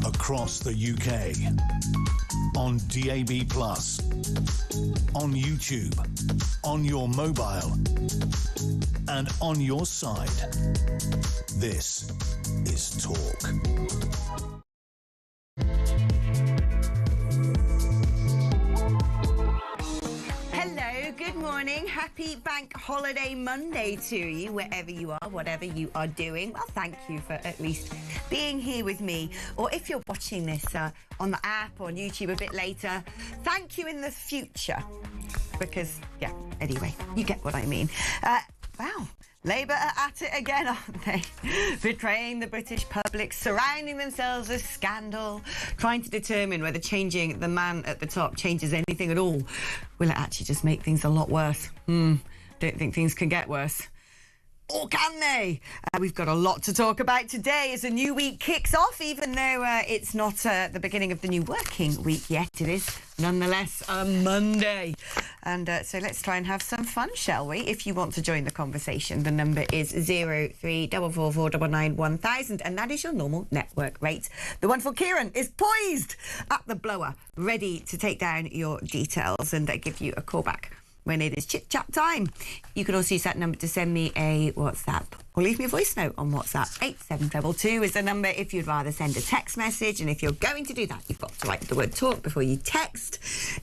Across the UK, on DAB+, on YouTube, on your mobile, and on your side. This is Talk. Good morning. Happy Bank Holiday Monday to you, wherever you are, whatever you are doing. Well, thank you for at least being here with me. Or if you're watching this on the app or on YouTube a bit later, thank you in the future. Because, yeah, anyway, you get what I mean. Wow. Labour are at it again, aren't they? Betraying the British public, surrounding themselves with scandal, trying to determine whether changing the man at the top changes anything at all. Will it actually just make things a lot worse? Don't think things can get worse. Or can they? We've got a lot to talk about today as a new week kicks off, even though it's not the beginning of the new working week yet. It is nonetheless a Monday. And so let's try and have some fun, shall we? If you want to join the conversation, the number is 03444991000, and that is your normal network rate. The wonderful Kieran is poised at the blower, ready to take down your details and give you a call back when it is chit-chat time. You can also use that number to send me a WhatsApp or leave me a voice note on WhatsApp. 8722 is the number if you'd rather send a text message. And if you're going to do that, you've got to write the word talk before you text.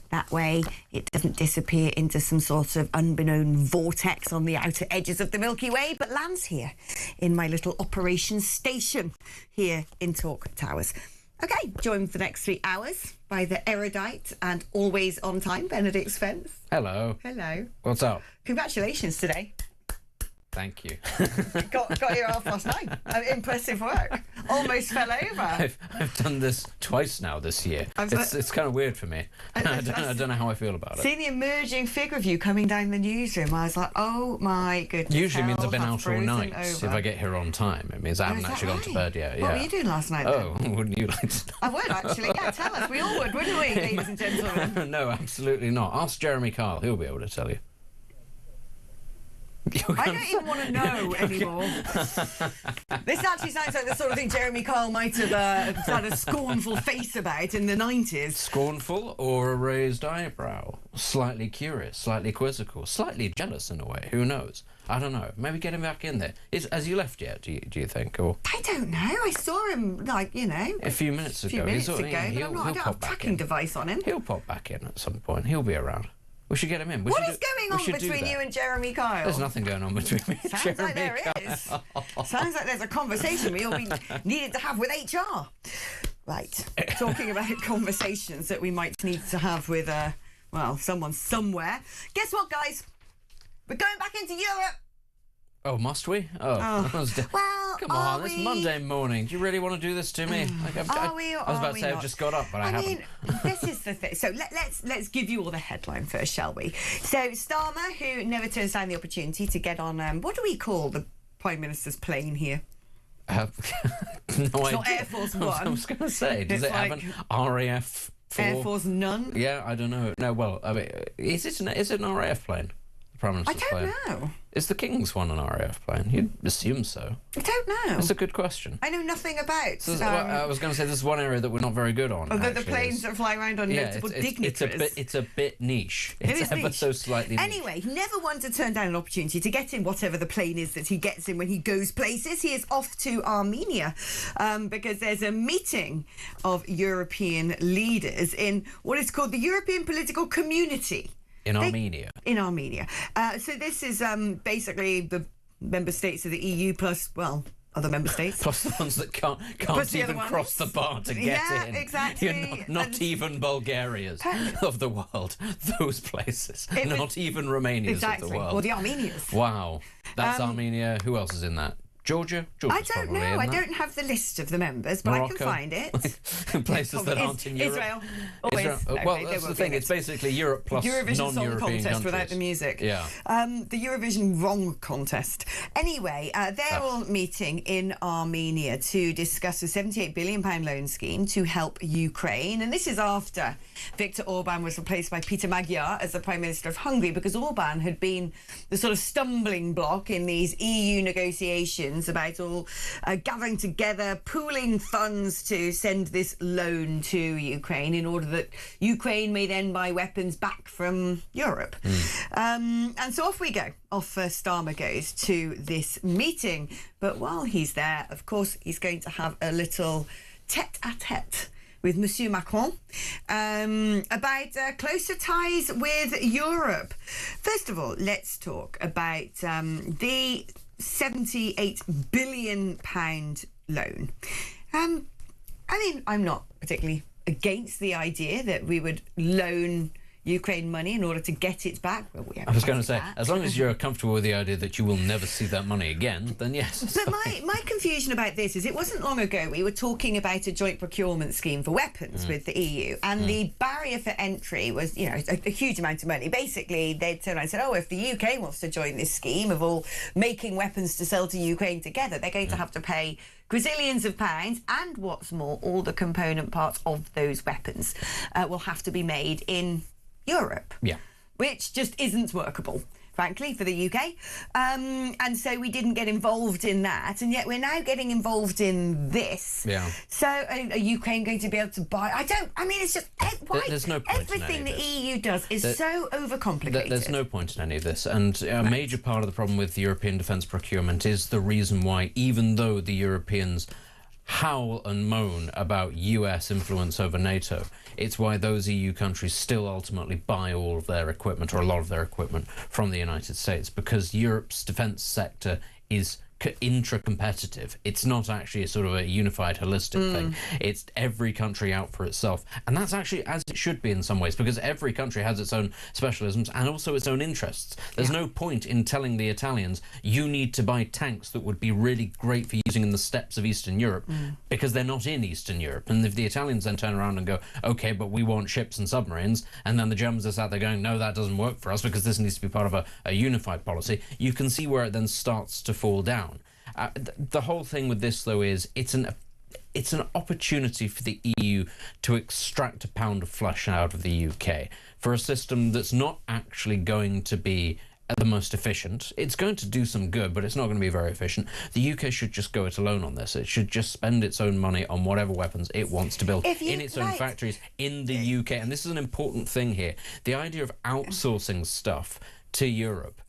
That way it doesn't disappear into some sort of unbeknown vortex on the outer edges of the Milky Way, but lands here in my little operations station here in Talk Towers. OK, joined for the next 3 hours by the erudite and always on time, Benedict Spence. Hello. Hello. What's up? Congratulations today. Thank you. got here half past 9. Impressive work. Almost fell over. I've done this twice now this year. It's kind of weird for me. I don't know how I feel about it. Seeing the emerging figure of you coming down the newsroom, I was like, oh my goodness. Usually means I've been out all night. If I get here on time, it means I haven't actually gone to bed yet. What were you doing last night then? Oh, wouldn't you like to know? I would actually. Yeah, tell us. We all would, wouldn't we, ladies and gentlemen? No, absolutely not. Ask Jeremy Kyle. He'll be able to tell you. I don't even want to know anymore. This actually sounds like the sort of thing Jeremy Kyle might have had a scornful face about in the 90s. Scornful or a raised eyebrow? Slightly curious, slightly quizzical, slightly jealous in a way. Who knows? I don't know. Maybe get him back in there. Has he left yet, do you think? Or I don't know. I saw him, like, you know, a few minutes ago. But I don't have a tracking device on him. He'll pop back in at some point. He'll be around. We should get him in. What is going on between you and Jeremy Kyle? There's nothing going on between me and Jeremy Sounds like there is. Sounds like there's a conversation we all be needed to have with HR. Right. Talking about conversations that we might need to have with, well, someone somewhere. Guess what, guys? We're going back into Europe. Oh, must we? Oh. Well, come on, it's Monday morning. Do you really want to do this to me? I was about to say I've just got up, but I haven't. Mean, this is the thing. So let's give you all the headline first, shall we? So Starmer, who never turns down the opportunity to get on, what do we call the Prime Minister's plane here? No it's idea. Not Air Force One. I was going to say, does it have an RAF 4? Air Force None? Yeah, I don't know. No, well, I mean, is it an RAF plane? Prime Minister's I don't know. Is the King's one an RAF plane? You'd assume so. I don't know. That's a good question. I know nothing about. So, I was going to say this is one area that we're not very good on. The planes that fly around on notable dignitaries. It's a bit niche. It's ever so slightly niche. Anyway, he never one to turn down an opportunity to get in whatever the plane is that he gets in when he goes places. He is off to Armenia because there's a meeting of European leaders in what is called the European Political Community. In Armenia. So this is basically the member states of the EU plus, well, other member states. Plus the ones that can't even cross the bar to get in. Yeah, exactly. You're not even Bulgaria's of the world. Those places. Not even Romania's of the world. Or the Armenias. Wow. That's Armenia. Who else is in that? Georgia's I don't probably know. in I that. don't have the list of the members, but Morocco. I can find it. Places that aren't in Europe. Israel. Always. Israel. No, Well, they that's will the be thing. in It's it. basically Europe plus Eurovision Song non-European Contest countries. without the music. Yeah. The Eurovision Wrong Contest. Anyway, they're all meeting in Armenia to discuss a £78 billion loan scheme to help Ukraine. And this is after Viktor Orban was replaced by Peter Magyar as the Prime Minister of Hungary, because Orban had been the sort of stumbling block in these EU negotiations about all gathering together, pooling funds to send this loan to Ukraine in order that Ukraine may then buy weapons back from Europe. And so off we go. Off Starmer goes to this meeting. But while he's there, of course, he's going to have a little tete-a-tete with Monsieur Macron about closer ties with Europe. First of all, let's talk about the £78 billion loan. I mean, I'm not particularly against the idea that we would loan Ukraine money in order to get it back. Well, I was going to say, as long as you're comfortable with the idea that you will never see that money again, then yes. But my confusion about this is it wasn't long ago we were talking about a joint procurement scheme for weapons with the EU, and the barrier for entry was, you know, a huge amount of money. Basically, they'd turned around and said, oh, if the UK wants to join this scheme of all making weapons to sell to Ukraine together, they're going to have to pay gazillions of pounds, and what's more, all the component parts of those weapons will have to be made in Europe, which just isn't workable, frankly, for the UK. And so we didn't get involved in that, and yet we're now getting involved in this. So are Ukraine going to be able to buy? I mean, it's just why there's no point everything in the EU does is so overcomplicated. There's no point in any of this, and a major part of the problem with European defence procurement is the reason why, even though the Europeans howl and moan about US influence over NATO, it's why those EU countries still ultimately buy all of their equipment, or a lot of their equipment, from the United States, because Europe's defence sector is intra-competitive. It's not actually a sort of a unified, holistic thing. It's every country out for itself. And that's actually as it should be in some ways, because every country has its own specialisms and also its own interests. There's no point in telling the Italians, you need to buy tanks that would be really great for using in the steppes of Eastern Europe, because they're not in Eastern Europe. And if the Italians then turn around and go, okay, but we want ships and submarines, and then the Germans are sat there going, no, that doesn't work for us because this needs to be part of a unified policy, you can see where it then starts to fall down. The whole thing with this, though, is it's an opportunity for the EU to extract a pound of flesh out of the UK for a system that's not actually going to be the most efficient. It's going to do some good, but it's not going to be very efficient. The UK should just go it alone on this. It should just spend its own money on whatever weapons it wants to build in its own factories in the UK. And this is an important thing here. The idea of outsourcing stuff to Europe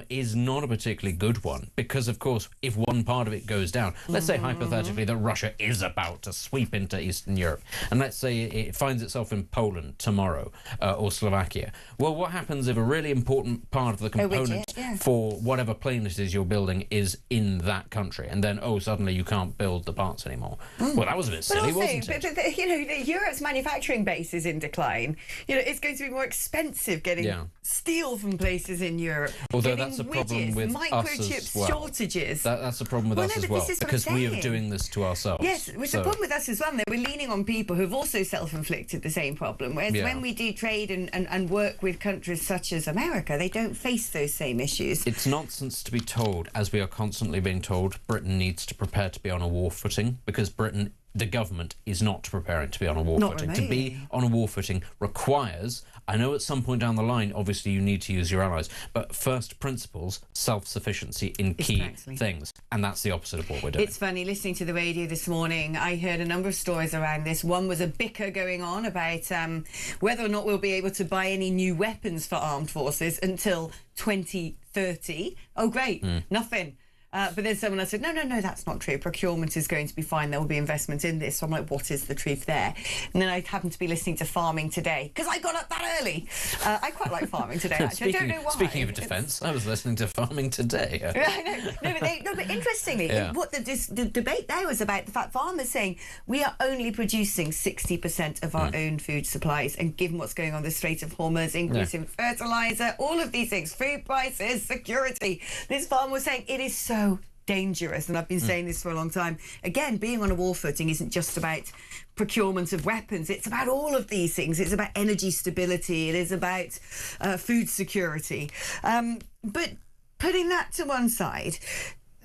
is not a particularly good one, because, of course, if one part of it goes down, let's say hypothetically that Russia is about to sweep into Eastern Europe, and let's say it finds itself in Poland tomorrow, or Slovakia. Well, what happens if a really important part of the component for whatever plane it is you're building is in that country, and then, suddenly you can't build the parts anymore? Well, that was a bit silly, wasn't it? But you know, Europe's manufacturing base is in decline. You know, it's going to be more expensive getting steel from places in Europe. Although that's a problem with us as well. Shortages. That's a problem with us as well, because we are doing this to ourselves. Yes, which is a problem with us as well. We're leaning on people who've also self-inflicted the same problem. Whereas when we do trade and work with countries such as America, they don't face those same issues. It's nonsense to be told, as we are constantly being told, Britain needs to prepare to be on a war footing, because Britain, the government, is not preparing to be on a war footing. Remotely. To be on a war footing requires, I know at some point down the line, obviously you need to use your allies, but first principles, self-sufficiency in key things. And that's the opposite of what we're doing. It's funny, listening to the radio this morning, I heard a number of stories around this. One was a bicker going on about whether or not we'll be able to buy any new weapons for armed forces until 2030. Oh, great, nothing. But then someone else said, no, that's not true. Procurement is going to be fine. There will be investment in this. So I'm like, what is the truth there? And then I happened to be listening to Farming Today, because I got up that early. I quite like Farming Today, actually. I don't know why. Speaking of defence, I was listening to Farming Today. I know. But interestingly, what the debate there was about the fact farmers saying we are only producing 60% of our own food supplies, and given what's going on the Strait of Hormuz, increase in fertiliser, all of these things, food prices, security, this farmer was saying it is so dangerous, and I've been saying this for a long time. Again, being on a war footing isn't just about procurement of weapons. It's about all of these things. It's about energy stability. It is about food security. But putting that to one side,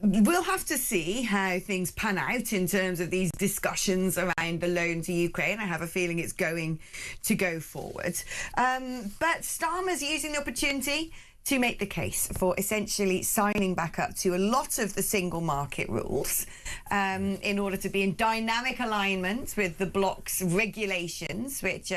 we'll have to see how things pan out in terms of these discussions around the loan to Ukraine. I have a feeling it's going to go forward. But Starmer's using the opportunity to make the case for essentially signing back up to a lot of the single market rules in order to be in dynamic alignment with the bloc's regulations, which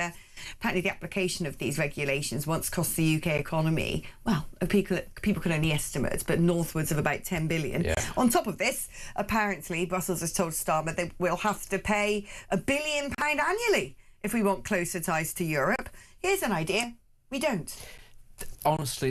apparently the application of these regulations once cost the UK economy, well, people can only estimate, but northwards of about 10 billion. Yeah. On top of this, apparently, Brussels has told Starmer they will have to pay £1 billion annually if we want closer ties to Europe. Here's an idea. We don't. Honestly,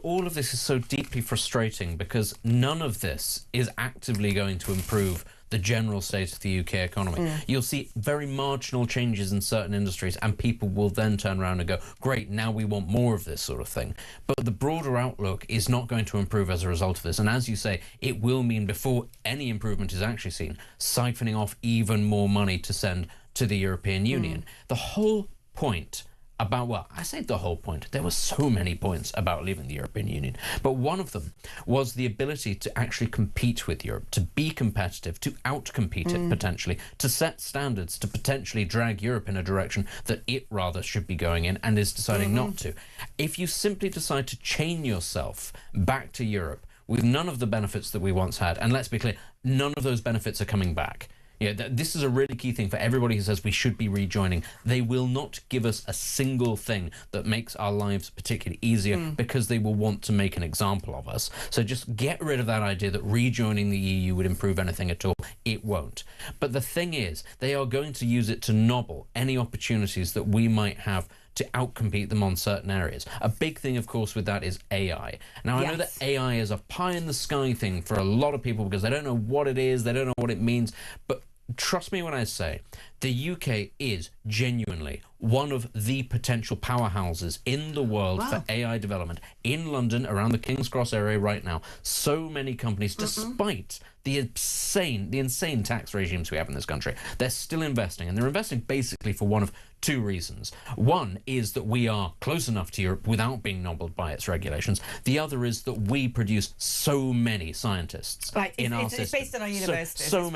all of this is so deeply frustrating because none of this is actively going to improve the general state of the UK economy. You'll see very marginal changes in certain industries and people will then turn around and go, great, now we want more of this sort of thing. But the broader outlook is not going to improve as a result of this. And as you say, it will mean, before any improvement is actually seen, siphoning off even more money to send to the European Union. The whole point about, well, I say the whole point. There were so many points about leaving the European Union, but one of them was the ability to actually compete with Europe, to be competitive, to outcompete it potentially, to set standards, to potentially drag Europe in a direction that it rather should be going in and is deciding not to. If you simply decide to chain yourself back to Europe with none of the benefits that we once had, and let's be clear, none of those benefits are coming back. Yeah, this is a really key thing for everybody who says we should be rejoining. They will not give us a single thing that makes our lives particularly easier because they will want to make an example of us. So just get rid of that idea that rejoining the EU would improve anything at all. It won't. But the thing is, they are going to use it to nobble any opportunities that we might have to outcompete them on certain areas. A big thing, of course, with that is AI. Now, I know that AI is a pie-in-the-sky thing for a lot of people because they don't know what it is, they don't know what it means, but trust me when I say the UK is genuinely one of the potential powerhouses in the world for AI development. In London, around the King's Cross area right now, so many companies, despite the insane tax regimes we have in this country, they're still investing, and they're investing basically for one of two reasons. One is that we are close enough to Europe without being nobbled by its regulations. The other is that we produce so many scientists in our system. It's based on our universities. So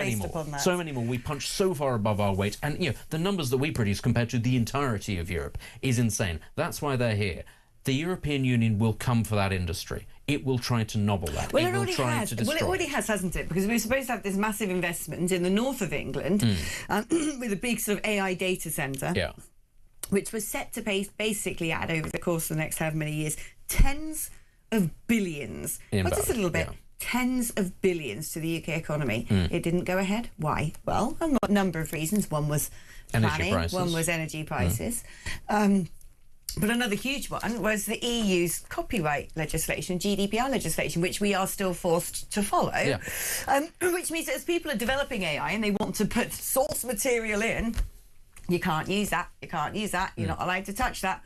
many more. We punch so far above our weight, and the numbers that we produce compared to the entirety of Europe is insane. That's why they're here. The European Union will come for that industry. It will try to nobble that. Well, it already has. Well, it already has, hasn't it? Because we were supposed to have this massive investment in the north of England with a big sort of AI data centre, which was set to basically add, over the course of the next however many years, tens of billions. Not just a little bit. Tens of billions to the UK economy. It didn't go ahead. Why? Well, a number of reasons. One was planning, one was energy prices. But another huge one was the EU's copyright legislation, GDPR legislation, which we are still forced to follow. Which means that as people are developing AI and they want to put source material in, you can't use that, you're not allowed to touch that.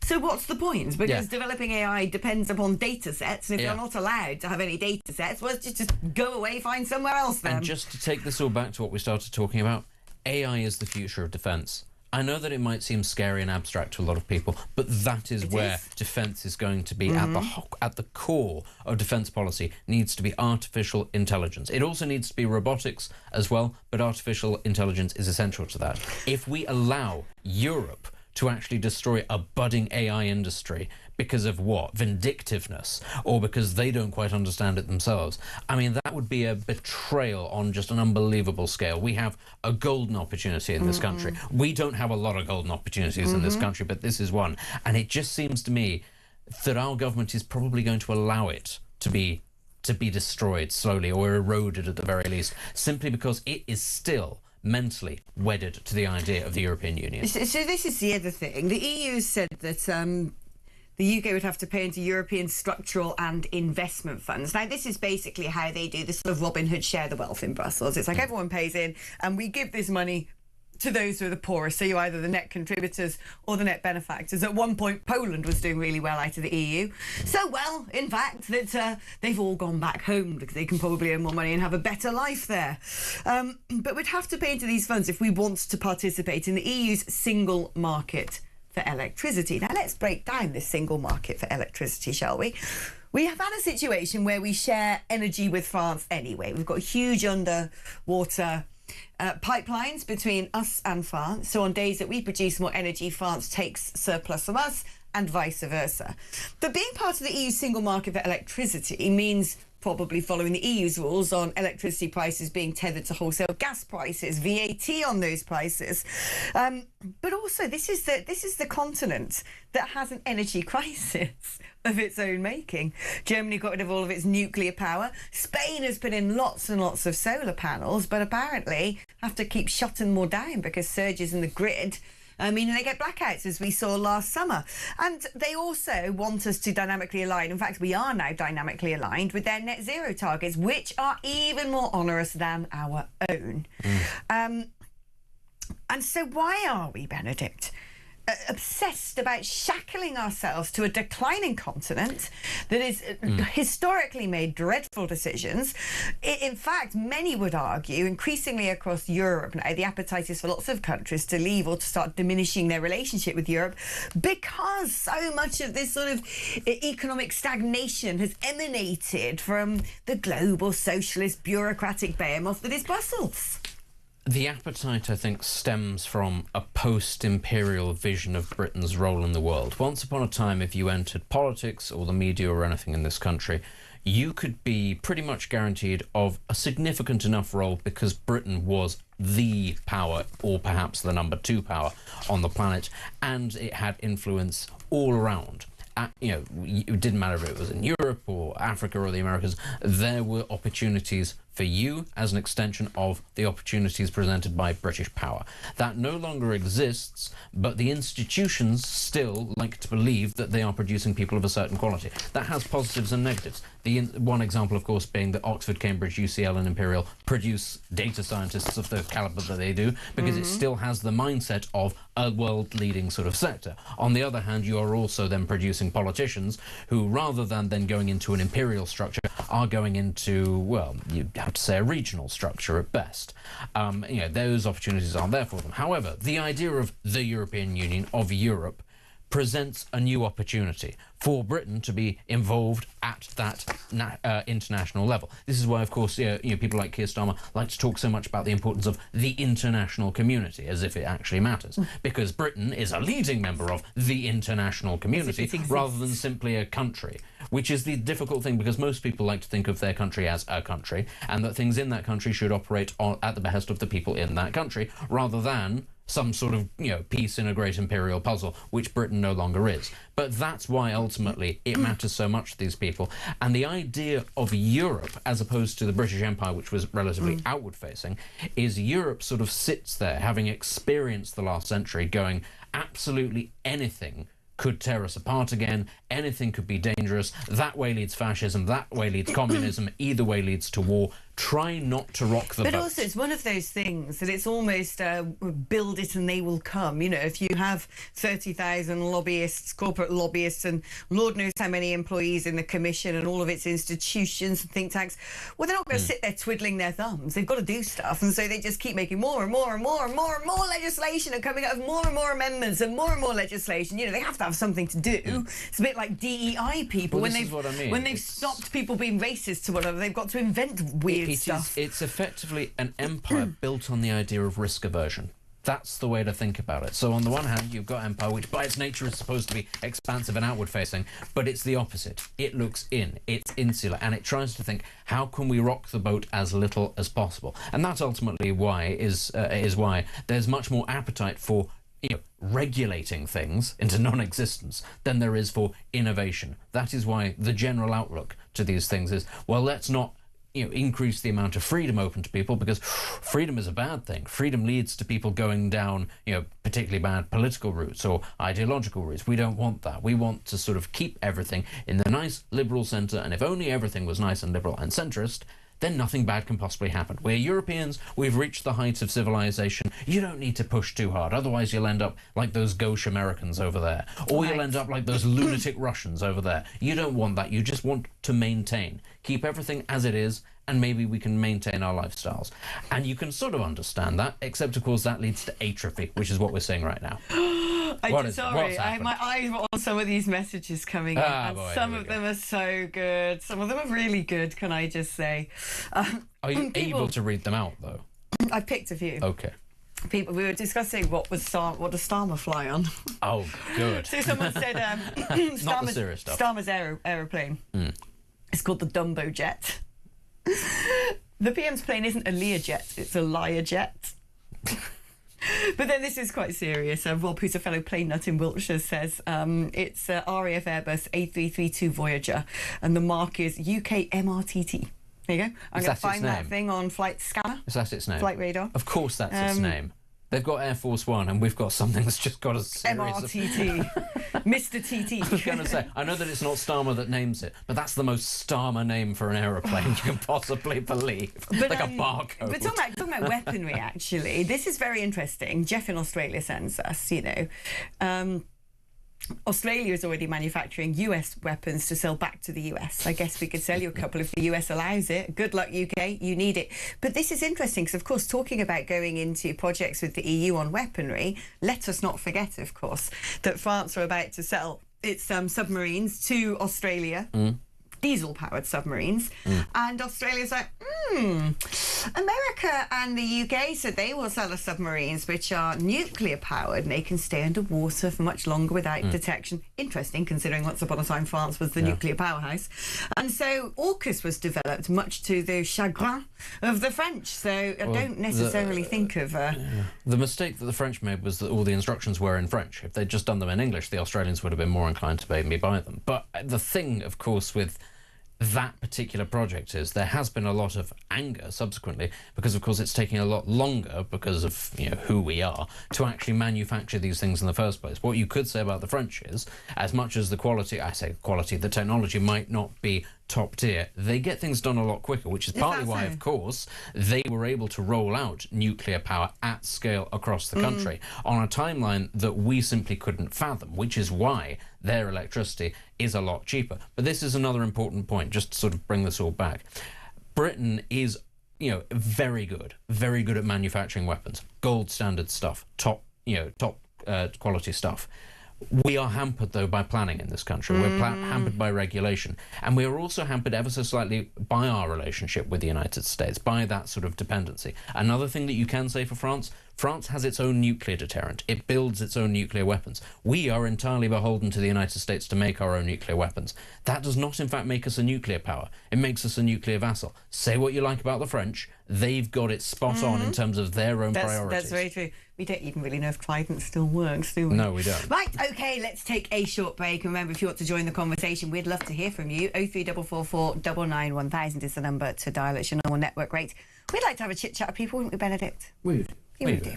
So what's the point? Because developing AI depends upon data sets, and if you're not allowed to have any data sets, well, just go away, find somewhere else then. And just to take this all back to what we started talking about, AI is the future of defence. I know that it might seem scary and abstract to a lot of people, but that is where defence is going to be. At the core of defence policy needs to be artificial intelligence. It also needs to be robotics as well, but artificial intelligence is essential to that. If we allow Europe to actually destroy a budding AI industry because of what? Vindictiveness, or because they don't quite understand it themselves. I mean, that would be a betrayal on just an unbelievable scale. We have a golden opportunity in this country. We don't have a lot of golden opportunities in this country, but this is one. And it just seems to me that our government is probably going to allow it to be destroyed slowly, or eroded at the very least, simply because it is still mentally wedded to the idea of the European Union. So this is the other thing. The EU said that the UK would have to pay into European structural and investment funds. Now, this is basically how they do this sort of Robin Hood share the wealth in Brussels. It's like everyone pays in and we give this money to those who are the poorest. So you're either the net contributors or the net benefactors. At one point, Poland was doing really well out of the EU. So well, in fact, that they've all gone back home because they can probably earn more money and have a better life there. But we'd have to pay into these funds if we want to participate in the EU's single market for electricity. Now, let's break down this single market for electricity, shall we? We have had a situation where we share energy with France anyway. We've got huge underwater pipelines between us and France. So on days that we produce more energy, France takes surplus from us and vice versa. But being part of the EU single market for electricity means probably following the EU's rules on electricity prices being tethered to wholesale gas prices, VAT on those prices. But also, this is the continent that has an energy crisis of its own making. Germany got rid of all of its nuclear power. Spain has put in lots and lots of solar panels, but apparently have to keep shutting more down because surges in the grid meaning they get blackouts, as we saw last summer. And they also want us to dynamically align. In fact, we are now dynamically aligned with their net zero targets, which are even more onerous than our own. And so why are we, Benedict, obsessed about shackling ourselves to a declining continent that is historically made dreadful decisions? In fact, many would argue, increasingly across Europe now, the appetite is for lots of countries to leave or to start diminishing their relationship with Europe because so much of this sort of economic stagnation has emanated from the global socialist bureaucratic behemoth that is Brussels. The appetite, I think, stems from a post-imperial vision of Britain's role in the world. Once upon a time, if you entered politics or the media or anything in this country, you could be pretty much guaranteed of a significant enough role because Britain was the power, or perhaps the number 2 power on the planet, and it had influence all around. It didn't matter if it was in Europe or Africa or the Americas, there were opportunities for you as an extension of the opportunities presented by British power. That no longer exists, but the institutions still like to believe that they are producing people of a certain quality. That has positives and negatives. One example, of course, being that Oxford, Cambridge, UCL and Imperial produce data scientists of the caliber that they do because it still has the mindset of a world-leading sort of sector. On the other hand, you are also then producing politicians who, rather than then going into an imperial structure, are going into, well, you have to say a regional structure at best. Those opportunities are there for them. However, the idea of the European Union, of Europe, presents a new opportunity for Britain to be involved at that international level. This is why, of course, people like Keir Starmer like to talk so much about the importance of the international community, as if it actually matters, because Britain is a leading member of the international community rather than simply a country, which is the difficult thing, because most people like to think of their country as a country, and that things in that country should operate at the behest of the people in that country, rather than some sort of, piece in a great imperial puzzle, which Britain no longer is. But that's why ultimately it matters so much to these people. And the idea of Europe, as opposed to the British Empire, which was relatively outward-facing, is Europe sort of sits there, having experienced the last century, going, absolutely anything could tear us apart again, anything could be dangerous, that way leads fascism, that way leads communism, either way leads to war. Try not to rock the boat. But also, it's one of those things that it's almost build it and they will come. If you have 30,000 lobbyists, corporate lobbyists, and Lord knows how many employees in the Commission and all of its institutions and think tanks, well, they're not going to sit there twiddling their thumbs. They've got to do stuff. And so they just keep making more and more and more and more and more legislation and coming out with more and more amendments and more legislation. They have to have something to do. It's a bit like DEI people. Well, when they've stopped people being racist to whatever, they've got to invent weird stuff. It's effectively an empire built on the idea of risk aversion. That's the way to think about it. So on the one hand, you've got empire, which by its nature is supposed to be expansive and outward-facing, but it's the opposite. It looks in, it's insular, and it tries to think, how can we rock the boat as little as possible? And that's ultimately why is why there's much more appetite for regulating things into non-existence than there is for innovation. That is why the general outlook to these things is, well, let's not increase the amount of freedom open to people, because freedom is a bad thing. Freedom leads to people going down, particularly bad political routes or ideological routes. We don't want that. We want to sort of keep everything in the nice liberal centre, and if only everything was nice and liberal and centrist, then nothing bad can possibly happen. We're Europeans, we've reached the heights of civilization. You don't need to push too hard, otherwise you'll end up like those gauche Americans over there, or you'll end up like those lunatic Russians over there. You don't want that. You just want to maintain. Keep everything as it is, and maybe we can maintain our lifestyles. And you can sort of understand that, except of course that leads to atrophy, which is what we're seeing right now. Sorry, my eyes were on some of these messages coming in, and some of them are so good. Some of them are really good, can I just say. Are you able to read them out, though? I picked a few. Okay. We were discussing what does Starmer fly on? Oh, good. So someone said, not the serious stuff. Starmer's aeroplane. It's called the Dumbo Jet. The PM's plane isn't a Learjet, it's a liar jet. But then this is quite serious. Rob, who's a fellow plane nut in Wiltshire, says it's RAF Airbus A332 Voyager, and the mark is UK MRTT. There you go. I'm going to find that thing on Flight Scanner. Is that its name? Flight Radar. Of course that's its name. They've got Air Force One, and we've got something that's just got a series MRTT. Mr. TT. I was going to say, I know that it's not Starmer that names it, but that's the most Starmer name for an aeroplane you can possibly believe. But, like a barcode. But talking about weaponry, actually, this is very interesting. Jeff in Australia sends us, Australia is already manufacturing US weapons to sell back to the US. I guess we could sell you a couple if the US allows it. Good luck, UK. You need it. But this is interesting because, of course, talking about going into projects with the EU on weaponry, let us not forget, of course, that France are about to sell its submarines to Australia. Diesel-powered submarines, and Australia's like, America and the UK said they will sell us submarines which are nuclear-powered and they can stay underwater for much longer without detection. Interesting, considering once upon a time France was the nuclear powerhouse. And so AUKUS was developed, much to the chagrin of the French. So I don't necessarily think of... The mistake that the French made was that all the instructions were in French. If they'd just done them in English, the Australians would have been more inclined to maybe buy them. But the thing, of course, with that particular project is there has been a lot of anger subsequently because, of course, it's taking a lot longer because of who we are to actually manufacture these things in the first place. What you could say about the French is, as much as the quality, the technology might not be top tier, they get things done a lot quicker, which is partly why, of course, they were able to roll out nuclear power at scale across the country on a timeline that we simply couldn't fathom, which is why their electricity is a lot cheaper. But this is another important point, just to sort of bring this all back. Britain is, very good at manufacturing weapons, gold standard stuff, top quality stuff. We are hampered, though, by planning in this country. We're hampered by regulation. And we are also hampered ever so slightly by our relationship with the United States, by that sort of dependency. Another thing that you can say for France, France has its own nuclear deterrent. It builds its own nuclear weapons. We are entirely beholden to the United States to make our own nuclear weapons. That does not, in fact, make us a nuclear power. It makes us a nuclear vassal. Say what you like about the French, they've got it spot on in terms of their own priorities. That's very true. We don't even really know if Trident still works, do we? No, we don't. Right, OK, let's take a short break. And remember, if you want to join the conversation, we'd love to hear from you. 03444 99 1000 is the number to dial at your normal network rate. We'd like to have a chit-chat with people, wouldn't we, Benedict? We would. We do.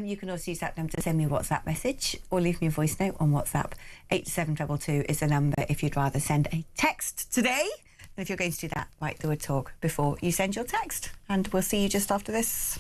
You can also use that number to send me a WhatsApp message or leave me a voice note on WhatsApp. 87222 is the number if you'd rather send a text today. And if you're going to do that, write the word talk before you send your text. And we'll see you just after this.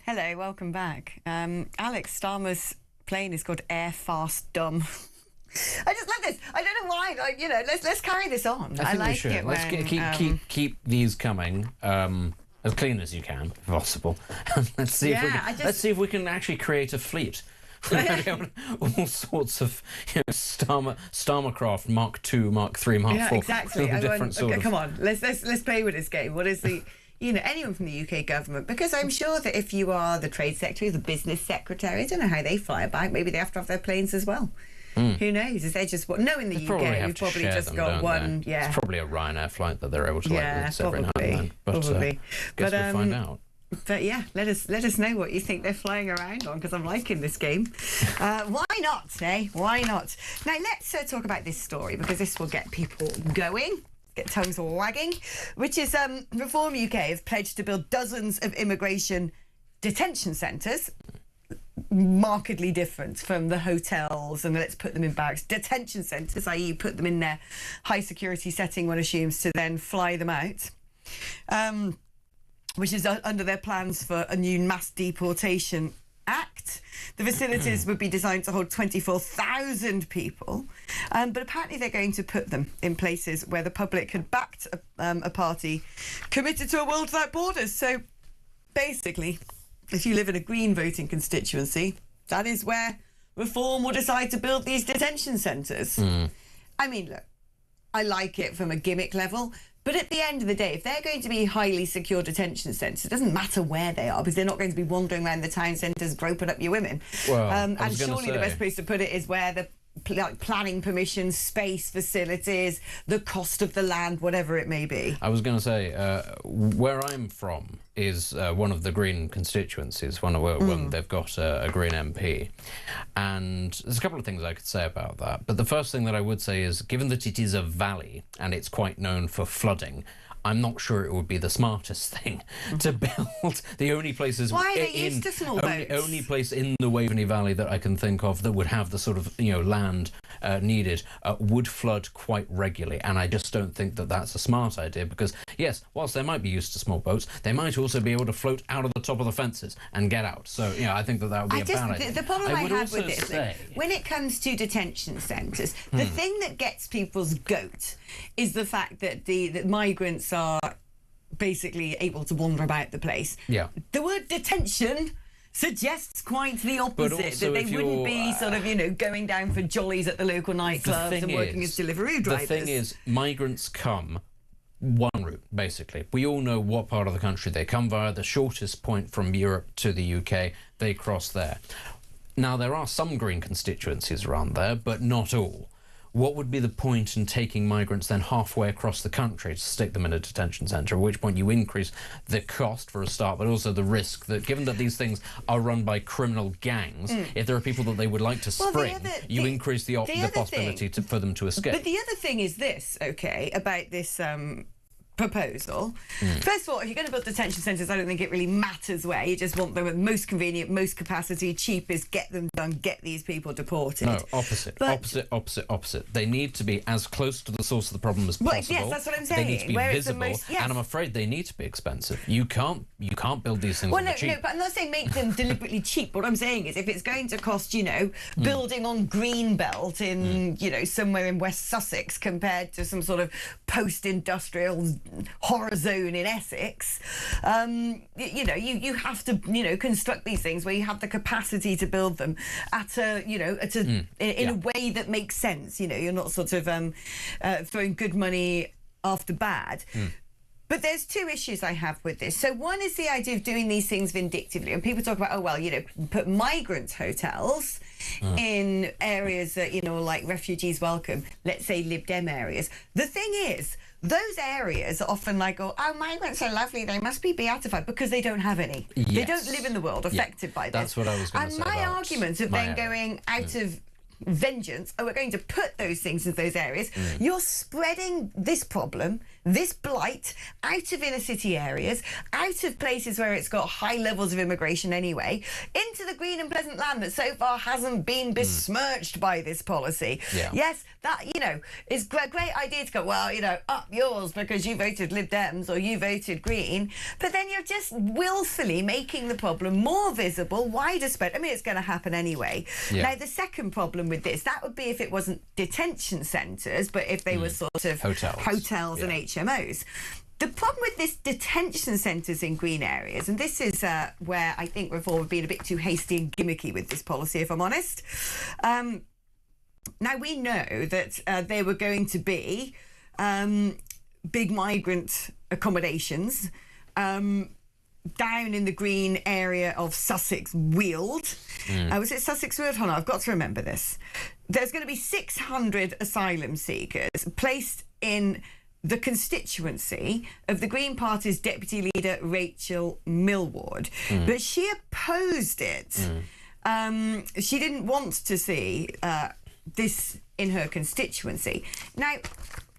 Hello, welcome back. Alex, Starmer's plane is called Air Fast Dumb. I just love this. I don't know why. Like, you know, let's carry this on. I think like we should. it Let's keep these coming. As clean as you can, if possible. Let's see if we can actually create a fleet. All sorts of Starmer craft, Mark II, Mark III, Mark IV. Exactly. Come on, let's play with this game. What is the anyone from the UK government? Because I'm sure that if you are the trade secretary, the business secretary, I don't know how they fly about. Maybe they have to have their planes as well. Who knows? Is they just in the UK? We've probably just got one. Yeah, it's probably a Ryanair flight that they're able to with every now and then. But probably. Guess we'll find out. But yeah, let us know what you think they're flying around on, because I'm liking this game. Why not, eh? Why not? Now let's talk about this story, because this will get people going, get tongues wagging, which is Reform UK has pledged to build dozens of immigration detention centres, markedly different from the hotels and let's put them in barracks. Detention centres, i.e. you put them in their high security setting, one assumes, to then fly them out. Which is under their plans for a new mass deportation act. The facilities would be designed to hold 24,000 people, but apparently they're going to put them in places where the public had backed a party committed to a world without borders. So basically, if you live in a Green voting constituency, that is where Reform will decide to build these detention centres. I mean, look, I like it from a gimmick level, but at the end of the day, if they're going to be highly secure detention centres, it doesn't matter where they are, because they're not going to be wandering around the town centres groping up your women. Well, and surely the best place to put it is where the planning permission, space, facilities, the cost of the land, whatever it may be. I was going to say, where I'm from is one of the Green constituencies, when they've got a Green MP. And there's a couple of things I could say about that. But the first thing that I would say is, given that it is a valley and it's quite known for flooding, I'm not sure it would be the smartest thing to build. The only places used to small boats. Only place in the Waveney Valley that I can think of that would have the sort of land needed would flood quite regularly, and I just don't think that that's a smart idea, because yes, whilst they might be used to small boats, they might also be able to float out of the top of the fences and get out. So I think that would be a bad idea. The problem I have with this, when it comes to detention centres, the thing that gets people's goat is the fact that the migrants are basically able to wander about the place. Yeah. The word detention suggests quite the opposite, that they wouldn't be sort of, going down for jollies at the local nightclubs and working as delivery drivers. The thing is, migrants come one route, basically. We all know what part of the country they come via. The shortest point from Europe to the UK, they cross there. Now, there are some Green constituencies around there, but not all. What would be the point in taking migrants then halfway across the country to stick them in a detention centre, at which point you increase the cost for a start, but also the risk that, given that these things are run by criminal gangs, if there are people that they would like to spring, you increase the possibility for them to escape. But the other thing is this, about this proposal. First of all, if you're going to build detention centres, I don't think it really matters where. You just want them with most convenient, most capacity, cheapest, get them done, get these people deported. No, opposite. They need to be as close to the source of the problem as possible. Yes, that's what I'm saying. They need to be visible, and I'm afraid they need to be expensive. You can't build these things on the cheap. No, but I'm not saying make them deliberately cheap. What I'm saying is, if it's going to cost, building on Greenbelt in, somewhere in West Sussex compared to some sort of post-industrial horror zone in Essex, you have to construct these things where you have the capacity to build them in a way that makes sense. You're not sort of throwing good money after bad. But there's two issues I have with this. So one is the idea of doing these things vindictively. And people talk about, put migrant hotels in areas that, like refugees welcome, let's say Lib Dem areas. The thing is, those areas are often like, migrants are lovely, they must be beatified, because they don't have any. Yes. They don't live in the world affected by this. That's what I was going to say. And my argument of then going out of vengeance, we're going to put those things in those areas, you're spreading this problem this blight out of inner city areas, out of places where it's got high levels of immigration anyway, into the green and pleasant land that so far hasn't been besmirched by this policy. Yeah. Yes, that, is a great idea to go, well, up yours because you voted Lib Dems or you voted Green, but then you're just willfully making the problem more visible, wider spread. I mean, it's going to happen anyway. Yeah. Now, the second problem with this, that would be if it wasn't detention centres, but if they were sort of hotels and HMOs. The problem with this detention centres in green areas, and this is where I think Reform have been a bit too hasty and gimmicky with this policy, if I'm honest. Now, we know that there were going to be big migrant accommodations down in the green area of Sussex Weald. Was it Sussex Weald? Hold on, I've got to remember this. There's going to be 600 asylum seekers placed in the constituency of the Green Party's deputy leader, Rachel Millward. But she opposed it. She didn't want to see this in her constituency. Now,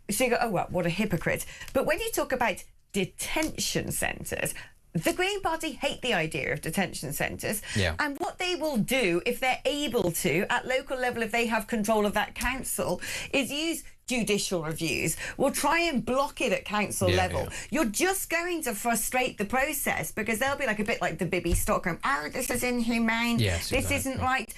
so you go, oh, well, what a hypocrite. But when you talk about detention centres, the Green Party hate the idea of detention centres. Yeah. And what they will do, if they're able to, at local level, if they have control of that council, is use judicial reviews. We'll try and block it at council level. Yeah. You're just going to frustrate the process because they'll be like a bit like the Bibby Stockholm. Oh, this is inhumane. Yes, this isn't right.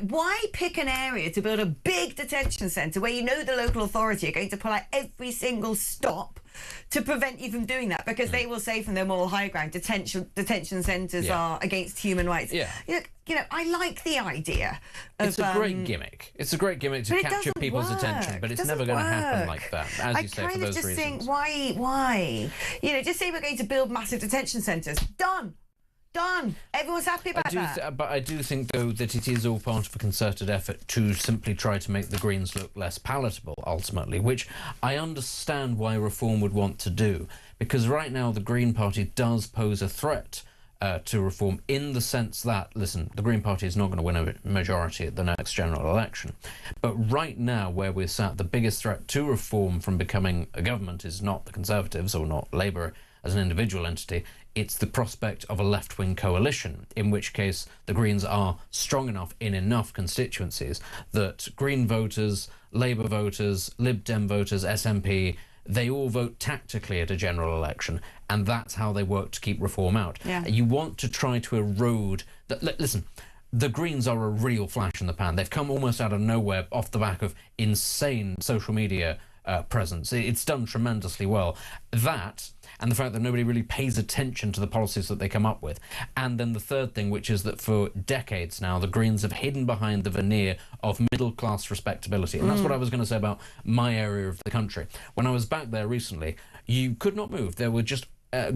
Why pick an area to build a big detention centre where the local authority are going to pull out every single stop to prevent you from doing that, because they will say from their moral high ground detention centres are against human rights. Yeah. I like the idea of, it's a great gimmick. It's a great gimmick to capture people's attention, but it's never going to happen like that, as you say, for those reasons. I kind of just think, why? Just say we're going to build massive detention centres. Done. Everyone's happy about that. But I do think, though, that it is all part of a concerted effort to simply try to make the Greens look less palatable, ultimately, which I understand why Reform would want to do, because right now the Green Party does pose a threat to Reform in the sense that, listen, the Green Party is not going to win a majority at the next general election. But right now, where we're sat, the biggest threat to Reform from becoming a government is not the Conservatives or not Labour as an individual entity. It's the prospect of a left-wing coalition, in which case the Greens are strong enough in enough constituencies that Green voters, Labour voters, Lib Dem voters, SNP, they all vote tactically at a general election, and that's how they work to keep Reform out. Yeah. You want to try to erode... Listen, the Greens are a real flash in the pan. They've come almost out of nowhere off the back of insane social media presence. It's done tremendously well. That... and the fact that nobody really pays attention to the policies that they come up with. And then the third thing, which is that for decades now, the Greens have hidden behind the veneer of middle-class respectability. And that's what I was going to say about my area of the country. When I was back there recently, you could not move. There were just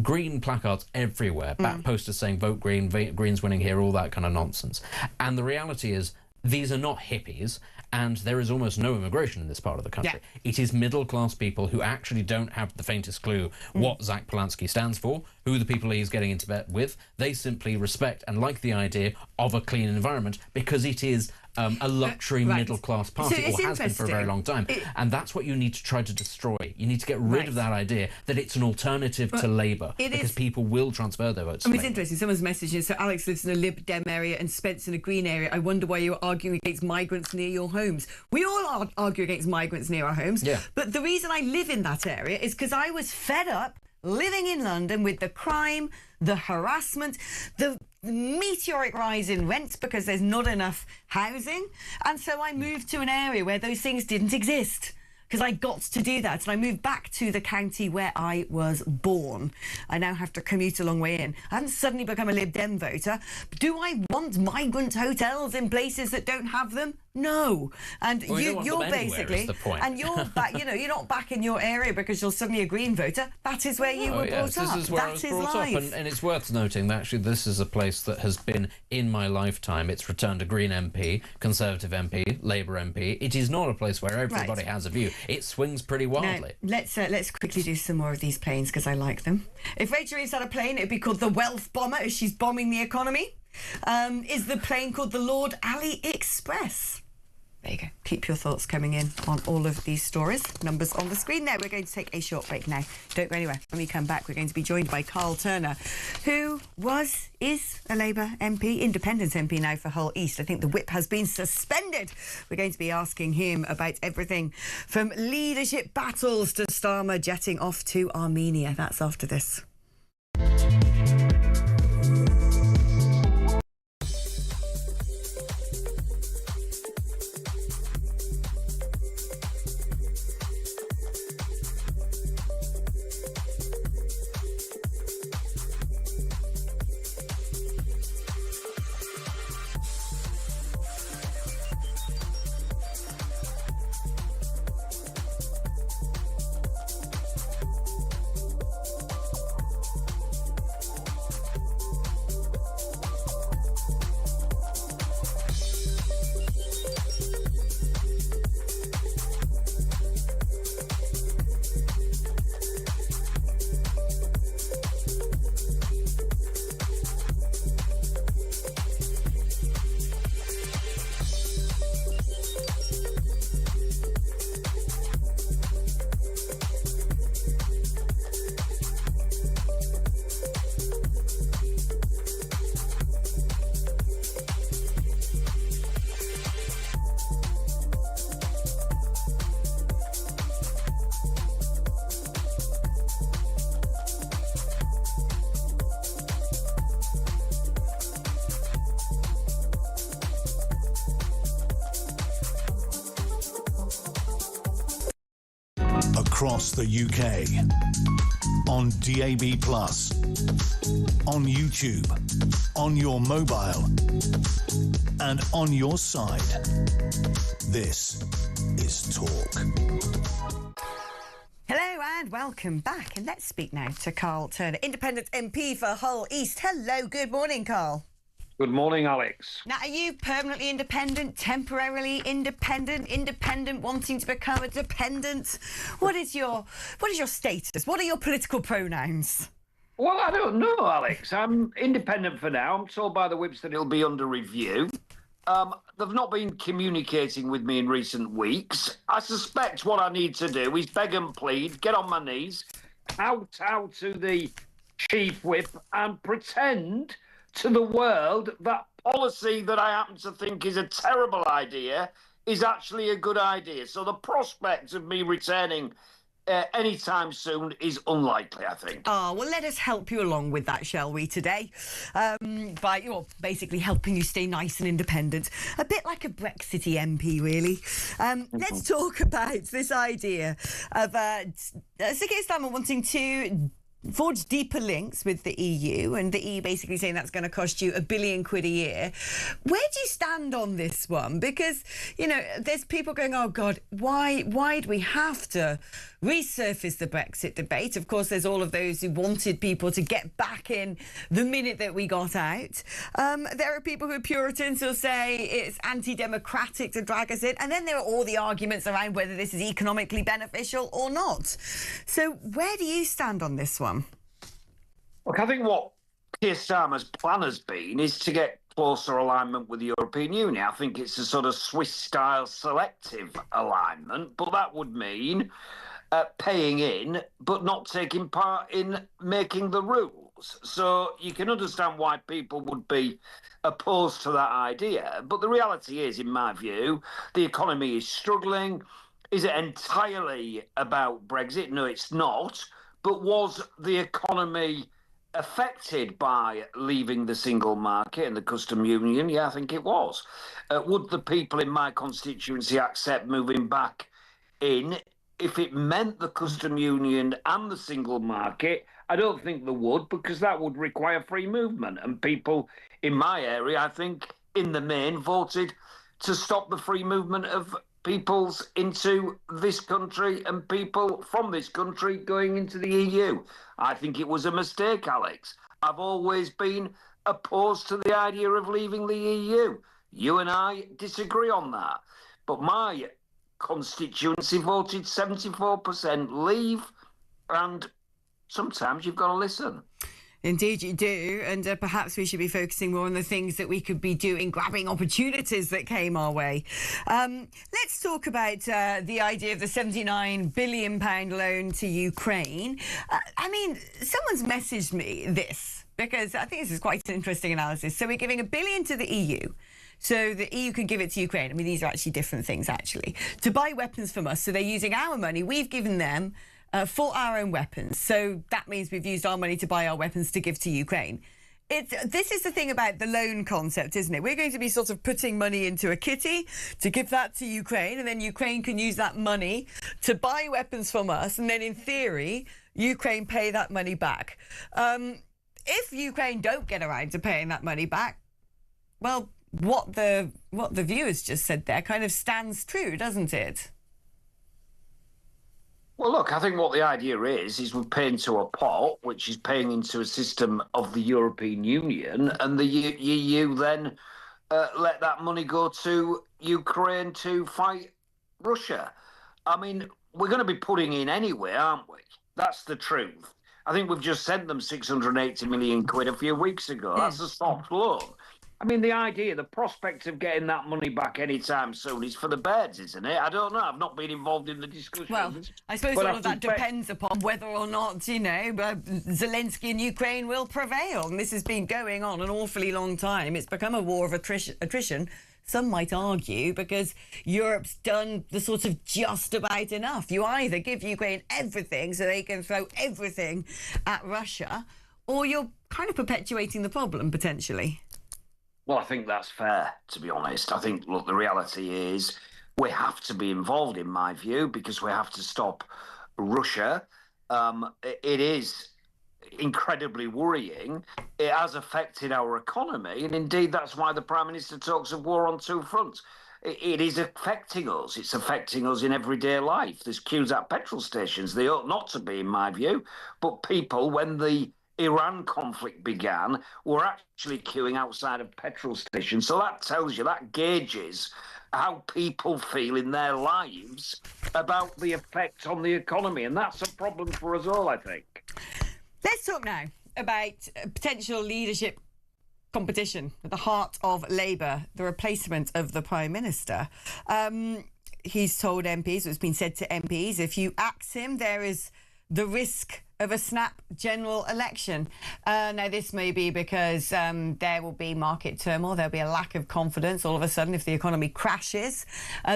green placards everywhere, back posters saying vote Green, Green's winning here, all that kind of nonsense. And the reality is, these are not hippies, and there is almost no immigration in this part of the country. Yeah. It is middle-class people who actually don't have the faintest clue what Zack Polanski stands for, who the people he's getting into bed with. They simply respect and like the idea of a clean environment because it is a luxury middle-class party, or has been for a very long time. And that's what you need to try to destroy. You need to get rid of that idea that it's an alternative to Labour, because people will transfer their votes. It's interesting. Someone's messaging, so Alex lives in a Lib Dem area and Spence in a Green area. I wonder why you're arguing against migrants near your homes. We all argue against migrants near our homes. Yeah. But the reason I live in that area is because I was fed up living in London with the crime, the harassment, the meteoric rise in rent because there's not enough housing. And so I moved to an area where those things didn't exist, because I got to do that. And I moved back to the county where I was born. I now have to commute a long way in. I haven't suddenly become a Lib Dem voter. Do I want migrant hotels in places that don't have them? No. And you're basically, and you're back, you're not back in your area because you're suddenly a Green voter. That is where you were brought up. This is where I was brought up. And it's worth noting that actually this is a place that has been in my lifetime. It's returned a Green MP, Conservative MP, Labour MP. It is not a place where everybody has a view. It swings pretty wildly. Now, let's quickly do some more of these planes because I like them. If Rachel Reeves had a plane, it'd be called the Wealth Bomber as she's bombing the economy. Is the plane called the Lord Ali Express? There you go. Keep your thoughts coming in on all of these stories. Numbers on the screen there. We're going to take a short break now. Don't go anywhere. When we come back, we're going to be joined by Carl Turner, who is a Labour MP, Independent MP now for Hull East. I think the whip has been suspended. We're going to be asking him about everything from leadership battles to Starmer jetting off to Armenia. That's after this. Across the UK, on DAB+, on YouTube, on your mobile, and on your side. This is Talk. Hello and welcome back. And let's speak now to Carl Turner, Independent MP for Hull East. Hello, good morning, Carl. Good morning, Alex. Now, are you permanently independent, temporarily independent, wanting to become a dependent? What is your status? What are your political pronouns? Well, I don't know, Alex. I'm independent for now. I'm told by the whips that it'll be under review. They've not been communicating with me in recent weeks. I suspect what I need to do is beg and plead, get on my knees, kowtow to the chief whip and pretend to the world that policy that I happen to think is a terrible idea is actually a good idea. So the prospect of me returning anytime soon is unlikely, I think. Oh, well, let us help you along with that, shall we, today? By basically helping you stay nice and independent. A bit like a Brexity MP, really. Let's talk about this idea of Keir Starmer wanting to forge deeper links with the EU, and the EU basically saying that's going to cost you £1 billion a year. Where do you stand on this one? Because, you know, there's people going, oh, God, why do we have to resurface the Brexit debate? Of course, there's all of those who wanted people to get back in the minute that we got out. There are people who are Puritans who'll say it's anti-democratic to drag us in. And then there are all the arguments around whether this is economically beneficial or not. So where do you stand on this one? Look, I think what Keir Starmer's plan has been is to get closer alignment with the European Union. I think it's a sort of Swiss-style selective alignment, but that would mean paying in but not taking part in making the rules. So you can understand why people would be opposed to that idea. But the reality is, in my view, the economy is struggling. Is it entirely about Brexit? No, it's not. But was the economy affected by leaving the single market and the custom union? Yeah, I think it was. Would the people in my constituency accept moving back in if it meant the custom union and the single market? I don't think they would, because that would require free movement. And people in my area, I think, in the main, voted to stop the free movement of peoples into this country and people from this country going into the EU. I think it was a mistake, Alex. I've always been opposed to the idea of leaving the EU. You and I disagree on that. But my constituency voted 74% leave, and sometimes you've got to listen. Indeed you do, and perhaps we should be focusing more on the things that we could be doing, grabbing opportunities that came our way. Let's talk about the idea of the £79 billion loan to Ukraine. I mean, someone's messaged me this, because I think this is quite an interesting analysis. So we're giving $1 billion to the EU. So the EU could give it to Ukraine. I mean, these are actually different things, actually, to buy weapons from us. So they're using our money. We've given them for our own weapons. So that means we've used our money to buy our weapons to give to Ukraine. This is the thing about the loan concept, isn't it? We're going to be sort of putting money into a kitty to give that to Ukraine, and then Ukraine can use that money to buy weapons from us, and then in theory, Ukraine pay that money back. If Ukraine don't get around to paying that money back, well, what the viewers just said there kind of stands true, doesn't it? Well, look, I think what the idea is we pay into a pot, which is paying into a system of the European Union, and the EU then let that money go to Ukraine to fight Russia. I mean, we're going to be putting in anyway, aren't we? That's the truth. I think we've just sent them 680 million quid a few weeks ago. That's a soft loan. I mean, the idea, the prospect of getting that money back anytime soon is for the birds, isn't it? I don't know. I've not been involved in the discussion. Well, I suppose all of that depends upon whether or not, you know, Zelensky and Ukraine will prevail. And this has been going on an awfully long time. It's become a war of attrition. Some might argue because Europe's done the sort of just about enough. You either give Ukraine everything so they can throw everything at Russia, or you're kind of perpetuating the problem, potentially. Well, I think that's fair, to be honest. I think, look, the reality is we have to be involved, in my view, because we have to stop Russia. It is incredibly worrying. It has affected our economy, and indeed that's why the Prime Minister talks of war on two fronts. It is affecting us. It's affecting us in everyday life. There's queues at petrol stations. They ought not to be, in my view, but people, when the Iran conflict began, were actually queuing outside of petrol stations. So that tells you, that gauges how people feel in their lives about the effect on the economy. And that's a problem for us all, I think. Let's talk now about potential leadership competition at the heart of Labour, the replacement of the Prime Minister. He's told MPs, it's been said to MPs, if you axe him, there is the risk of a snap general election. Now, this may be because there will be market turmoil, there'll be a lack of confidence all of a sudden if the economy crashes.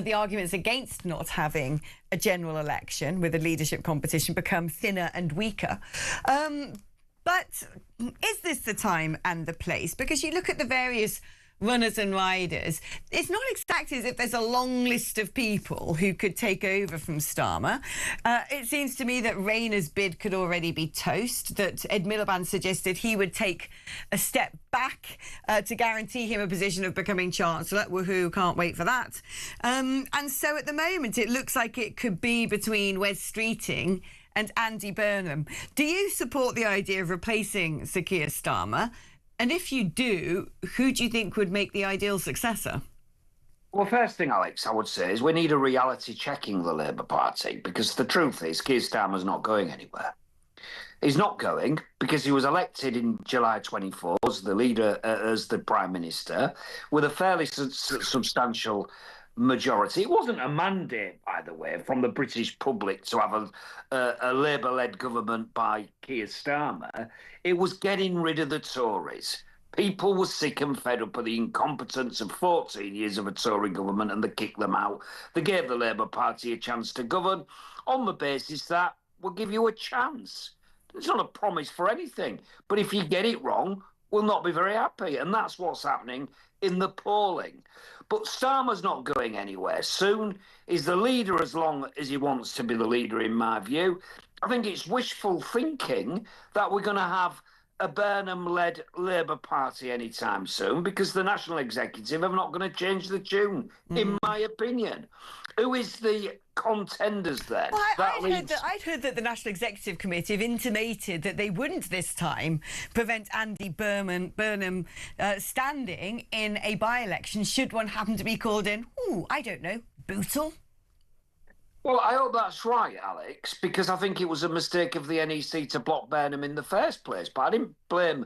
The arguments against not having a general election with a leadership competition become thinner and weaker. But is this the time and the place? Because you look at the various runners and riders, it's not exactly as if there's a long list of people who could take over from Starmer. It seems to me that Rayner's bid could already be toast, that Ed Miliband suggested he would take a step back to guarantee him a position of becoming Chancellor. Woohoo, can't wait for that. And so at the moment, it looks like it could be between Wes Streeting and Andy Burnham. Do you support the idea of replacing Sir Keir Starmer? And if you do, who do you think would make the ideal successor? Well, first thing, Alex, I would say is we need a reality checking the Labour Party, because the truth is Keir Starmer's not going anywhere. He's not going because he was elected in July 24 as the leader, as the Prime Minister, with a fairly substantial majority. It wasn't a mandate, by the way, from the British public to have a Labour-led government by Keir Starmer. It was getting rid of the Tories. People were sick and fed up of the incompetence of 14 years of a Tory government, and they kicked them out. They gave the Labour Party a chance to govern on the basis that we'll give you a chance. It's not a promise for anything. But if you get it wrong, we'll not be very happy. And that's what's happening in the polling. But Starmer's not going anywhere soon. He's the leader as long as he wants to be the leader, in my view. I think it's wishful thinking that we're going to have a Burnham-led Labour Party anytime soon, because the National Executive are not going to change the tune, in my opinion. Who is the contenders then? Well, I'd heard that the National Executive Committee have intimated that they wouldn't this time prevent Andy Burnham standing in a by-election should one happen to be called in, I don't know, Bootle? Well, I hope that's right, Alex, because I think it was a mistake of the NEC to block Burnham in the first place. But I didn't blame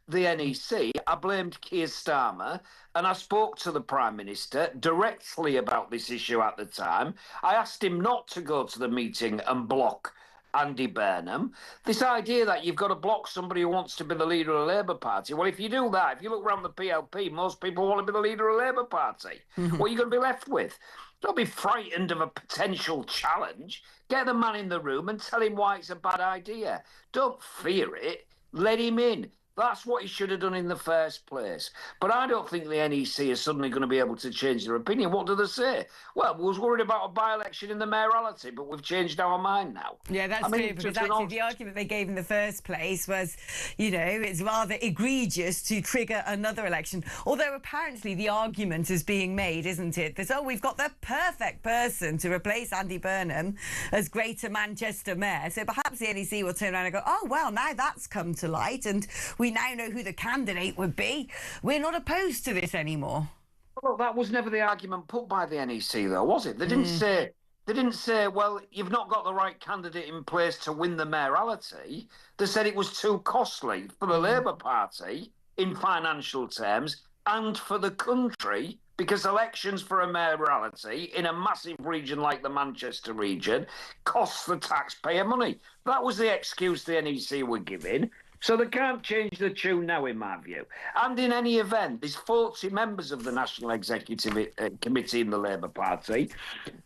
the NEC. I blamed Keir Starmer, and I spoke to the Prime Minister directly about this issue at the time. I asked him not to go to the meeting and block Andy Burnham. This idea that you've got to block somebody who wants to be the leader of the Labour Party. Well, if you do that, if you look around the PLP, most people want to be the leader of the Labour Party. What are you going to be left with? Don't be frightened of a potential challenge. Get the man in the room and tell him why it's a bad idea. Don't fear it. Let him in. That's what he should have done in the first place. But I don't think the NEC is suddenly going to be able to change their opinion. What do they say? Well, we was worried about a by-election in the mayoralty, but we've changed our mind now. Yeah, that's true, because actually the argument they gave in the first place was, you know, it's rather egregious to trigger another election. Although apparently the argument is being made, isn't it, that, oh, we've got the perfect person to replace Andy Burnham as Greater Manchester Mayor. So perhaps the NEC will turn around and go, oh, well, now that's come to light and we now know who the candidate would be. We're not opposed to this anymore. Well, that was never the argument put by the NEC, though, was it? They didn't say, well, you've not got the right candidate in place to win the mayoralty. They said it was too costly for the Labour Party in financial terms and for the country, because elections for a mayoralty in a massive region like the Manchester region costs the taxpayer money. That was the excuse the NEC were giving. So they can't change the tune now, in my view. And in any event, there's 40 members of the National Executive Committee in the Labour Party.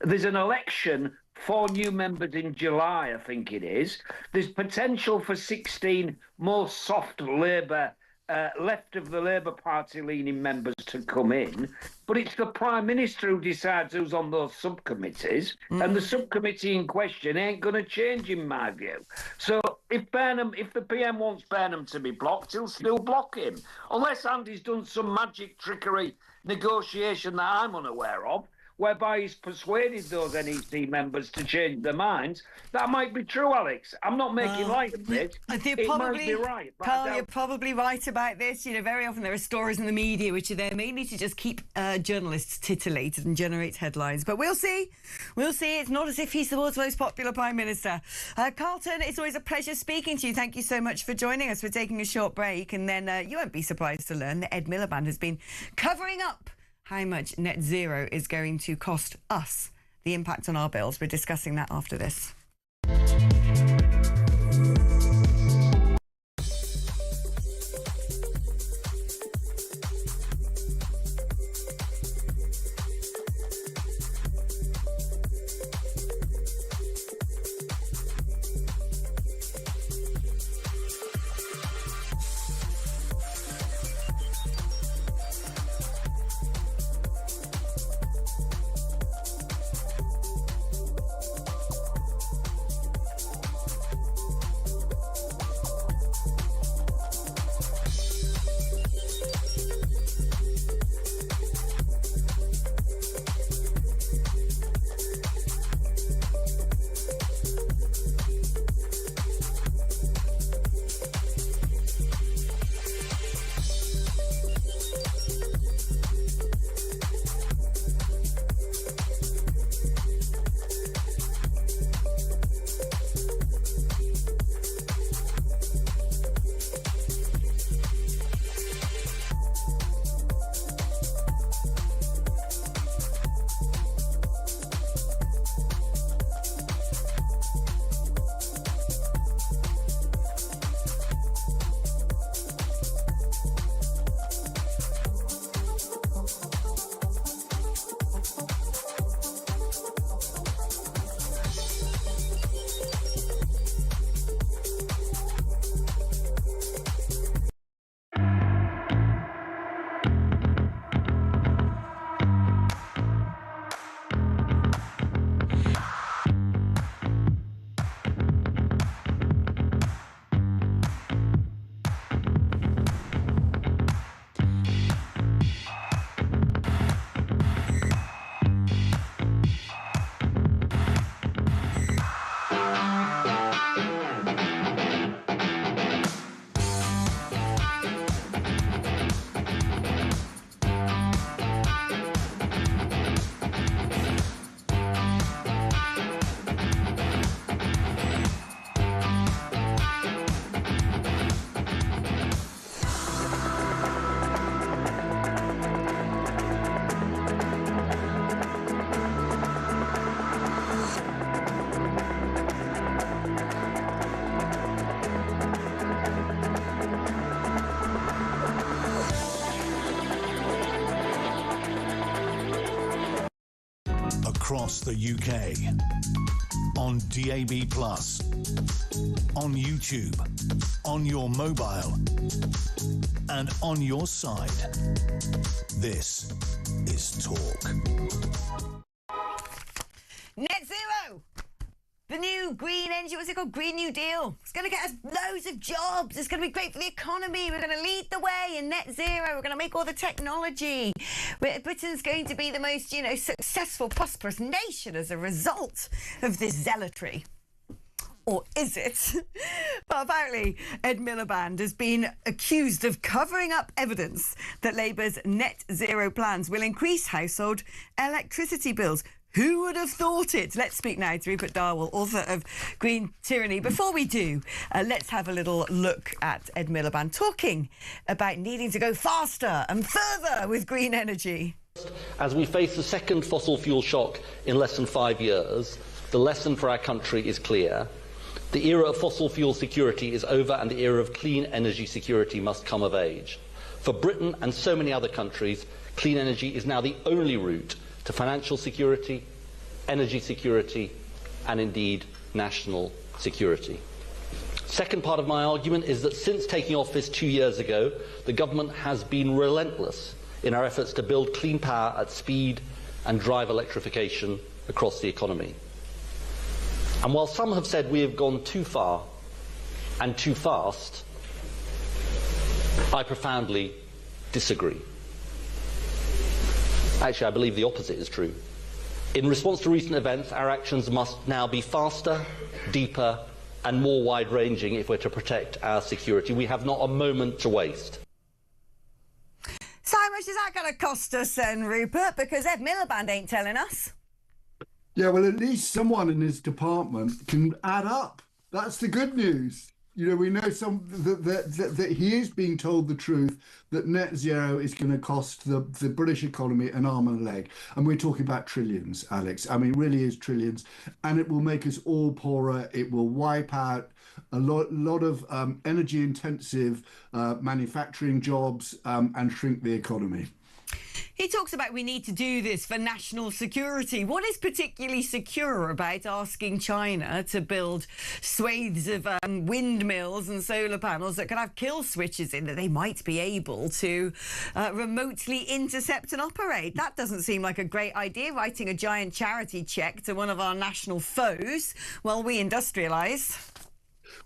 There's an election for new members in July, I think it is. There's potential for 16 more soft Labour, left of the Labour Party leaning members to come in. But it's the Prime Minister who decides who's on those subcommittees. And the subcommittee in question ain't going to change, in my view. So if the PM wants Burnham to be blocked, he'll still block him. Unless Andy's done some magic trickery negotiation that I'm unaware of, whereby he's persuaded those NEC members to change their minds. That might be true, Alex. I'm not making light of it. It might be right. Carl, you're probably right about this. You know, very often there are stories in the media which are there mainly to just keep journalists titillated and generate headlines. But we'll see. We'll see. It's not as if he's the world's most popular Prime Minister. Carlton, it's always a pleasure speaking to you. Thank you so much for joining us. We're taking a short break, and then you won't be surprised to learn that Ed Miliband has been covering up how much net zero is going to cost us, the impact on our bills. We're discussing that after this. across the UK. On DAB+, on YouTube, on your mobile, and on your side. This is Talk. Net zero! The new green energy, what's it called? Green New Deal. It's going to get us loads of jobs. It's going to be great for the economy. We're going to lead the way in net zero. We're going to make all the technology. Britain's going to be the most, successful, prosperous nation as a result of this zealotry. Or is it? Well, apparently, Ed Miliband has been accused of covering up evidence that Labour's net zero plans will increase household electricity bills. Who would have thought it? Let's speak now to Rupert Darwell, author of Green Tyranny. Before we do, let's have a little look at Ed Miliband talking about needing to go faster and further with green energy. As we face the second fossil fuel shock in less than 5 years, the lesson for our country is clear. The era of fossil fuel security is over and the era of clean energy security must come of age. For Britain and so many other countries, clean energy is now the only route to financial security, energy security, and indeed national security. Second part of my argument is that since taking office 2 years ago, the government has been relentless in our efforts to build clean power at speed and drive electrification across the economy. And while some have said we have gone too far and too fast, I profoundly disagree. Actually, I believe the opposite is true. In response to recent events, our actions must now be faster, deeper, and more wide-ranging if we're to protect our security. We have not a moment to waste. So how much is that going to cost us then, Rupert? Because Ed Miliband ain't telling us. Yeah, well, at least someone in his department can add up. That's the good news. We know that he is being told the truth, that net zero is going to cost the British economy an arm and a leg. And we're talking about trillions, Alex. I mean, really is trillions. And it will make us all poorer. It will wipe out a lot of energy-intensive manufacturing jobs and shrink the economy. He talks about we need to do this for national security. What is particularly secure about asking China to build swathes of windmills and solar panels that could have kill switches in that they might be able to remotely intercept and operate? That doesn't seem like a great idea, writing a giant charity cheque to one of our national foes while we industrialise.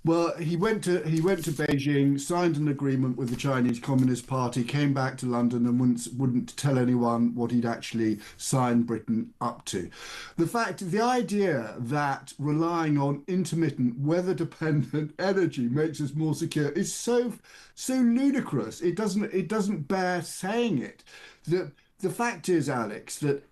Well, he went to Beijing, signed an agreement with the Chinese Communist Party, came back to London and wouldn't tell anyone what he'd actually signed Britain up to. The idea that relying on intermittent, weather-dependent energy makes us more secure is so ludicrous. It doesn't bear saying it. The fact is, Alex, that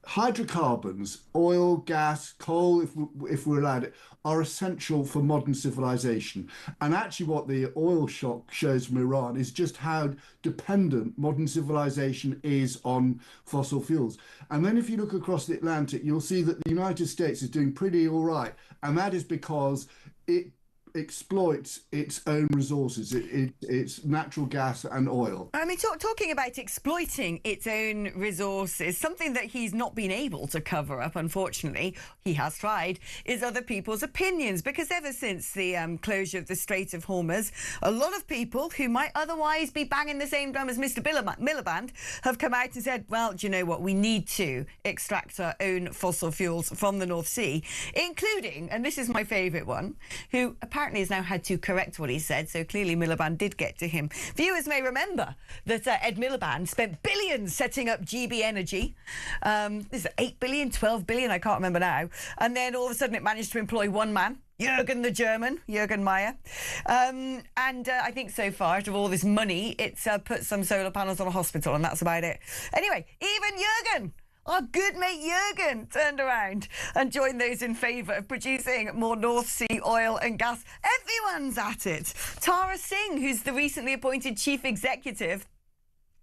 hydrocarbons, oil, gas, coal, if we're allowed it, are essential for modern civilization. And actually what the oil shock shows from Iran is just how dependent modern civilization is on fossil fuels. And then if you look across the Atlantic, you'll see that the United States is doing pretty all right. And that is because it exploits its own resources, its natural gas and oil. I mean, talking about exploiting its own resources, something that he's not been able to cover up, unfortunately, he has tried, is other people's opinions. Because ever since the closure of the Strait of Hormuz, a lot of people who might otherwise be banging the same drum as Mr. Miliband have come out and said, well, do you know what, we need to extract our own fossil fuels from the North Sea, including, and this is my favourite one, who apparently has now had to correct what he said, so clearly Miliband did get to him. Viewers may remember that Ed Miliband spent billions setting up GB Energy. This is 8 billion, 12 billion, I can't remember now. And then all of a sudden it managed to employ one man, Jürgen the German, Jürgen Meyer. I think so far, out of all this money, it's put some solar panels on a hospital, and that's about it. Anyway, even Jürgen, our good mate Jürgen, turned around and joined those in favour of producing more North Sea oil and gas. Everyone's at it. Tara Singh, who's the recently appointed chief executive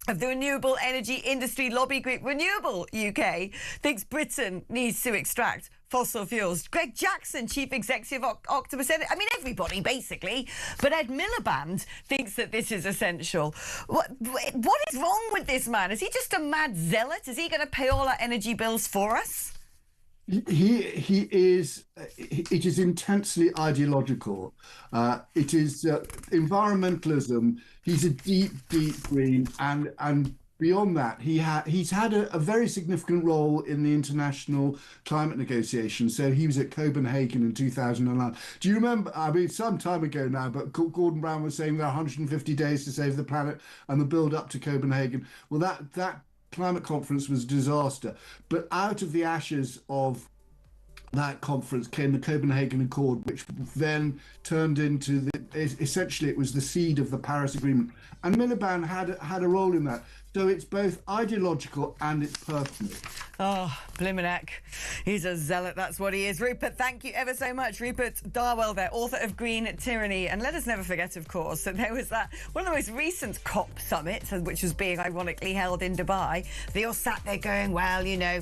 of the renewable energy industry lobby group Renewable UK, thinks Britain needs to extract fossil fuels. Greg Jackson, chief executive of Octopus Energy. I mean, everybody, basically. But Ed Miliband thinks that this is essential. What is wrong with this man? Is he just a mad zealot? Is he going to pay all our energy bills for us? He is. It is intensely ideological. It is environmentalism. He's a deep Green, and beyond that, he's had a very significant role in the international climate negotiations. So he was at Copenhagen in 2009. Do you remember? I mean, some time ago now, but Gordon Brown was saying there are 150 days to save the planet, and the build up to Copenhagen. Well, that climate conference was a disaster. But out of the ashes of that conference came the Copenhagen Accord, which then turned into essentially it was the seed of the Paris Agreement. And Miliband had a role in that. So it's both ideological and it's personal. Oh, Blimmin' he's a zealot, that's what he is. Rupert, thank you ever so much. Rupert Darwell there, author of Green Tyranny. And let us never forget, of course, that there was that one of the most recent COP summits, which was being ironically held in Dubai. They all sat there going, well, you know,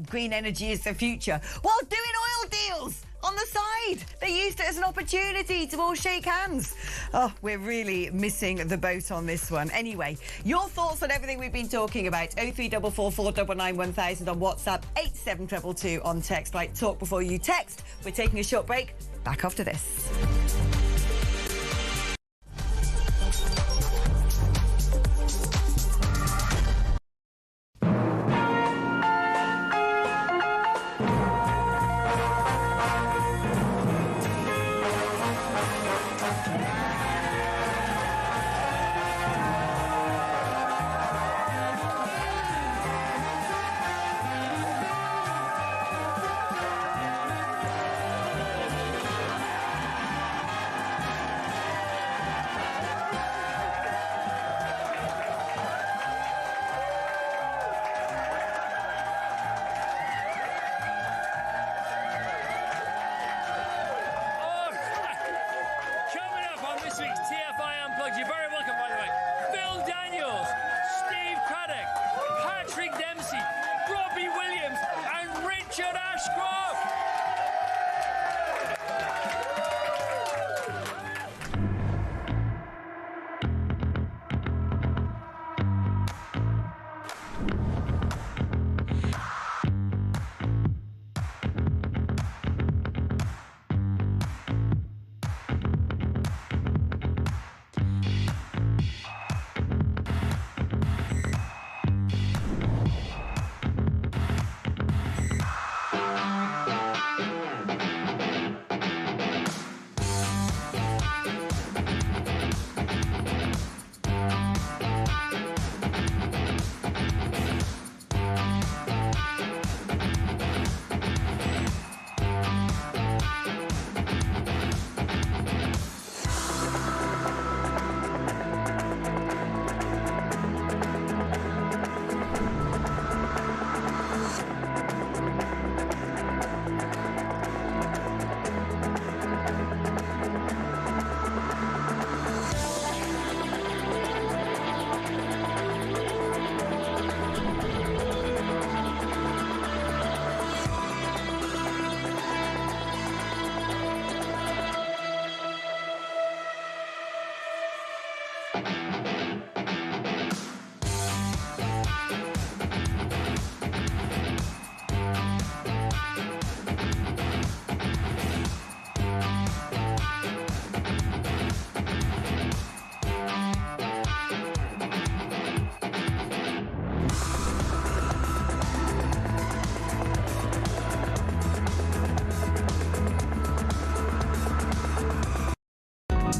green energy is the future, while doing oil deals on the side. They used it as an opportunity to all shake hands. Oh, we're really missing the boat on this one. Anyway, your thoughts on everything we've been talking about. 0344 499 1000 on WhatsApp, 87222 on text. Like talk before you text. We're taking a short break. Back after this.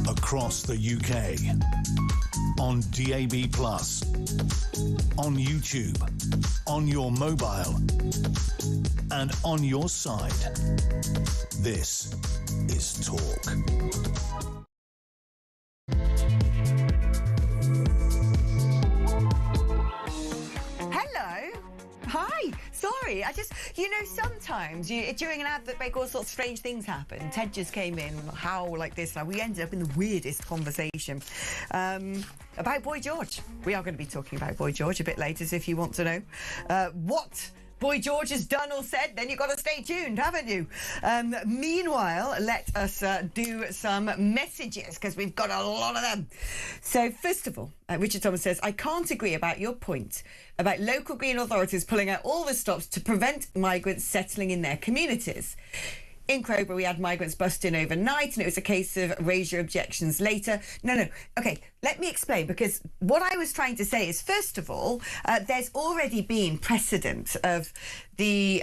Across the UK, on DAB+, on YouTube, on your mobile, and on your side. This is Talk. Sorry, sometimes during an advert break all sorts of strange things happen. Ted just came in, how like this, and we ended up in the weirdest conversation about Boy George. We are going to be talking about Boy George a bit later, so if you want to know what Boy George is done or said, then you've got to stay tuned, haven't you? Meanwhile, let us do some messages, because we've got a lot of them. So, first of all, Richard Thomas says, I can't agree about your point about local Green authorities pulling out all the stops to prevent migrants settling in their communities. In Crowborough, we had migrants bust in overnight, and it was a case of raise your objections later. No. Okay, let me explain, because what I was trying to say is, first of all, there's already been precedent of the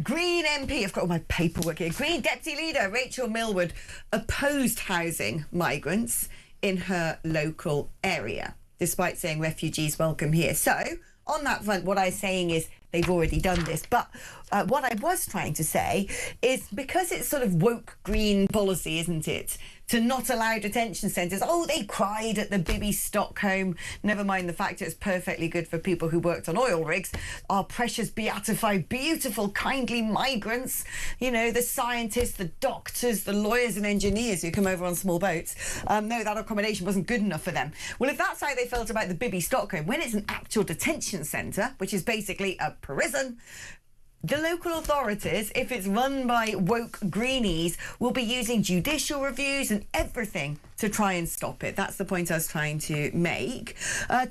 Green MP, I've got all my paperwork here, Green Deputy Leader Rachel Millward opposed housing migrants in her local area, despite saying refugees welcome here. So, on that front, what I'm saying is they've already done this. But what I was trying to say is, because it's sort of woke Green policy, isn't it, to not allow detention centres. Oh, they cried at the Bibby Stockholm. Never mind the fact it's perfectly good for people who worked on oil rigs. Our precious, beatified, beautiful, kindly migrants. You know, the scientists, the doctors, the lawyers and engineers who come over on small boats. No, that accommodation wasn't good enough for them. Well, if that's how they felt about the Bibby Stockholm, when it's an actual detention centre, which is basically a prison, the local authorities, if it's run by woke greenies, will be using judicial reviews and everything to try and stop it. That's the point I was trying to make.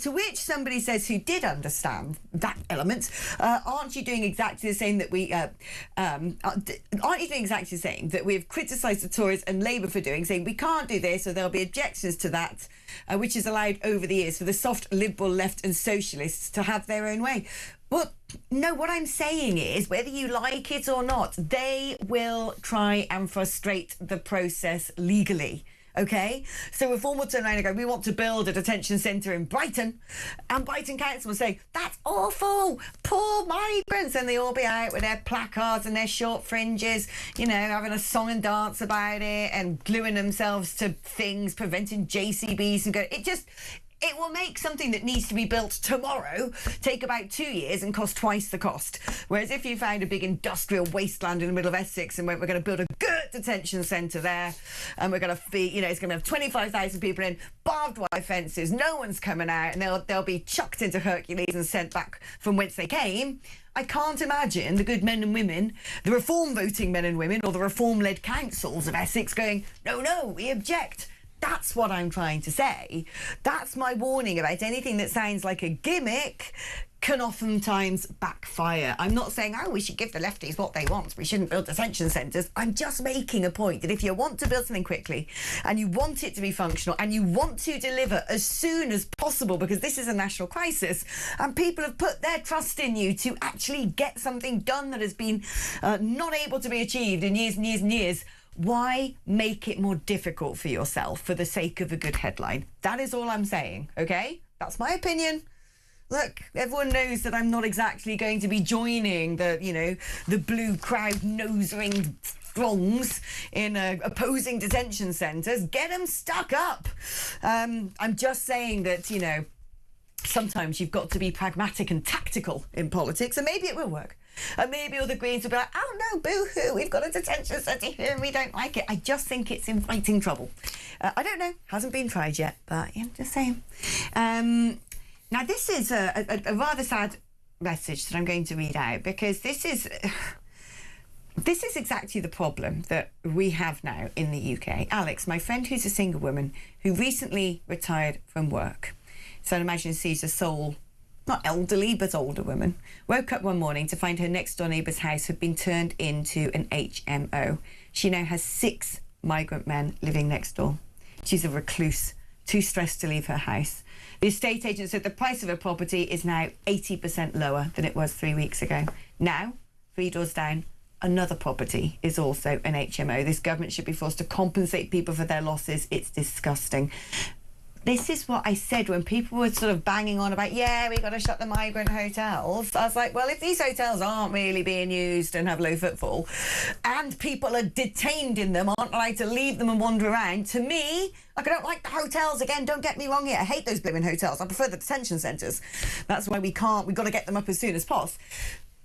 To which somebody says, who did understand that element, aren't you doing exactly the same that we... aren't you doing exactly the same that we've criticised the Tories and Labour for doing, saying we can't do this, or there'll be objections to that, which is allowed over the years for the soft Liberal left and socialists to have their own way. Well, no, what I'm saying is, whether you like it or not, they will try and frustrate the process legally. OK, so Reform will turn around and go, we want to build a detention centre in Brighton, and Brighton Council will say, that's awful, poor migrants, and they'll all be out with their placards and their short fringes, you know, having a song and dance about it and gluing themselves to things, preventing JCBs from going. It will make something that needs to be built tomorrow take about 2 years and cost twice the cost. Whereas if you found a big industrial wasteland in the middle of Essex and we're going to build a good detention centre there, and we're going to feed, you know, it's going to have 25,000 people in, barbed wire fences, no one's coming out, and they'll be chucked into Hercules and sent back from whence they came. I can't imagine the good men and women, the reform voting men and women, or the reform-led councils of Essex going, no, we object. That's what I'm trying to say. That's my warning about anything that sounds like a gimmick can oftentimes backfire. I'm not saying, we should give the lefties what they want. We shouldn't build detention centres. I'm just making a point that if you want to build something quickly and you want it to be functional and you want to deliver as soon as possible, because this is a national crisis and people have put their trust in you to actually get something done that has been not able to be achieved in years and years and years, why make it more difficult for yourself for the sake of a good headline? That is all I'm saying, OK? That's my opinion. Look, everyone knows that I'm not exactly going to be joining the blue crowd nose-ring throngs in opposing detention centres. Get them stuck up. I'm just saying that, you know, sometimes you've got to be pragmatic and tactical in politics, and maybe it will work. And maybe all the Greens will be like, oh no, boo-hoo, we've got a detention centre here and we don't like it. I just think it's inviting trouble. I don't know, hasn't been tried yet, but yeah, just saying. Now, this is a rather sad message that I'm going to read out, because this is exactly the problem that we have now in the UK. Alex, my friend who's a single woman who recently retired from work, so I imagine she's a sole, not elderly, but older woman, woke up one morning to find her next-door neighbour's house had been turned into an HMO. She now has 6 migrant men living next door. She's a recluse, too stressed to leave her house. The estate agent said the price of her property is now 80% lower than it was 3 weeks ago. Now, 3 doors down, another property is also an HMO. This government should be forced to compensate people for their losses. It's disgusting. This is what I said when people were sort of banging on about, yeah, we got to shut the migrant hotels. I was like, well, if these hotels aren't really being used and have low footfall, and people are detained in them, aren't allowed to leave them and wander around, to me, like, I don't like the hotels. Again, don't get me wrong here. I hate those blooming hotels. I prefer the detention centres. That's why we've got to get them up as soon as possible.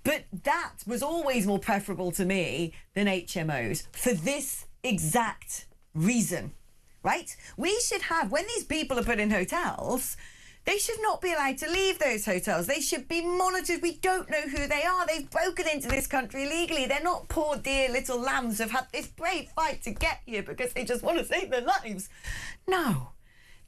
But that was always more preferable to me than HMOs for this exact reason. Right? We should have, when these people are put in hotels, They should not be allowed to leave those hotels. They should be monitored. We don't know who they are. They've broken into this country illegally. They're not poor dear little lambs who've had this brave fight to get here because they just want to save their lives. No,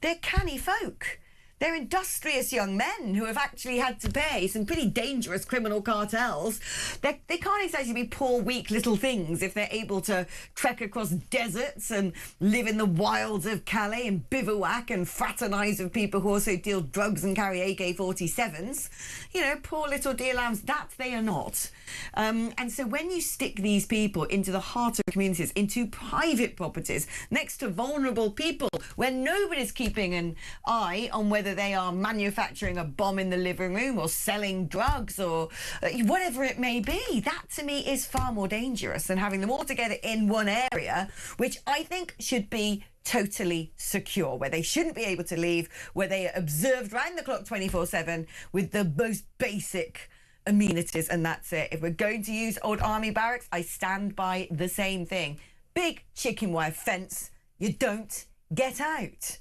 they're canny folk. They're industrious young men who have actually had to pay some pretty dangerous criminal cartels. They can't exactly be poor, weak little things if they're able to trek across deserts and live in the wilds of Calais and bivouac and fraternise with people who also deal drugs and carry AK-47s. You know, poor little dear lambs, that they are not. And so when you stick these people into the heart of communities, into private properties, next to vulnerable people, where nobody's keeping an eye on whether they are manufacturing a bomb in the living room or selling drugs or whatever it may be, that to me is far more dangerous than having them all together in one area, which I think should be totally secure, where they shouldn't be able to leave, where they are observed round the clock 24/7 with the most basic amenities, and that's it. If we're going to use old army barracks, I stand by the same thing. Big chicken wire fence, you don't get out.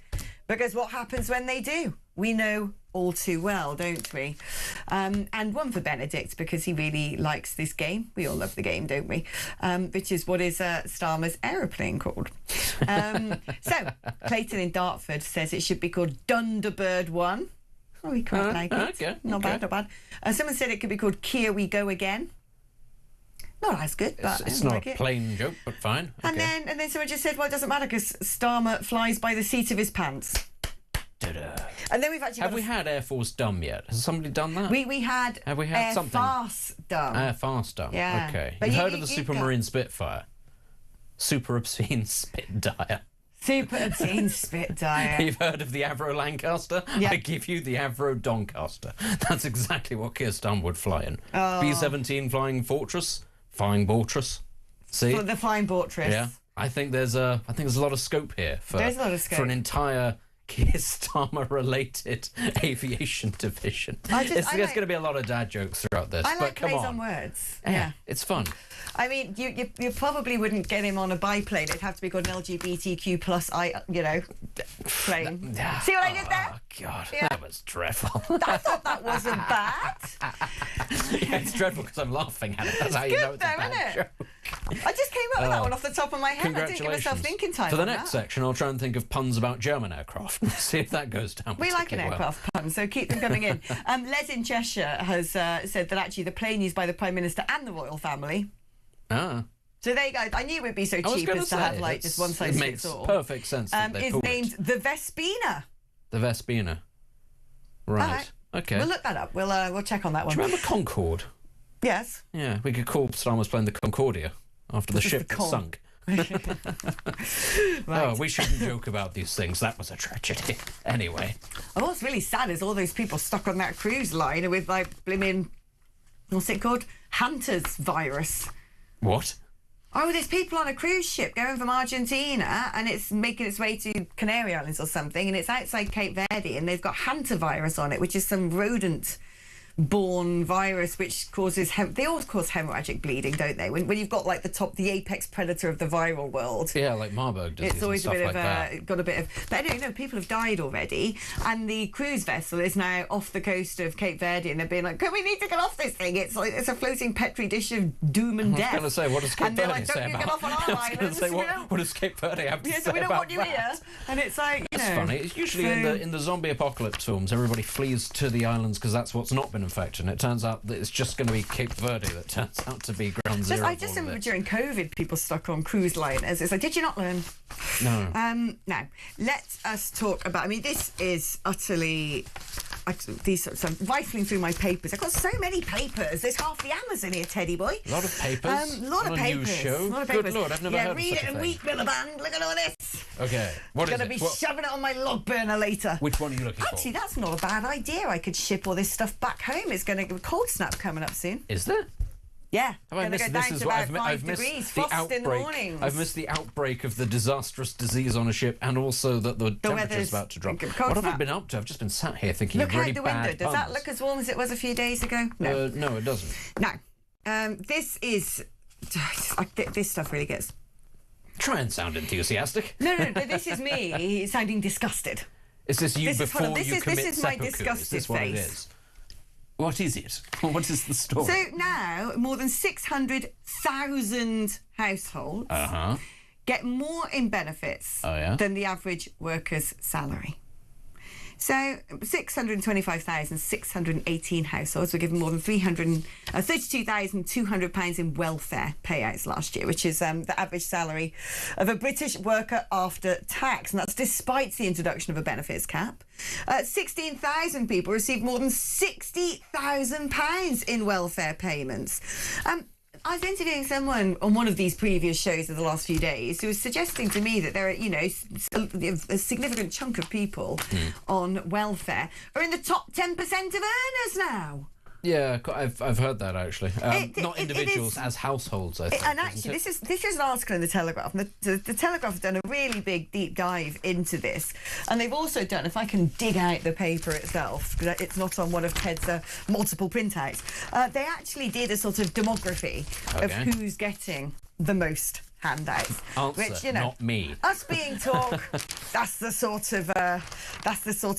Because what happens when they do? We know all too well, don't we? And one for Benedict, because he really likes this game. We all love the game, don't we? Which is what is Starmer's aeroplane called. So, Clayton in Dartford says it should be called Dunderbird 1. Oh, we quite like it. Okay, not bad, not bad. Someone said it could be called Kia We Go Again. Not as good, but it's I not like a it. plain joke, but fine. And then someone just said, well, it doesn't matter because Starmer flies by the seat of his pants. Ta-da. And then we've actually Have we had Air Force Dumb yet? Has somebody done that? we had Have we had Air something? Farce Dumb. Air Force Dumb. Yeah. Okay. But You've you- heard of the you- Supermarine Spitfire? Super obscene Spitdire. Super obscene Spitdire. You've heard of the Avro Lancaster? Yeah. I give you the Avro Doncaster. That's exactly what Keir Starmer would fly in. Oh. B-17 Flying Fortress. Flying Fortress. See? For the Flying Fortress. Yeah. I think there's a lot of scope here for, There's a lot of scope. for an entire Keir Starmer related aviation division. There's going to be a lot of dad jokes throughout this. I like but come plays on. on words. Yeah, it's fun. I mean, you probably wouldn't get him on a biplane. It'd have to be called an LGBTQ plus plane. See what I did there? Oh God, Yeah. that was dreadful. I thought that wasn't bad. Yeah, it's dreadful because I'm laughing at it. That's how you know Good it's a though, bad isn't it? joke. I just came up with that one off the top of my head. I didn't give Congratulations. myself thinking time. For the on next that. section, I'll try and think of puns about German aircraft. See if that goes down. We like an particularly well. aircraft pun, so keep them coming in. Les in Cheshire has said that actually the plane used by the Prime Minister and the royal family. Ah. So there you go. I knew it would be so I was cheap gonna as to have say, like just one size It fits makes all. perfect sense that they Is pulled named it. the Vespina. The Vespina. Right. All right. Okay. We'll look that up. We'll check on that one. Do you remember Concorde? Yes. Yeah, we could call Starmer's plane the Concordia after the This is ship the that Con. sunk. Right. Oh, we shouldn't joke about these things. That was a tragedy. Anyway. Oh, what's really sad is all those people stuck on that cruise line with like blimmin', what's it called? Hunter's virus. What? Oh, there's people on a cruise ship going from Argentina and it's making its way to Canary Islands or something, and it's outside Cape Verde, and they've got hantavirus on it, which is some rodent-borne virus which causes... they all cause hemorrhagic bleeding, don't they? When you've got, like, the apex predator of the viral world. Yeah, like Marburg disease It's always a and bit stuff of like that. got a bit of... But anyway, no, people have died already, and the cruise vessel is now off the coast of Cape Verde, and they're being like, we need to get off this thing. It's like it's a floating petri dish of doom and death. I was going to say, what does Cape And they're Verde like, say don't you about get off on our I was going to islands, say, you know? what does Cape Verde have to Yeah, say so we don't about want you that? here. And it's like, you That's know... funny. It's usually so- in the zombie apocalypse films, everybody flees to the islands because that's what's not been infected. And it turns out that it's just going to be Cape Verde that turns out to be ground zero. I just of all of remember it. during COVID, people stuck on cruise liners. It's like, did you not learn? No. Now, let us talk about... I mean, this is utterly... These sorts of... rifling through my papers. I've got so many papers. There's half the Amazon here, Teddy boy. A lot of papers. A lot on of a papers. news show. A lot of Good papers. Lord, I've never heard of read such it a and thing. weep, Miliband. Look at all this. Okay, what is Going to it? be shoving it on my log burner later. Which one are you looking Actually, for? that's not a bad idea. I could ship all this stuff back home. It's going to be a cold snap coming up soon. Is there? Yeah. Have I Gonna missed go this? down Is to what about I've 5 missed degrees. the Frost in the outbreak. mornings. I've missed the outbreak of the disastrous disease on a ship, and also that the temperature's weather's about to drop. cold What have I snap. been up to? I've just been sat here thinking Look of really out the bad window. Does that puns. look as warm as it was a few days ago? No. No, it doesn't. Now, this is... this stuff really gets... Try and sound enthusiastic. No, this is me sounding disgusted. Is this you before you commit This is my seppuku? disgusted Is this what it face. is? What is it? What is the story? So now, more than 600,000 households get more in benefits than the average worker's salary. So 625,618 households were given more than £32,200 in welfare payouts last year, which is the average salary of a British worker after tax. And that's despite the introduction of a benefits cap. 16,000 people received more than £60,000 in welfare payments. I was interviewing someone on one of these previous shows of the last few days who was suggesting to me that there are, you know, a significant chunk of people on welfare are in the top 10% of earners now. Yeah, I've heard that actually. Not individuals, as households, I think. And actually, this is an article in the Telegraph. And the Telegraph have done a really big deep dive into this, and they've also done, if I can dig out the paper itself, because it's not on one of Ted's multiple printouts. They actually did a sort of demography of who's getting the most handouts. Answer, which, you know, not me. Us being talk, that's the sort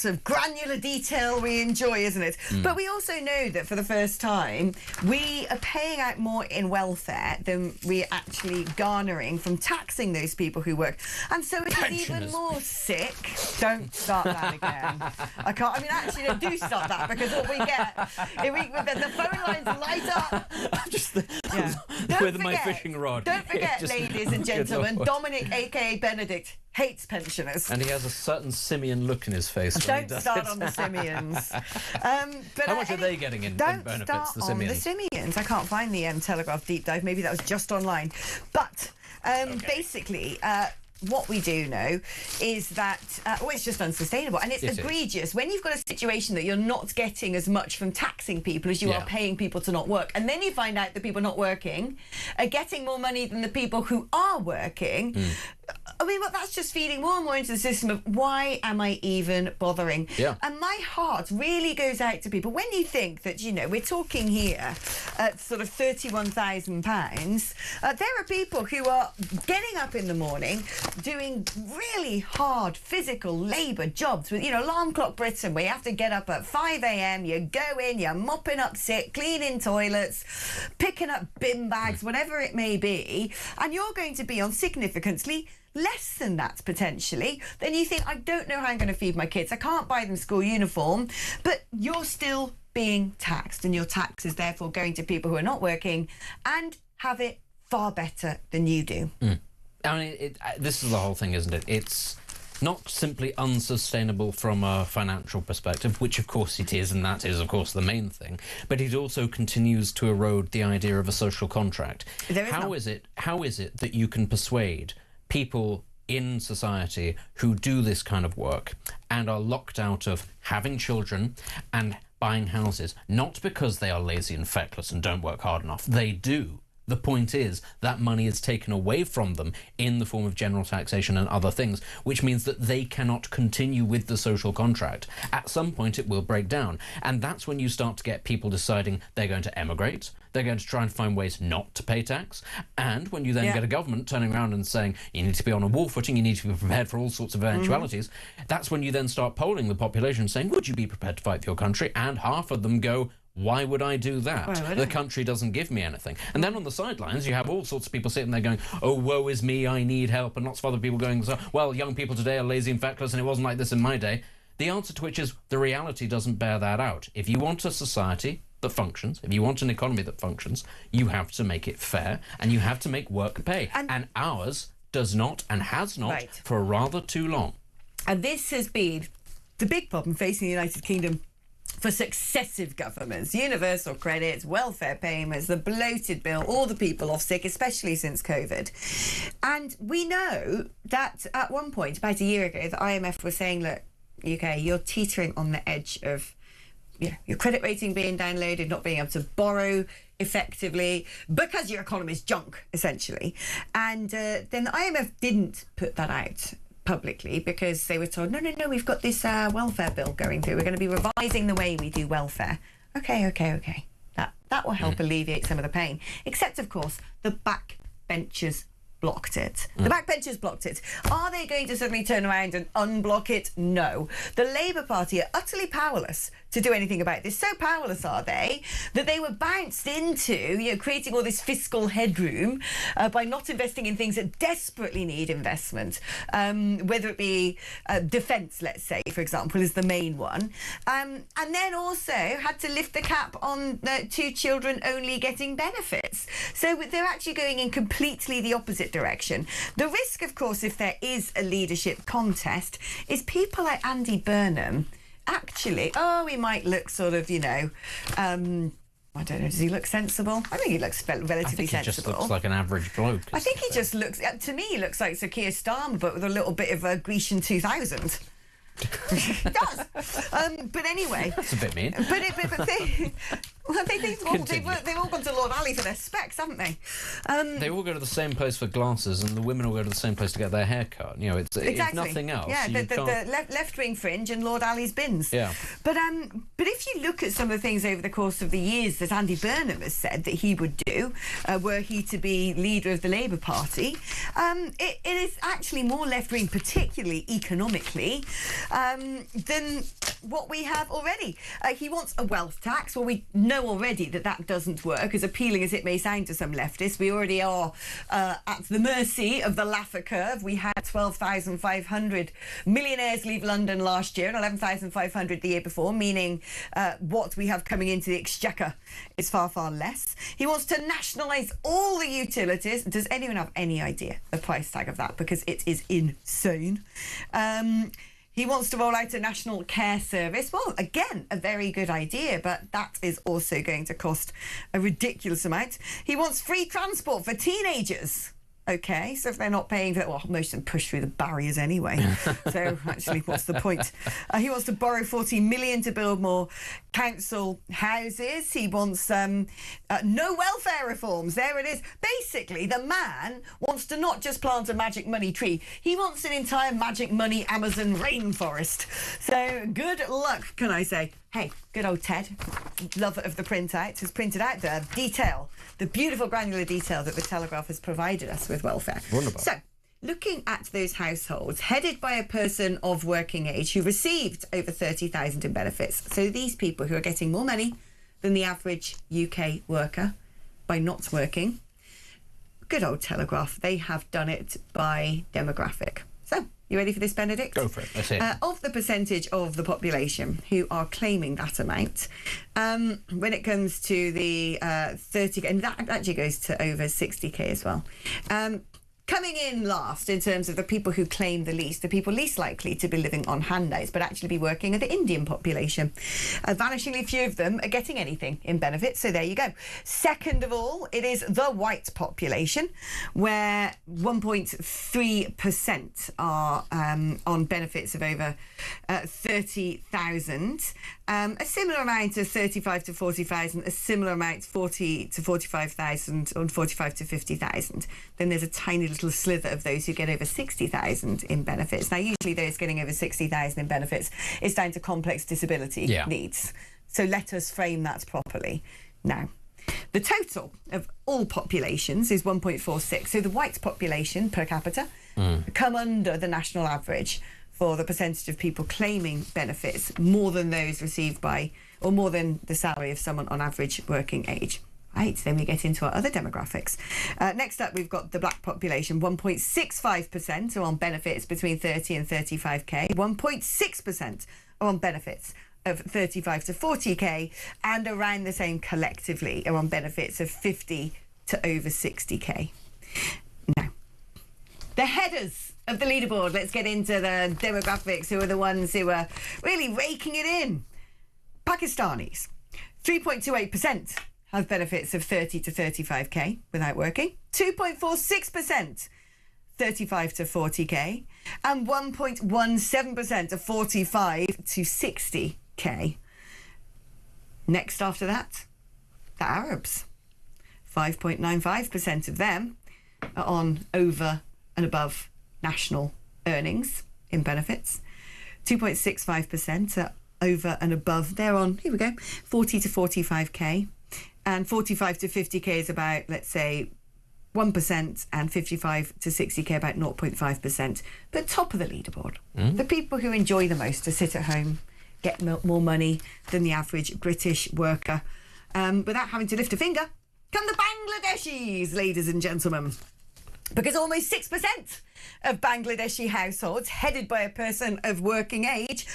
of granular detail we enjoy, isn't it? But we also know that for the first time, we are paying out more in welfare than we're actually garnering from taxing those people who work. And so it is even more sick. Don't start that again. I can't. I mean, actually, no, do start that, because what we get, the phone lines light up. With my fishing rod. Don't forget, ladies and gentlemen, Dominic, aka Benedict, hates pensioners. And he has a certain simian look in his face. Don't start on the simians. But how much are they getting in benefits, the simians? Don't start on the simians. I can't find the Telegraph deep dive. Maybe that was just online. But basically... what we do know is that it's just unsustainable, and it's egregious when you've got a situation that you're not getting as much from taxing people as you are paying people to not work, and then you find out the people not working are getting more money than the people who are working. I mean, well, that's just feeding more and more into the system of why am I even bothering? And my heart really goes out to people when you think that, you know, we're talking here at sort of £31,000. There are people who are getting up in the morning, doing really hard physical labour jobs with, you know, alarm clock Britain, where you have to get up at 5 a.m, you go in, you're mopping up sick, cleaning toilets, picking up bin bags, whatever it may be, and you're going to be on significantly less than that potentially. Then you think, I don't know how I'm going to feed my kids, I can't buy them school uniform, but you're still being taxed, and your tax is therefore going to people who are not working and have it far better than you do. I mean, this is the whole thing, isn't it? It's not simply unsustainable from a financial perspective, which of course it is, and that is of course the main thing, but it also continues to erode the idea of a social contract. How is it that you can persuade people in society who do this kind of work and are locked out of having children and buying houses, not because they are lazy and feckless and don't work hard enough? They do. The point is that money is taken away from them in the form of general taxation and other things, which means that they cannot continue with the social contract. At some point it will break down, and that's when you start to get people deciding they're going to emigrate, they're going to try and find ways not to pay tax, and when you then get a government turning around and saying you need to be on a war footing, you need to be prepared for all sorts of eventualities, that's when you then start polling the population saying, would you be prepared to fight for your country? And half of them go, why would I do that? The country doesn't give me anything. And then on the sidelines, you have all sorts of people sitting there going, oh, woe is me, I need help. And lots of other people going, well, young people today are lazy and feckless, and it wasn't like this in my day. The answer to which is the reality doesn't bear that out. If you want a society that functions, if you want an economy that functions, you have to make it fair, and you have to make work pay. And ours does not, and has not for rather too long. And this has been the big problem facing the United Kingdom for successive governments. Universal credits, welfare payments, the bloated bill, all the people off sick, especially since COVID. And we know that at one point, about a year ago, the IMF was saying, look, UK, you're teetering on the edge of your credit rating being downloaded, not being able to borrow effectively because your economy is junk, essentially. And then the IMF didn't put that out publicly because they were told, no, we've got this welfare bill going through. We're going to be revising the way we do welfare. Okay. That will help alleviate some of the pain. Except, of course, the backbenchers blocked it. The backbenchers blocked it. Are they going to suddenly turn around and unblock it? No. The Labour Party are utterly powerless to do anything about this. So powerless are they that they were bounced into, creating all this fiscal headroom by not investing in things that desperately need investment, whether it be defence, let's say, for example, is the main one. And then also had to lift the cap on the 2 children only getting benefits. So they're actually going in completely the opposite direction. The risk, of course, if there is a leadership contest, is people like Andy Burnham actually, he might look sort of, I don't know, does he look sensible? I think he looks relatively sensible. He just looks like an average bloke. I think he just looks, to me, he looks like Sir Keir Starmer, but with a little bit of a Grecian 2000. It does. But anyway. That's a bit mean. They've all gone to Lord Ali for their specs, haven't they? They all go to the same place for glasses, and the women all go to the same place to get their hair cut. It's exactly. If nothing else. Yeah, the left-wing fringe and Lord Ali's bins. Yeah. But if you look at some of the things over the course of the years that Andy Burnham has said that he would do, were he to be leader of the Labour Party, it is actually more left-wing, particularly economically, than what we have already. He wants a wealth tax. Well, we know already that doesn't work, as appealing as it may sound to some leftists. We already are at the mercy of the Laffer curve. We had 12,500 millionaires leave London last year and 11,500 the year before, meaning what we have coming into the exchequer is far, far less. He wants to nationalise all the utilities. Does anyone have any idea the price tag of that? Because it is insane. He wants to roll out a national care service. Well, again, a very good idea, but that is also going to cost a ridiculous amount. He wants free transport for teenagers. OK, so if they're not paying for it, well, most of them push through the barriers anyway. So actually, what's the point? He wants to borrow 40 million to build more council houses. He wants no welfare reforms. There it is. Basically, the man wants to not just plant a magic money tree. He wants an entire magic money Amazon rainforest. So good luck, can I say. Hey, good old Ted, lover of the printout, has printed out the detail, the beautiful granular detail that the Telegraph has provided us with welfare. Wonderful. So, looking at those households headed by a person of working age who received over 30,000 in benefits, so these people who are getting more money than the average UK worker by not working, good old Telegraph, they have done it by demographic. So, you ready for this, Benedict? Go for it. Let's hear it. Of the percentage of the population who are claiming that amount, when it comes to the 30, and that actually goes to over 60k as well. Coming in last in terms of the people who claim the least, the people least likely to be living on handouts but actually be working, are the Indian population. Vanishingly few of them are getting anything in benefits, so there you go. Second of all, it is the white population, where 1.3% are on benefits of over 30,000. A similar amount of 35 to 40,000, a similar amount 40 to 45,000, or 45 to 50,000. Then there's a tiny little slither of those who get over 60,000 in benefits. Now, usually those getting over 60,000 in benefits is down to complex disability needs. So let us frame that properly. Now, the total of all populations is 1.46. So the white population per capita come under the national average for the percentage of people claiming benefits, more than those received by, or more than the salary of someone on average working age. Right, then we get into our other demographics. Next up, we've got the black population. 1.65% are on benefits between 30 and 35k. 1.6% are on benefits of 35 to 40k, and around the same collectively are on benefits of 50 to over 60k. Now, the headers of the leaderboard. Let's get into the demographics, who are the ones who are really raking it in. Pakistanis, 3.28% have benefits of 30 to 35k without working. 2.46%, 35 to 40k. And 1.17% of 45 to 60k. Next after that, the Arabs. 5.95% of them are on over and above national earnings in benefits. 2.65% are over and above. They're on, here we go, 40 to 45k. And 45 to 50k is about, let's say, 1%, and 55 to 60k about 0.5%. But top of the leaderboard, the people who enjoy the most to sit at home, get more money than the average British worker, without having to lift a finger, come the Bangladeshis, ladies and gentlemen. Because almost 6% of Bangladeshi households, headed by a person of working age,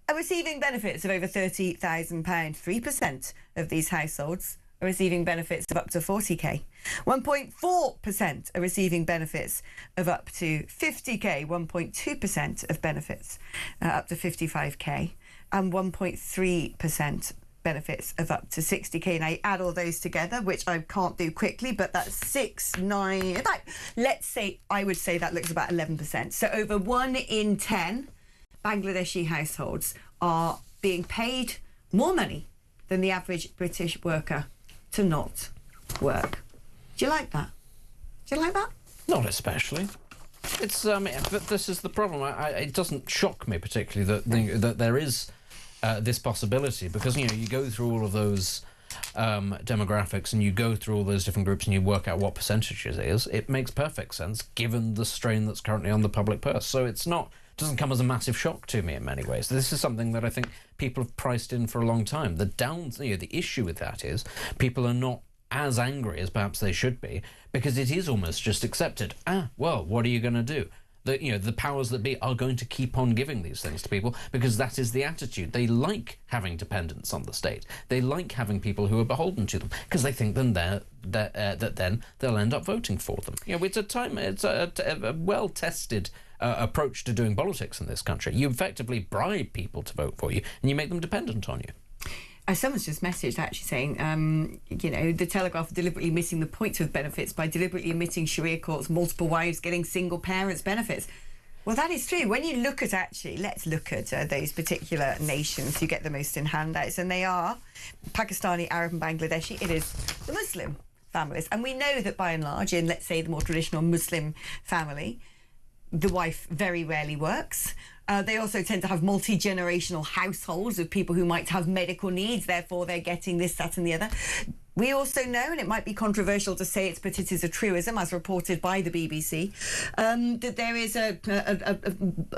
are receiving benefits of over £30,000. 3% of these households are receiving benefits of up to 40k. 1.4% are receiving benefits of up to 50k. 1.2% of benefits up to 55k. And 1.3% benefits of up to 60k. Now you add all those together, which I can't do quickly, but that's 6, 9, about, let's say, I would say that looks about 11%. So over 1 in 10 Bangladeshi households are being paid more money than the average British worker to not work. Do you like that? Do you like that? Not especially. It's but this is the problem. It doesn't shock me particularly that there is this possibility, because you go through all of those demographics and you go through all those different groups and you work out what percentage it is. It makes perfect sense given the strain that's currently on the public purse. So it doesn't come as a massive shock to me in many ways. This is something that I think people have priced in for a long time. The issue with that is people are not as angry as perhaps they should be, because it is almost just accepted. Well, what are you going to do? The powers that be are going to keep on giving these things to people because that is the attitude. They like having dependence on the state. They like having people who are beholden to them because they think that then they'll end up voting for them. It's a well-tested approach to doing politics in this country. You effectively bribe people to vote for you and you make them dependent on you. Someone's just messaged actually saying, the Telegraph are deliberately missing the point of benefits by deliberately omitting Sharia courts, multiple wives getting single parents benefits. Well, that is true. When you look at let's look at those particular nations who get the most in handouts, and they are Pakistani, Arab and Bangladeshi. It is the Muslim families. And we know that by and large, in, let's say, the more traditional Muslim family, the wife very rarely works. They also tend to have multi-generational households of people who might have medical needs, therefore they're getting this, that and the other. We also know, and it might be controversial to say it, but it is a truism, as reported by the BBC, that there is a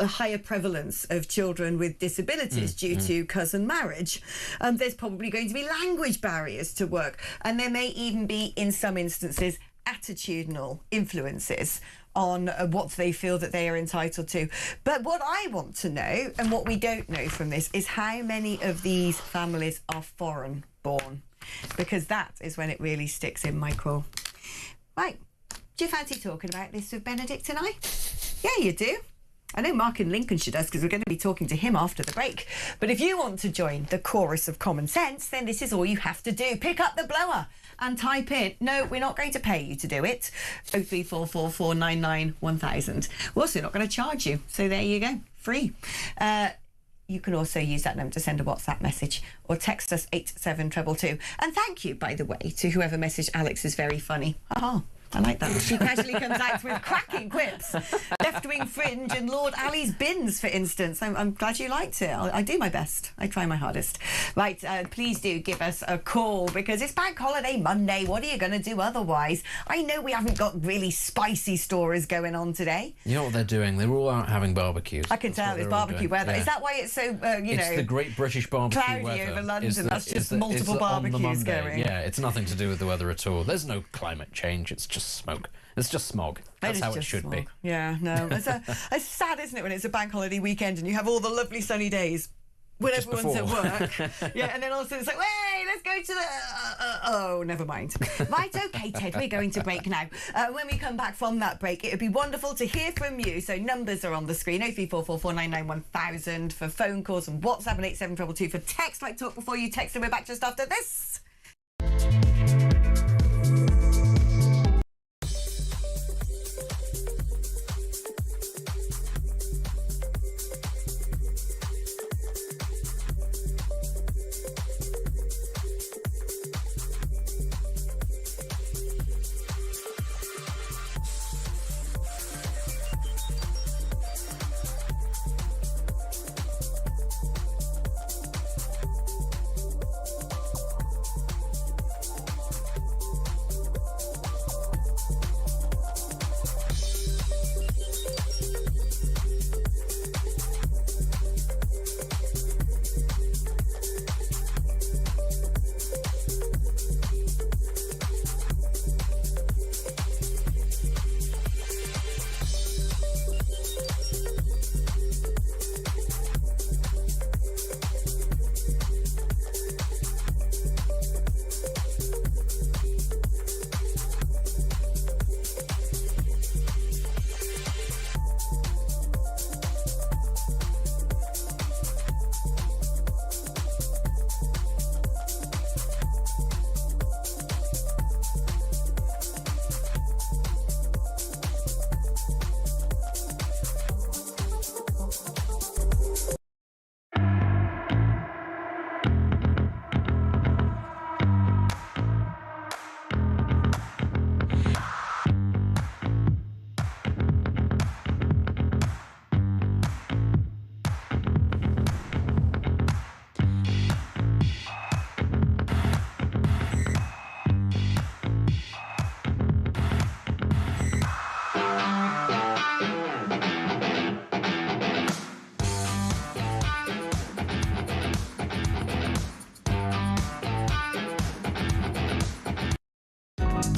higher prevalence of children with disabilities due to cousin marriage. There's probably going to be language barriers to work, and there may even be, in some instances, attitudinal influences on what they feel that they are entitled to. But what I want to know, and what we don't know from this, is how many of these families are foreign born, because that is when it really sticks in my craw. Right, do you fancy talking about this with Benedict and I? Yeah, you do. I know Mark in Lincolnshire does, because we're going to be talking to him after the break. But if you want to join the chorus of common sense, then this is all you have to do. Pick up the blower and type in, no, we're not going to pay you to do it, 03444991000. We're also not going to charge you. So there you go, free. You can also use that number to send a WhatsApp message or text us 87222. And thank you, by the way, to whoever messaged Alex is very funny. I like that. She casually comes out with cracking quips. Left-wing fringe and Lord Ali's bins, for instance. I'm glad you liked it. I do my best. I try my hardest. Right, please do give us a call, because it's Bank Holiday Monday. What are you going to do otherwise? I know we haven't got really spicy stories going on today. You know what they're doing? They're all out having barbecues. I can tell it's barbecue weather. Yeah. Is that why it's so, It's the great British barbecue cloudy weather. Over London? That's just multiple barbecues going. Yeah, it's nothing to do with the weather at all. There's no climate change. It's just smoke. It's just smog. That's how it should be. Yeah, no. It's sad, isn't it, when it's a bank holiday weekend and you have all the lovely sunny days when just everyone's before. At work. Yeah, and then also it's like, hey, let's go to the... oh, never mind. Right, OK, Ted, we're going to break now. When we come back from that break, it would be wonderful to hear from you. So numbers are on the screen, 03444991000 for phone calls, and WhatsApp and 87222 for text. Like Talk Before You Text, and we're back just after this.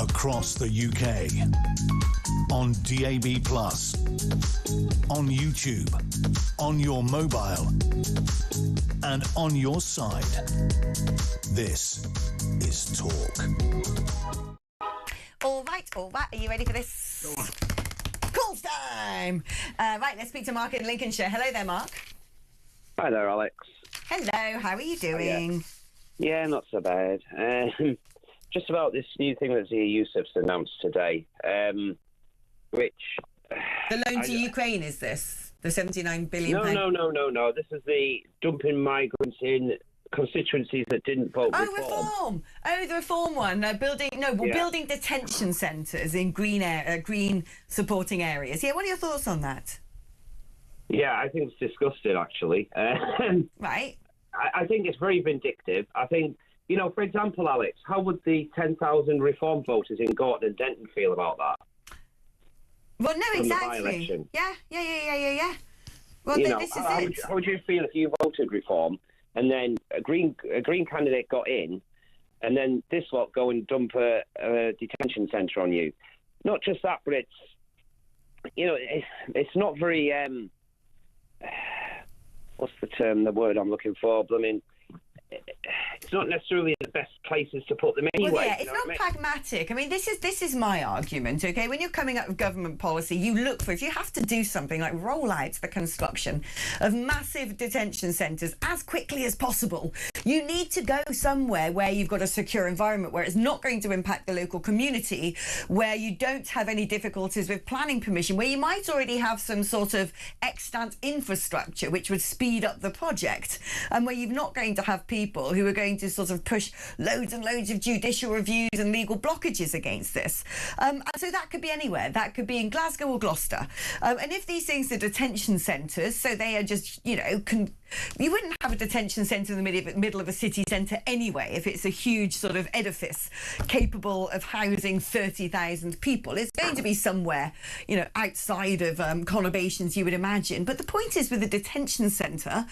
across the UK. On DAB+, on YouTube, on your mobile, and on your side. This is Talk. All right. Are you ready for this? Calls time. Right, let's speak to Mark in Lincolnshire. Hello there, Mark. Hi there, Alex. Hello, how are you doing? Yeah, not so bad. Just about this new thing that the EU has announced today, which... The loan to Ukraine, is this? The 79 billion? No. This is the dumping migrants in constituencies that didn't vote reform. Oh, the reform one. Building detention centres in green supporting areas. Yeah, what are your thoughts on that? Yeah, I think it's disgusting, actually. Right. I think it's very vindictive. I think, for example, Alex, how would the 10,000 reform voters in Gorton and Denton feel about that? Well, no, exactly. The by-election? Yeah. Well, this is it. How would you feel if you voted reform and then a green candidate got in, and then this lot go and dump a detention centre on you? Not just that, but it's not very. What's the word I'm looking for? It's not necessarily the best places to put them anyway. Well, yeah, it's not pragmatic. I mean, this is my argument, okay? When you're coming up with government policy, you look for, if you have to do something like roll out the construction of massive detention centres as quickly as possible, you need to go somewhere where you've got a secure environment, where it's not going to impact the local community, where you don't have any difficulties with planning permission, where you might already have some sort of extant infrastructure which would speed up the project, and where you're not going to have people who are going to sort of push loads and loads of judicial reviews and legal blockages against this. And so that could be anywhere. That could be in Glasgow or Gloucester. And if these things are detention centres, so they are just, you wouldn't have a detention centre in the middle of a city centre anyway if it's a huge sort of edifice capable of housing 30,000 people. It's going to be somewhere, outside of conurbations, you would imagine. But the point is, with a detention centre,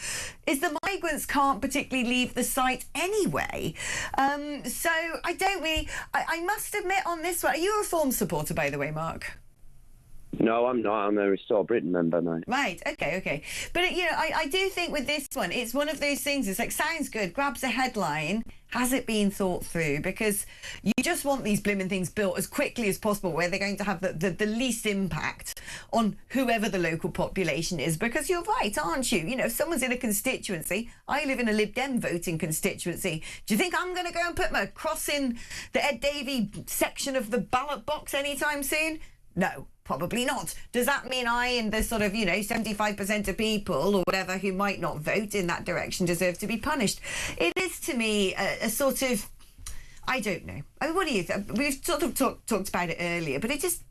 is the migrants can't particularly leave the site anyway. So I don't really... I must admit on this one... Are you a reform supporter, by the way, Mark? No, I'm not. I'm a Restore Britain member now. Right, okay. But, I do think with this one, it's one of those things, it's like, sounds good, grabs a headline, has it been thought through? Because you just want these blimmin' things built as quickly as possible, where they're going to have the least impact on whoever the local population is. Because you're right, aren't you? If someone's in a constituency, I live in a Lib Dem voting constituency, do you think I'm going to go and put my cross in the Ed Davey section of the ballot box anytime soon? No, probably not. Does that mean I and the sort of, 75% of people or whatever who might not vote in that direction deserve to be punished? It is, to me, a sort of... I don't know. I mean, what do you think? We've sort of talked about it earlier, but it just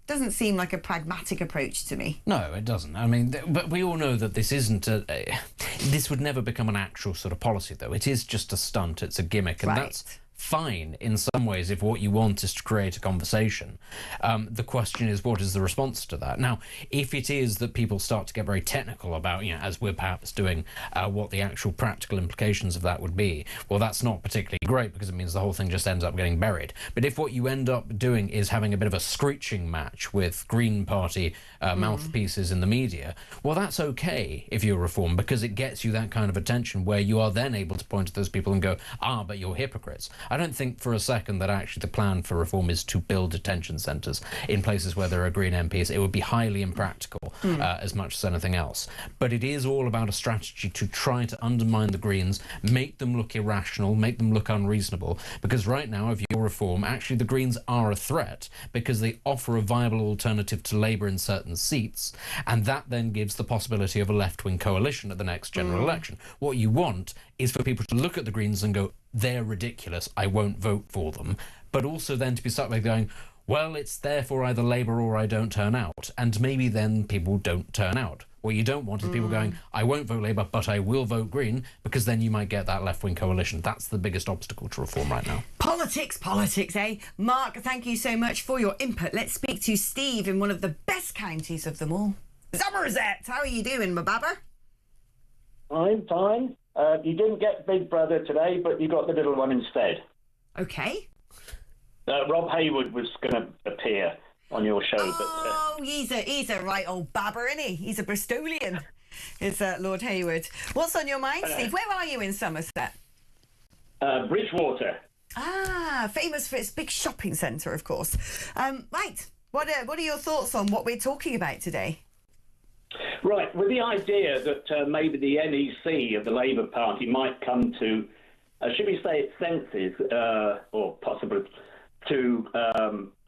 doesn't seem like a pragmatic approach to me. No, it doesn't. I mean, but we all know that this isn't this would never become an actual sort of policy, though. It is just a stunt. It's a gimmick, and that's fine in some ways if what you want is to create a conversation. The question is, what is the response to that? Now, if it is that people start to get very technical about, as we're perhaps doing, what the actual practical implications of that would be, well, that's not particularly great, because it means the whole thing just ends up getting buried. But if what you end up doing is having a bit of a screeching match with Green Party mouthpieces in the media, well, that's okay if you're Reform, because it gets you that kind of attention where you are then able to point to those people and go, but you're hypocrites. I don't think for a second that actually the plan for Reform is to build detention centres in places where there are Green MPs. It would be highly impractical as much as anything else. But it is all about a strategy to try to undermine the Greens, make them look irrational, make them look unreasonable, because right now, if you're Reform, actually the Greens are a threat because they offer a viable alternative to Labour in certain seats, and that then gives the possibility of a left-wing coalition at the next general election. What you want is for people to look at the Greens and go, they're ridiculous, I won't vote for them, but also then to be stuck by going, well, it's therefore either Labour or I don't turn out, and maybe then people don't turn out. What you don't want is people going, I won't vote Labour, but I will vote Green, because then you might get that left-wing coalition. That's the biggest obstacle to Reform right now. Politics, eh? Mark, thank you so much for your input. Let's speak to Steve in one of the best counties of them all. Somerset, how are you doing, my babber? I'm fine. You didn't get Big Brother today, but you got the little one instead. Okay. Rob Hayward was going to appear on your show, Oh, he's a right old babber, isn't he? He's a Bristolian, is Lord Hayward. What's on your mind, Steve? Where are you in Somerset? Bridgewater. Ah, famous for its big shopping centre, of course. Right, what are your thoughts on what we're talking about today? Right, with the idea that maybe the NEC of the Labour Party might come to, should we say its senses, or possibly to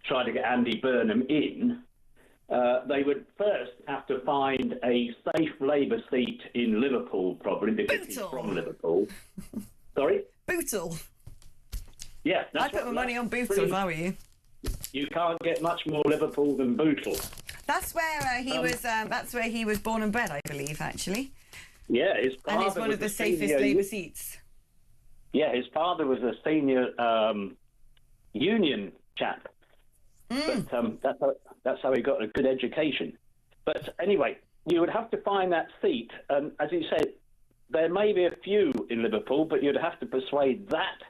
try to get Andy Burnham in, they would first have to find a safe Labour seat in Liverpool, probably, because he's from Liverpool. Sorry? Bootle. Yeah. I'd put my money on Bootle if I were you. You can't get much more Liverpool than Bootle. That's where he was. That's where he was born and bred, I believe, actually. Yeah, his father. And it's one of the safest Labour seats. Yeah, his father was a senior union chap, but that's how he got a good education. But anyway, you would have to find that seat, and as you said, there may be a few in Liverpool, but you'd have to persuade that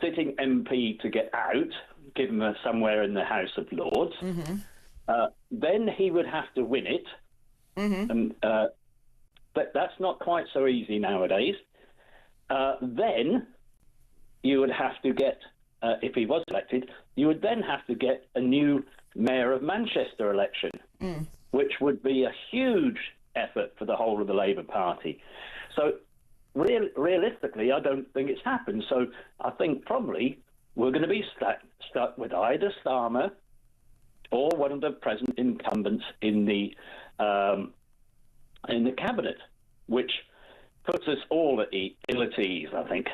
sitting MP to get out, give him somewhere in the House of Lords. Then he would have to win it, and but that's not quite so easy nowadays. Then you would have to get, if he was elected, you would then have to get a new Mayor of Manchester election, which would be a huge effort for the whole of the Labour Party. So realistically, I don't think it's happened. So I think probably we're going to be stuck with either Starmer or one of the present incumbents in the cabinet, which puts us all ill at ease, I think.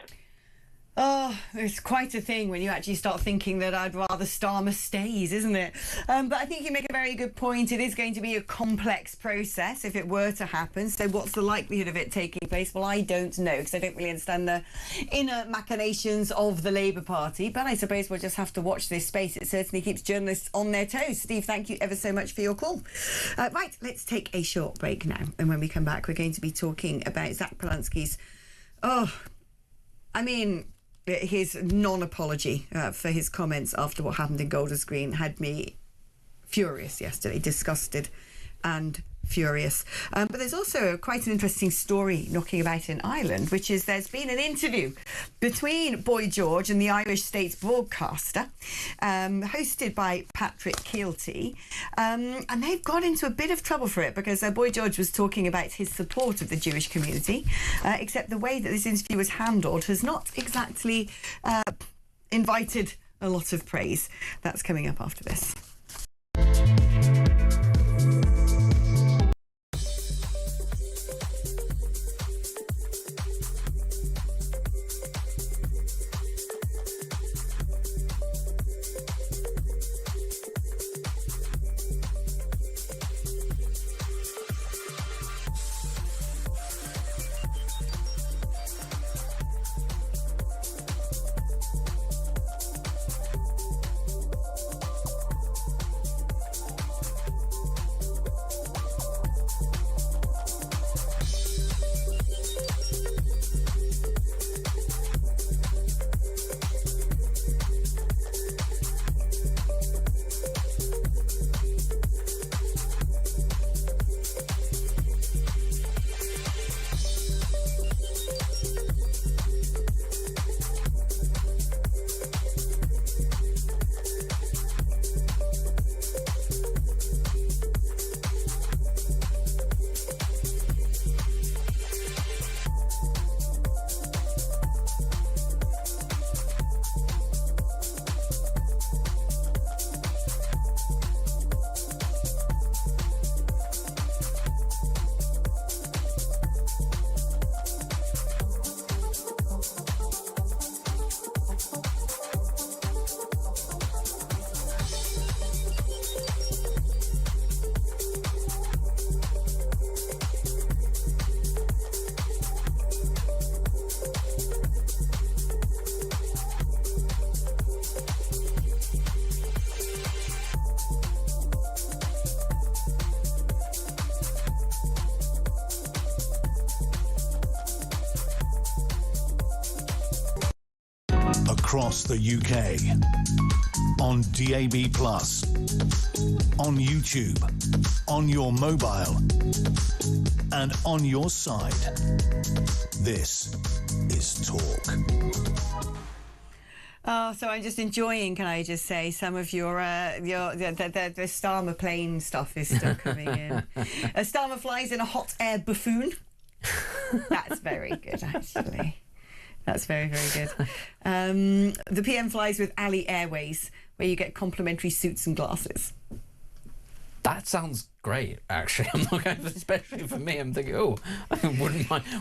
Oh, it's quite a thing when you actually start thinking that I'd rather Starmer stays, isn't it? But I think you make a very good point. It is going to be a complex process if it were to happen. So what's the likelihood of it taking place? Well, I don't know, because I don't really understand the inner machinations of the Labour Party. But I suppose we'll just have to watch this space. It certainly keeps journalists on their toes. Steve, thank you ever so much for your call. Right, let's take a short break now. And when we come back, we're going to be talking about Zack Polanski's... his non-apology for his comments after what happened in Golders Green had me furious yesterday, disgusted and furious. But there's also quite an interesting story knocking about in Ireland, which is there's been an interview between Boy George and the Irish State's broadcaster, hosted by Patrick Keelty, and they've got into a bit of trouble for it because Boy George was talking about his support of the Jewish community, except the way that this interview was handled has not exactly invited a lot of praise. That's coming up after this. across the UK, on DAB+, on YouTube, on your mobile, and on your side. This is Talk. Oh, so I'm just enjoying, can I just say, some of your the Starmer plane stuff is still coming in. Starmer flies in a hot air buffoon. That's very good, actually. That's very, very good. The PM flies with Ali Airways, where you get complimentary suits and glasses. That sounds great, actually. I'm not going, especially for me. I'm thinking, oh, I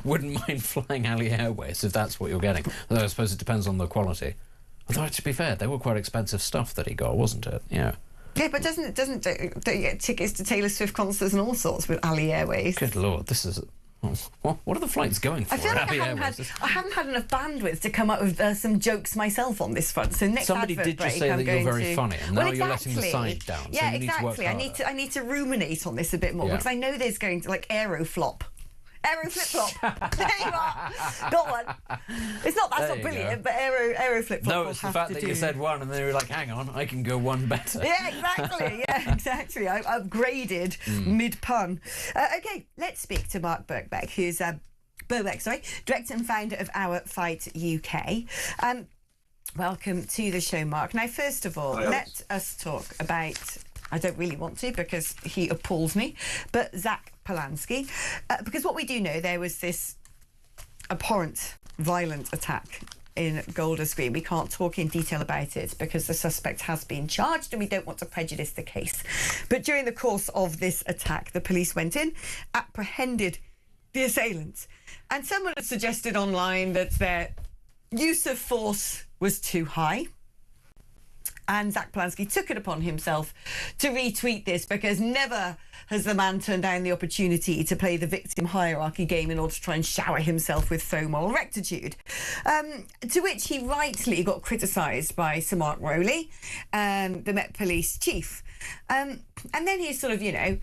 wouldn't mind flying Ali Airways if that's what you're getting. Although I suppose it depends on the quality. Although, to be fair, they were quite expensive stuff that he got, wasn't it? Yeah. Yeah, but don't you get tickets to Taylor Swift concerts and all sorts with Ali Airways? Good Lord, this is... What are the flights going for? I feel like I haven't had enough bandwidth to come up with some jokes myself on this front. So next somebody advert did break, just say I'm that you're very to... funny, and now well, you're letting the side down. Yeah, so you exactly. Need to work I need to ruminate on this a bit more because I know there's going to like Aeroflop. Aero flip flop. There you are. Got one. That's not brilliant, but aero flip flop. No, it's the fact that you said one and then you were like, hang on, I can go one better. Yeah, exactly. Yeah, exactly. I upgraded mid pun. Okay, let's speak to Mark Birkbeck, who's director and founder of Our Fight UK. Welcome to the show, Mark. Now, first of all, let us talk about. I don't really want to because he appalls me, but Zack Polanski. Because what we do know, there was this abhorrent, violent attack in Golders Green. We can't talk in detail about it because the suspect has been charged and we don't want to prejudice the case. But during the course of this attack, the police went in, apprehended the assailants, and someone had suggested online that their use of force was too high. And Zack Polanski took it upon himself to retweet this because never has the man turned down the opportunity to play the victim hierarchy game in order to try and shower himself with faux moral rectitude. To which he rightly got criticised by Sir Mark Rowley, the Met Police chief. And then he sort of,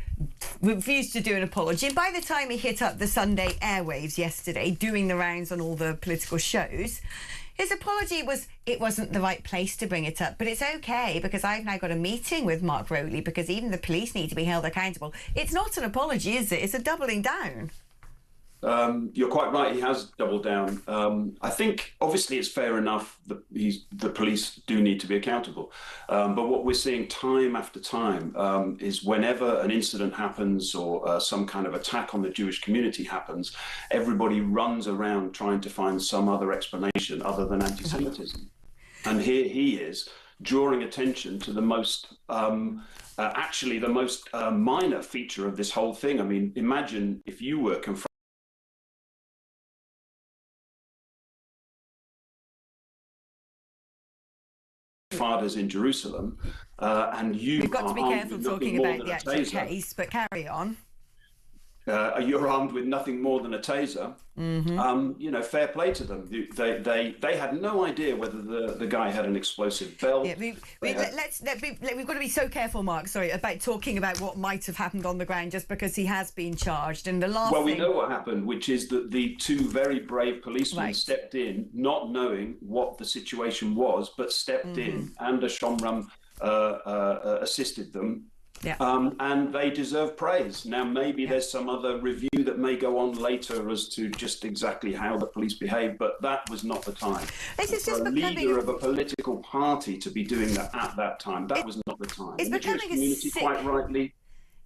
refused to do an apology. And by the time he hit up the Sunday airwaves yesterday, doing the rounds on all the political shows, his apology was it wasn't the right place to bring it up, but it's okay because I've now got a meeting with Mark Rowley because even the police need to be held accountable. It's not an apology, is it? It's a doubling down. You're quite right. He has doubled down. I think, obviously, it's fair enough that the police do need to be accountable. But what we're seeing time after time is whenever an incident happens or some kind of attack on the Jewish community happens, everybody runs around trying to find some other explanation other than anti-Semitism. And here he is drawing attention to the most actually the most minor feature of this whole thing. I mean, imagine if you were confronted fathers in Jerusalem, and you've got to be careful talking about the actual case, but carry on. You're armed with nothing more than a taser. Mm-hmm. Fair play to them. They had no idea whether the guy had an explosive belt. Yeah, we've got to be so careful, Mark. Sorry, about talking about what might have happened on the ground just because he has been charged. And the last we know what happened, which is that the two very brave policemen stepped in, not knowing what the situation was, but stepped in, and a Shomram assisted them. Yeah. And they deserve praise. Now, maybe there's some other review that may go on later as to just exactly how the police behaved, but that was not the time. This is just for a leader of a political party to be doing that at that time. That was not the time. It's becoming the Jewish community, quite rightly.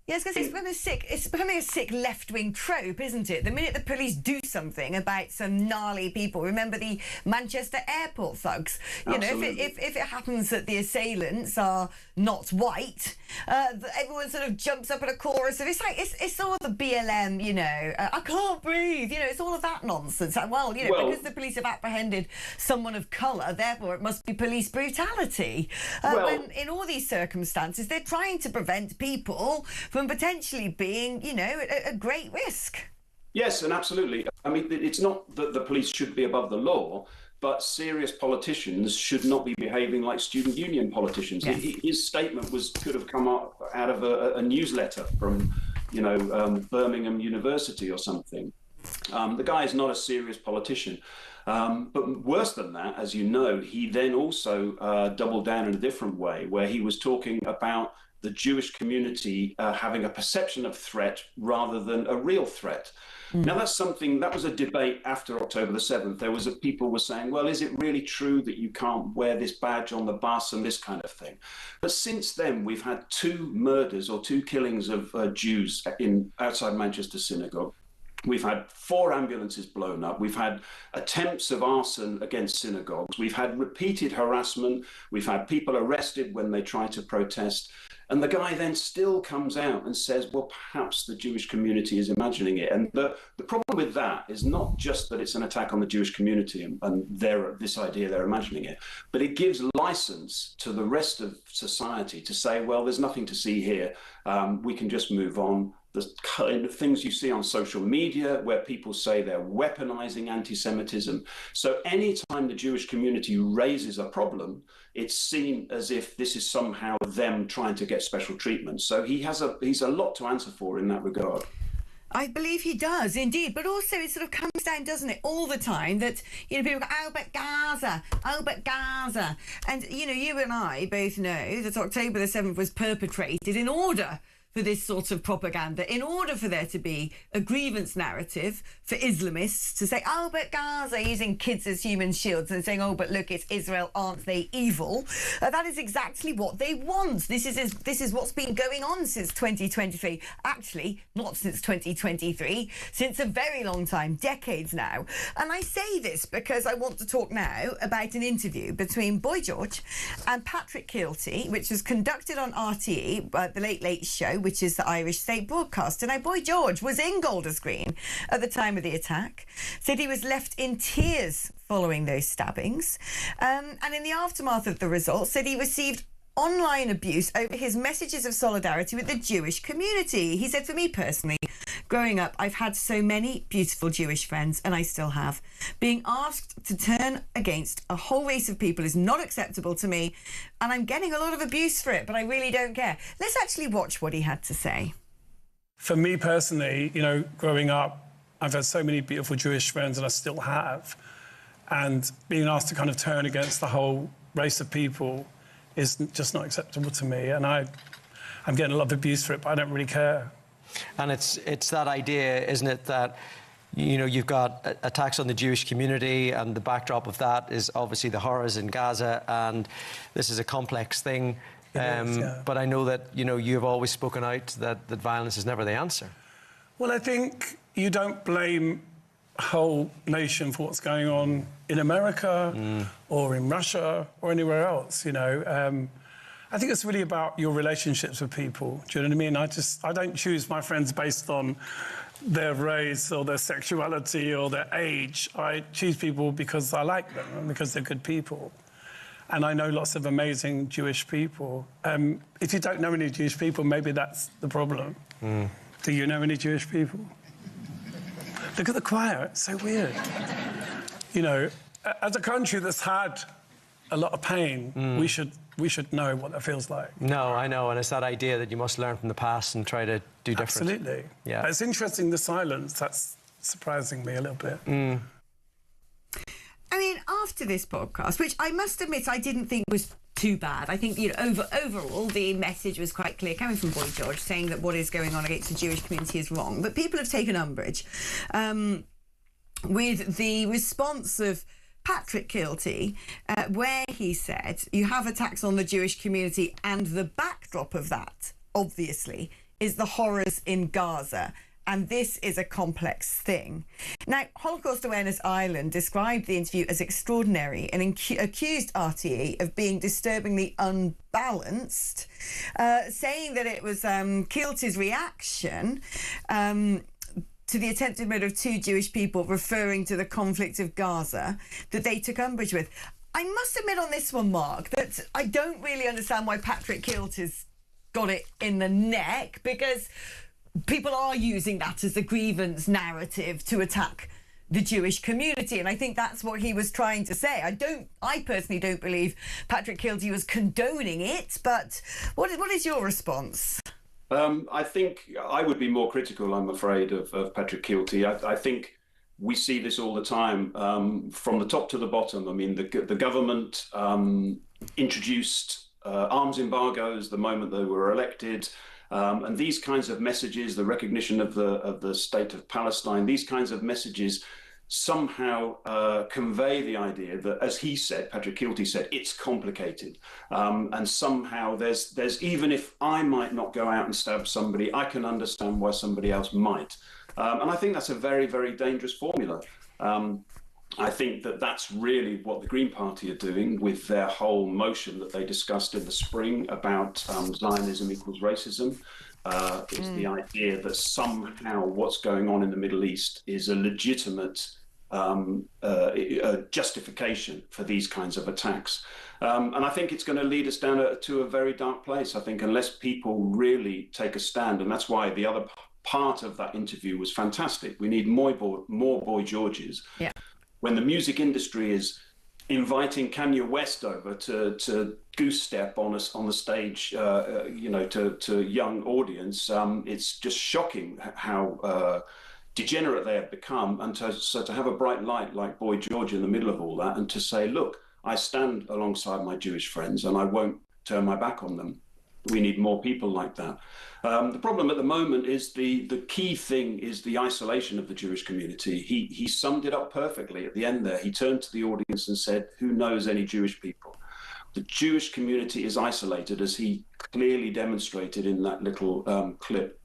Yes, because it's becoming a sick left-wing trope, isn't it? The minute the police do something about some gnarly people, remember the Manchester airport thugs. If it happens that the assailants are not white, everyone sort of jumps up at a chorus. And it's all the BLM, I can't breathe. It's all of that nonsense. Because the police have apprehended someone of colour, therefore it must be police brutality. When in all these circumstances, they're trying to prevent people from potentially being, a great risk. Yes, and absolutely. I mean, it's not that the police should be above the law, but serious politicians should not be behaving like student union politicians. Yes. His statement could have come out of a newsletter from, Birmingham University or something. The guy is not a serious politician. But worse than that, as you know, he then also doubled down in a different way, where he was talking about the Jewish community having a perception of threat rather than a real threat. Now, that was a debate after October the 7th. There was people were saying, well, is it really true that you can't wear this badge on the bus and this kind of thing? But since then, we've had 2 murders or 2 killings of Jews outside Manchester synagogue. We've had 4 ambulances blown up. We've had attempts of arson against synagogues. We've had repeated harassment. We've had people arrested when they try to protest. And the guy then still comes out and says, well, perhaps the Jewish community is imagining it. And the problem with that is not just that it's an attack on the Jewish community and this idea they're imagining it, but it gives license to the rest of society to say, well, there's nothing to see here. We can just move on. The kind of things you see on social media where people say they're weaponizing anti-Semitism. So anytime the Jewish community raises a problem, it's seen as if this is somehow them trying to get special treatment. So he's a lot to answer for in that regard. I believe he does, indeed. But also it sort of comes down, doesn't it, all the time that, people go, oh, but Gaza, oh, but Gaza. And, you and I both know that October the 7th was perpetrated in order for this sort of propaganda, in order for there to be a grievance narrative for Islamists to say, oh, but Gaza, using kids as human shields and saying, oh, but look, it's Israel, aren't they evil? That is exactly what they want. This is what's been going on since 2023. Actually, not since 2023, since a very long time, decades now. And I say this because I want to talk now about an interview between Boy George and Patrick Kielty, which was conducted on RTE, The Late Late Show, which is the Irish state broadcaster. Now, Boy George was in Golders Green at the time of the attack, said he was left in tears following those stabbings, and in the aftermath of the results, said he received online abuse over his messages of solidarity with the Jewish community. He said, for me personally, growing up, I've had so many beautiful Jewish friends, and I still have. Being asked to turn against a whole race of people is not acceptable to me, and I'm getting a lot of abuse for it, but I really don't care. Let's actually watch what he had to say. For me personally, growing up, I've had so many beautiful Jewish friends, and I still have. And being asked to kind of turn against the whole race of people is just not acceptable to me. And I'm getting a lot of abuse for it, but I don't really care. And it's that idea, isn't it, that you've got attacks on the Jewish community, and the backdrop of that is obviously the horrors in Gaza, and this is a complex thing. Yeah. But I know that you've always spoken out that violence is never the answer. Well, I think you don't blame a whole nation for what's going on in America or in Russia or anywhere else. I think it's really about your relationships with people. Do you know what I mean? I don't choose my friends based on their race or their sexuality or their age. I choose people because I like them and because they're good people. And I know lots of amazing Jewish people. If you don't know any Jewish people, maybe that's the problem. Do you know any Jewish people? Look at the choir, it's so weird. As a country that's had a lot of pain, we should know what that feels like. No, I know, and it's that idea that you must learn from the past and try to do different. Absolutely. Yeah. It's interesting, the silence, that's surprising me a little bit. I mean, after this podcast, which I must admit I didn't think was too bad. I think, overall, the message was quite clear, coming from Boy George, saying that what is going on against the Jewish community is wrong. But people have taken umbrage with the response of Patrick Kielty, where he said, you have attacks on the Jewish community, and the backdrop of that, obviously, is the horrors in Gaza. And this is a complex thing. Now, Holocaust Awareness Ireland described the interview as extraordinary and accused RTE of being disturbingly unbalanced, saying that it was Kielty's reaction to the attempted murder of 2 Jewish people, referring to the conflict of Gaza, that they took umbrage with. I must admit on this one, Mark, that I don't really understand why Patrick Kielty's got it in the neck, because people are using that as a grievance narrative to attack the Jewish community, and I think that's what he was trying to say. I personally don't believe Patrick Kielty was condoning it, but what is your response? I think I would be more critical, I'm afraid, of Patrick Kielty. I think we see this all the time, from the top to the bottom. I mean, the government introduced arms embargoes the moment they were elected. And these kinds of messages, the recognition of the state of Palestine, these kinds of messages somehow convey the idea that, as he said, Patrick Kielty said, it's complicated. And somehow there's even if I might not go out and stab somebody, I can understand why somebody else might. And I think that's a very, very dangerous formula. I think that's really what the Green Party are doing with their whole motion that they discussed in the spring about Zionism equals racism. Is the idea that somehow what's going on in the Middle East is a legitimate justification for these kinds of attacks. And I think it's going to lead us down to a very dark place, I think, unless people really take a stand. And that's why the other part of that interview was fantastic. We need more Boy Georges. Yeah. When the music industry is inviting Kanye West over to goose step on the stage, to a young audience, it's just shocking how degenerate they have become. And to have a bright light like Boy George in the middle of all that, and to say, look, I stand alongside my Jewish friends and I won't turn my back on them. We need more people like that. The problem at the moment is the key thing is the isolation of the Jewish community. He summed it up perfectly at the end there. He turned to the audience and said, who knows any Jewish people? The Jewish community is isolated, as he clearly demonstrated in that little clip.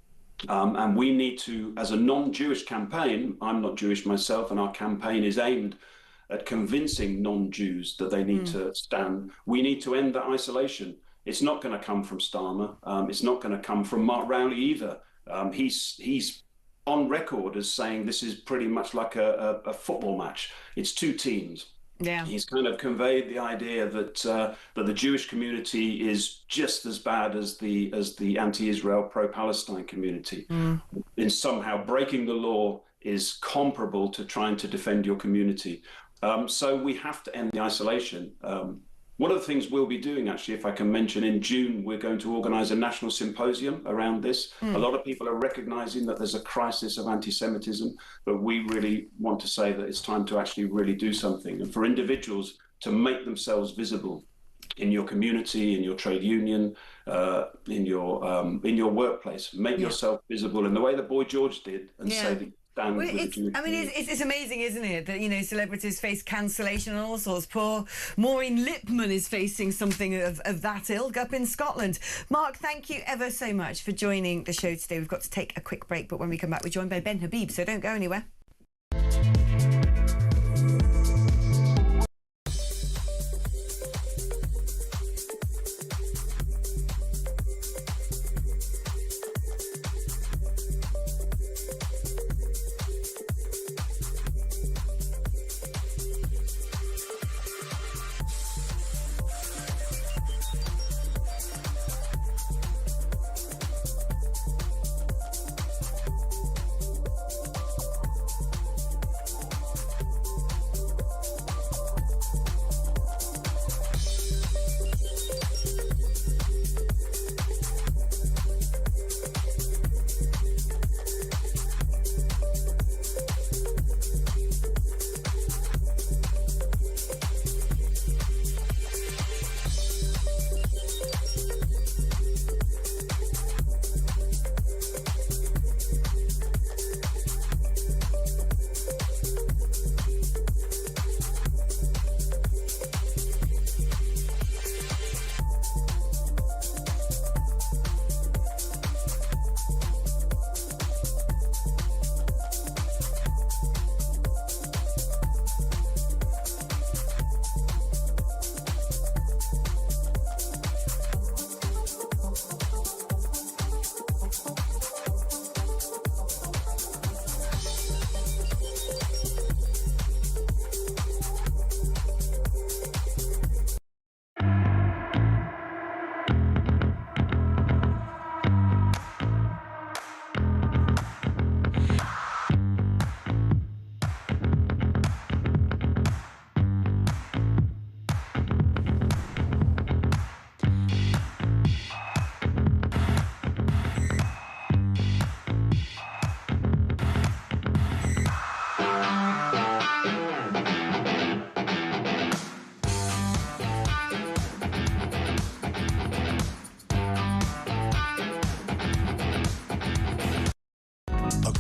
And we need to, as a non-Jewish campaign, I'm not Jewish myself, and our campaign is aimed at convincing non-Jews that they need to stand. We need to end that isolation. It's not going to come from Starmer. It's not going to come from Mark Rowley either. He's on record as saying this is pretty much like a football match. It's two teams. Yeah. He's kind of conveyed the idea that the Jewish community is just as bad as the anti-Israel, pro-Palestine community. In somehow breaking the law is comparable to trying to defend your community. So we have to end the isolation. One of the things we'll be doing, actually, if I can mention, in June, we're going to organise a national symposium around this. A lot of people are recognising that there's a crisis of anti-Semitism, but we really want to say that it's time to actually really do something. And for individuals to make themselves visible in your community, in your trade union, in your workplace, make yourself visible in the way that Boy George did, and say that it's amazing, isn't it, that celebrities face cancellation and all sorts. Poor Maureen Lipman is facing something of that ilk up in Scotland. Mark, thank you ever so much for joining the show today. We've got to take a quick break, but when we come back, we're joined by Ben Habib, so don't go anywhere.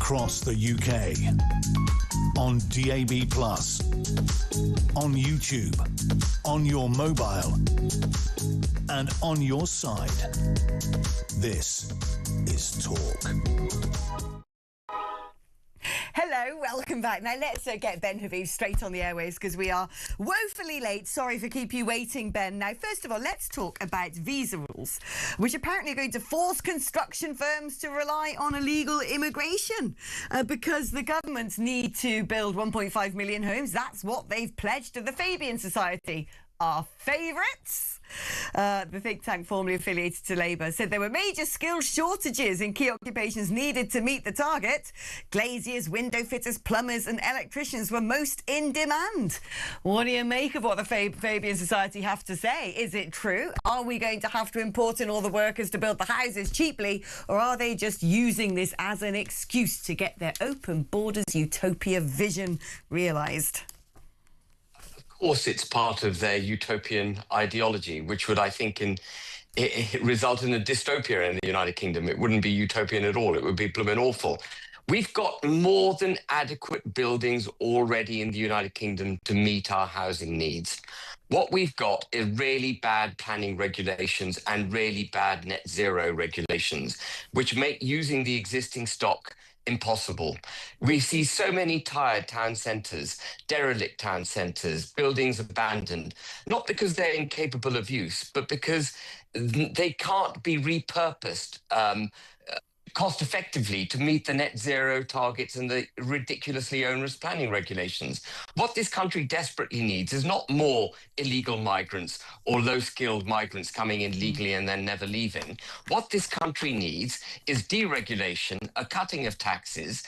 across the UK. On DAB+, on YouTube, on your mobile, and on your side. This is Talk. Hello, welcome back. Now let's get Ben Habib straight on the airwaves because we are woefully late. Sorry for keep you waiting, Ben. Now, first of all, let's talk about visa rules, which apparently are going to force construction firms to rely on illegal immigration because the governments need to build 1.5 million homes. That's what they've pledged to the Fabian Society. Our favourites. The think tank formerly affiliated to Labour said there were major skill shortages in key occupations needed to meet the target. Glaziers, window fitters, plumbers and electricians were most in demand. What do you make of what the Fabian Society have to say? Is it true? Are we going to have to import in all the workers to build the houses cheaply, or are they just using this as an excuse to get their open borders utopia vision realised? Of course, it's part of their utopian ideology, which would, I think, result in a dystopia in the United Kingdom. It wouldn't be utopian at all. It would be blooming awful. We've got more than adequate buildings already in the United Kingdom to meet our housing needs. What we've got is really bad planning regulations and really bad net zero regulations, which make using the existing stock impossible. We see so many tired town centres, derelict town centres, buildings abandoned, not because they're incapable of use, but because they can't be repurposed cost effectively to meet the net zero targets and the ridiculously onerous planning regulations. What this country desperately needs is not more illegal migrants or low-skilled migrants coming in legally and then never leaving. What this country needs is deregulation, a cutting of taxes,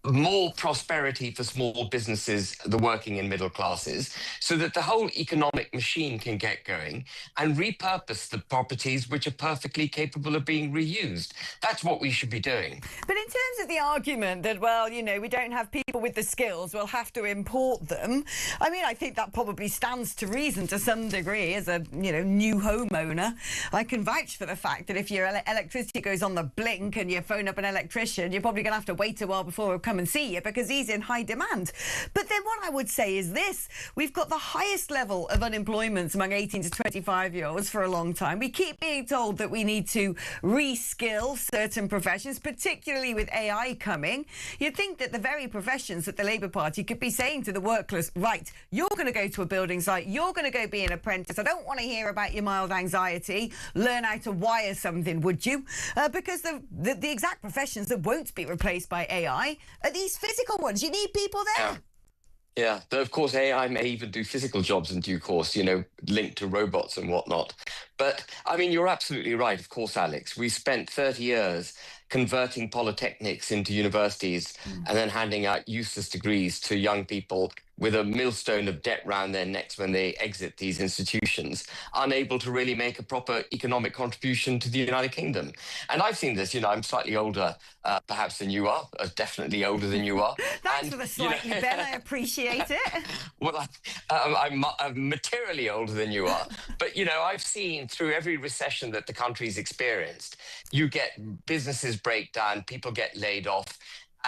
more prosperity for small businesses, the working and middle classes, so that the whole economic machine can get going and repurpose the properties which are perfectly capable of being reused. That's what we should be doing. But in terms of the argument that, well, you know, we don't have people with the skills, we'll have to import them, I mean, I think that probably stands to reason to some degree as a, you know, new homeowner. I can vouch for the fact that if your electricity goes on the blink and you phone up an electrician, you're probably going to have to wait a while before he'll come and see you because he's in high demand. But then what I would say is this: we've got the highest level of unemployment among 18 to 25-year-olds for a long time. We keep being told that we need to reskill certain professions, particularly with AI coming. You'd think that the very professions that the Labour Party could be saying to the workers, right, you're going to go to a building site, you're going to go be an apprentice, I don't want to hear about your mild anxiety, learn how to wire something, would you? Because the exact professions that won't be replaced by AI are these physical ones. You need people there. Yeah, though of course AI may even do physical jobs in due course, you know, linked to robots and whatnot. But I mean, you're absolutely right, of course, Alex. We spent 30 years converting polytechnics into universities and then handing out useless degrees to young people with a millstone of debt round their necks when they exit these institutions, unable to really make a proper economic contribution to the United Kingdom. And I've seen this, you know, I'm slightly older perhaps than you are, definitely older than you are. Thanks for the slightly, Ben, I appreciate it. Well, I'm materially older than you are. But, you know, I've seen through every recession that the country's experienced, you get businesses break down, people get laid off,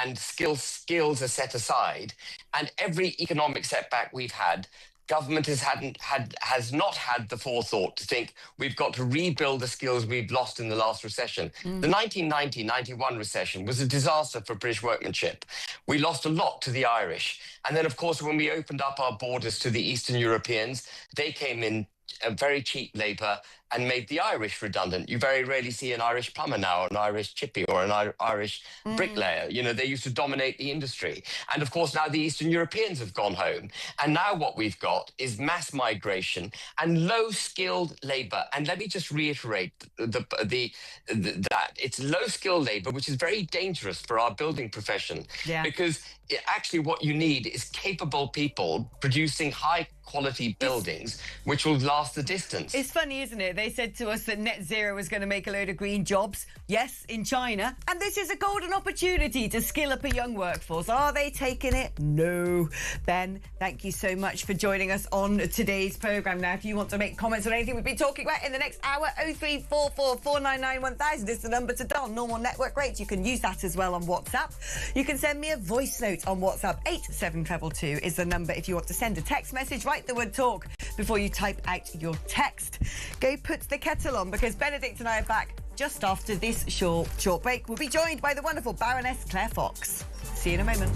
and skills are set aside. And every economic setback we've had, government has not had the forethought to think we've got to rebuild the skills we've lost in the last recession. The 1990-91 recession was a disaster for British workmanship. We lost a lot to the Irish. And then, of course, when we opened up our borders to the Eastern Europeans, they came in very cheap labour and made the Irish redundant. You very rarely see an Irish plumber now, or an Irish chippy, or an Irish bricklayer. You know, they used to dominate the industry. And of course, now the Eastern Europeans have gone home. And now what we've got is mass migration and low-skilled labour. And let me just reiterate that it's low-skilled labour, which is very dangerous for our building profession. Because actually what you need is capable people producing high quality buildings which will last the distance. It's funny, isn't it? They said to us that net zero was going to make a load of green jobs. Yes, in China. And this is a golden opportunity to skill up a young workforce. Are they taking it? No. Ben, thank you so much for joining us on today's programme. Now, if you want to make comments on anything we've been talking about in the next hour, 0344 499 1000 is the number to dial. Normal network rates. You can use that as well on WhatsApp. You can send me a voice note on WhatsApp. 87222 is the number if you want to send a text message. Write the word talk before you type out your text. Go put the kettle on, because Benedict and I are back just after this short break. We'll be joined by the wonderful Baroness Claire Fox. See you in a moment.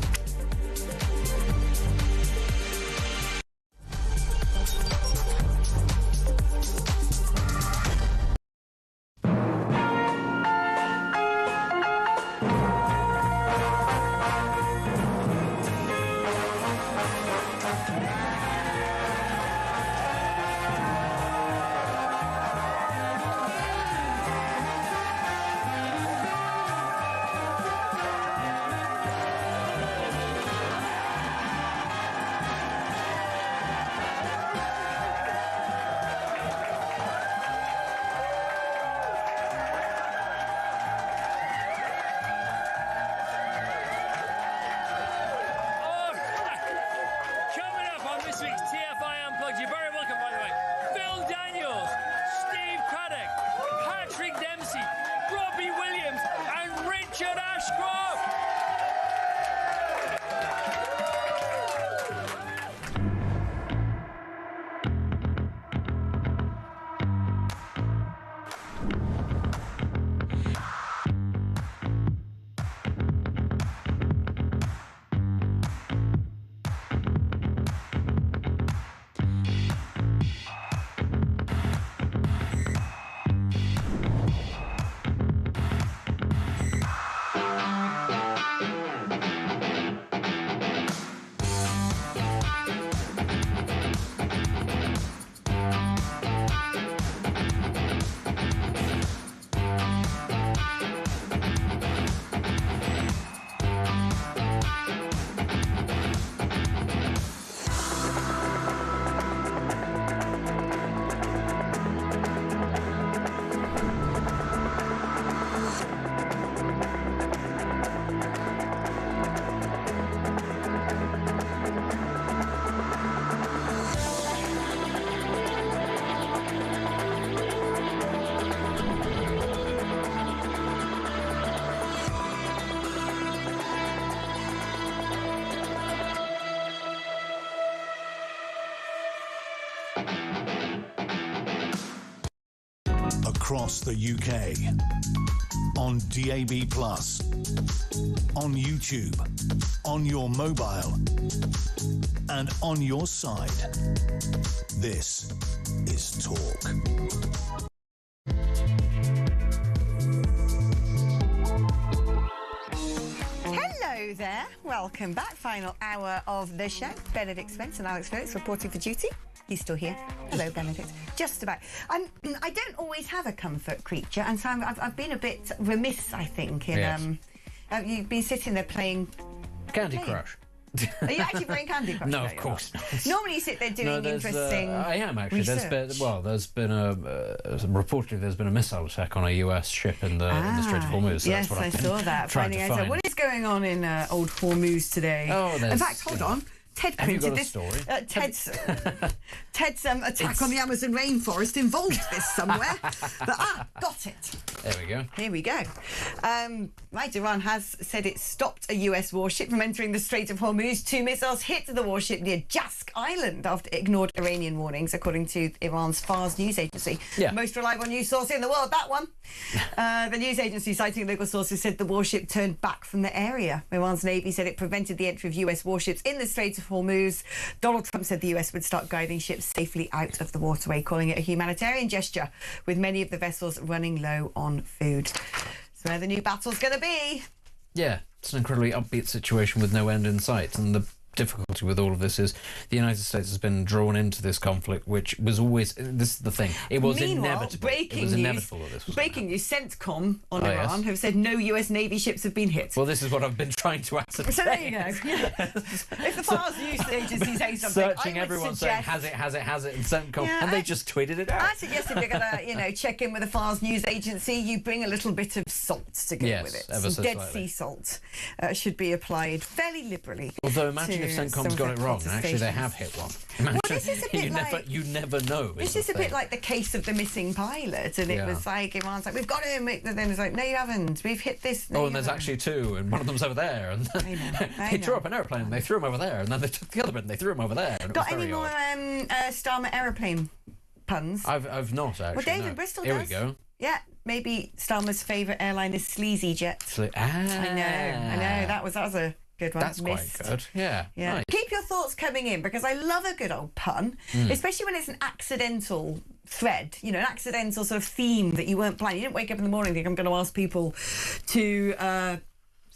Across the UK, on DAB+, on YouTube, on your mobile, and on your side. This is Talk. Hello there. Welcome back. Final hour of the show. Benedict Spence and Alex Phillips reporting for duty. He's still here. Hello, Benedict. Just about. I don't always have a comfort creature, and so I've been a bit remiss, I think, in... Yes. You've been sitting there playing... Candy Crush. Are you actually playing Candy Crush? No, of course not. Normally you sit there doing interesting I am, actually. research. There's been reportedly there's been a missile attack on a US ship in the Strait of Hormuz. So Yes, that's what I saw that. Finding out what is going on in old Hormuz today. Oh, in fact, hold on. Ted Have you printed got a this. story? Ted's attack on the Amazon rainforest involved this somewhere. But got it. There we go. Here we go. Right, Iran has said it stopped a US warship from entering the Strait of Hormuz. 2 missiles hit the warship near Jask Island after it ignored Iranian warnings, according to Iran's Fars news agency. Yeah. Most reliable news source in the world, that one. The news agency, citing local sources, said the warship turned back from the area. Iran's Navy said it prevented the entry of US warships in the Strait of Hormuz. Donald Trump said the US would start guiding ships safely out of the waterway, calling it a humanitarian gesture, with many of the vessels running low on food. So where the new battle's going to be? Yeah, it's an incredibly upbeat situation with no end in sight, and the difficulty with all of this is the United States has been drawn into this conflict, which was always, this is the thing, it was inevitable. Breaking it was news, inevitable that this was breaking news, CENTCOM on Iran yes. have said no US Navy ships have been hit. Well, this is what I've been trying to ascertain. So there you go. If the FARS news agency say something, searching, everyone saying has it, and CENTCOM, Yeah, and they just tweeted it out. I suggest if you're going to, check in with the FARS news agency, you bring a little bit of salt to go with it. Ever Some so Dead slightly. Sea salt should be applied fairly liberally. Although imagine if CENTCOM's got it wrong, and actually they have hit one. Imagine, this is a bit you never know. This is a bit like the case of the missing pilot, and it was like Iran's like, we've got him, and then it's like, no, you haven't. We've hit this. No, and there's actually two, and one of them's over there, and they threw up an airplane, and they threw him over there, and then they took the other bit, and they threw him over there. And got any more Starmer aeroplane puns? I've not actually. Well, David Bristol Here does. we go. Yeah, maybe Starmer's favourite airline is Sleazy Jet. I know. That was a good one. That's quite good. Yeah. Nice. Keep your thoughts coming in, because I love a good old pun, especially when it's an accidental thread, an accidental sort of theme that you weren't planning. You didn't wake up in the morning and think, I'm going to ask people to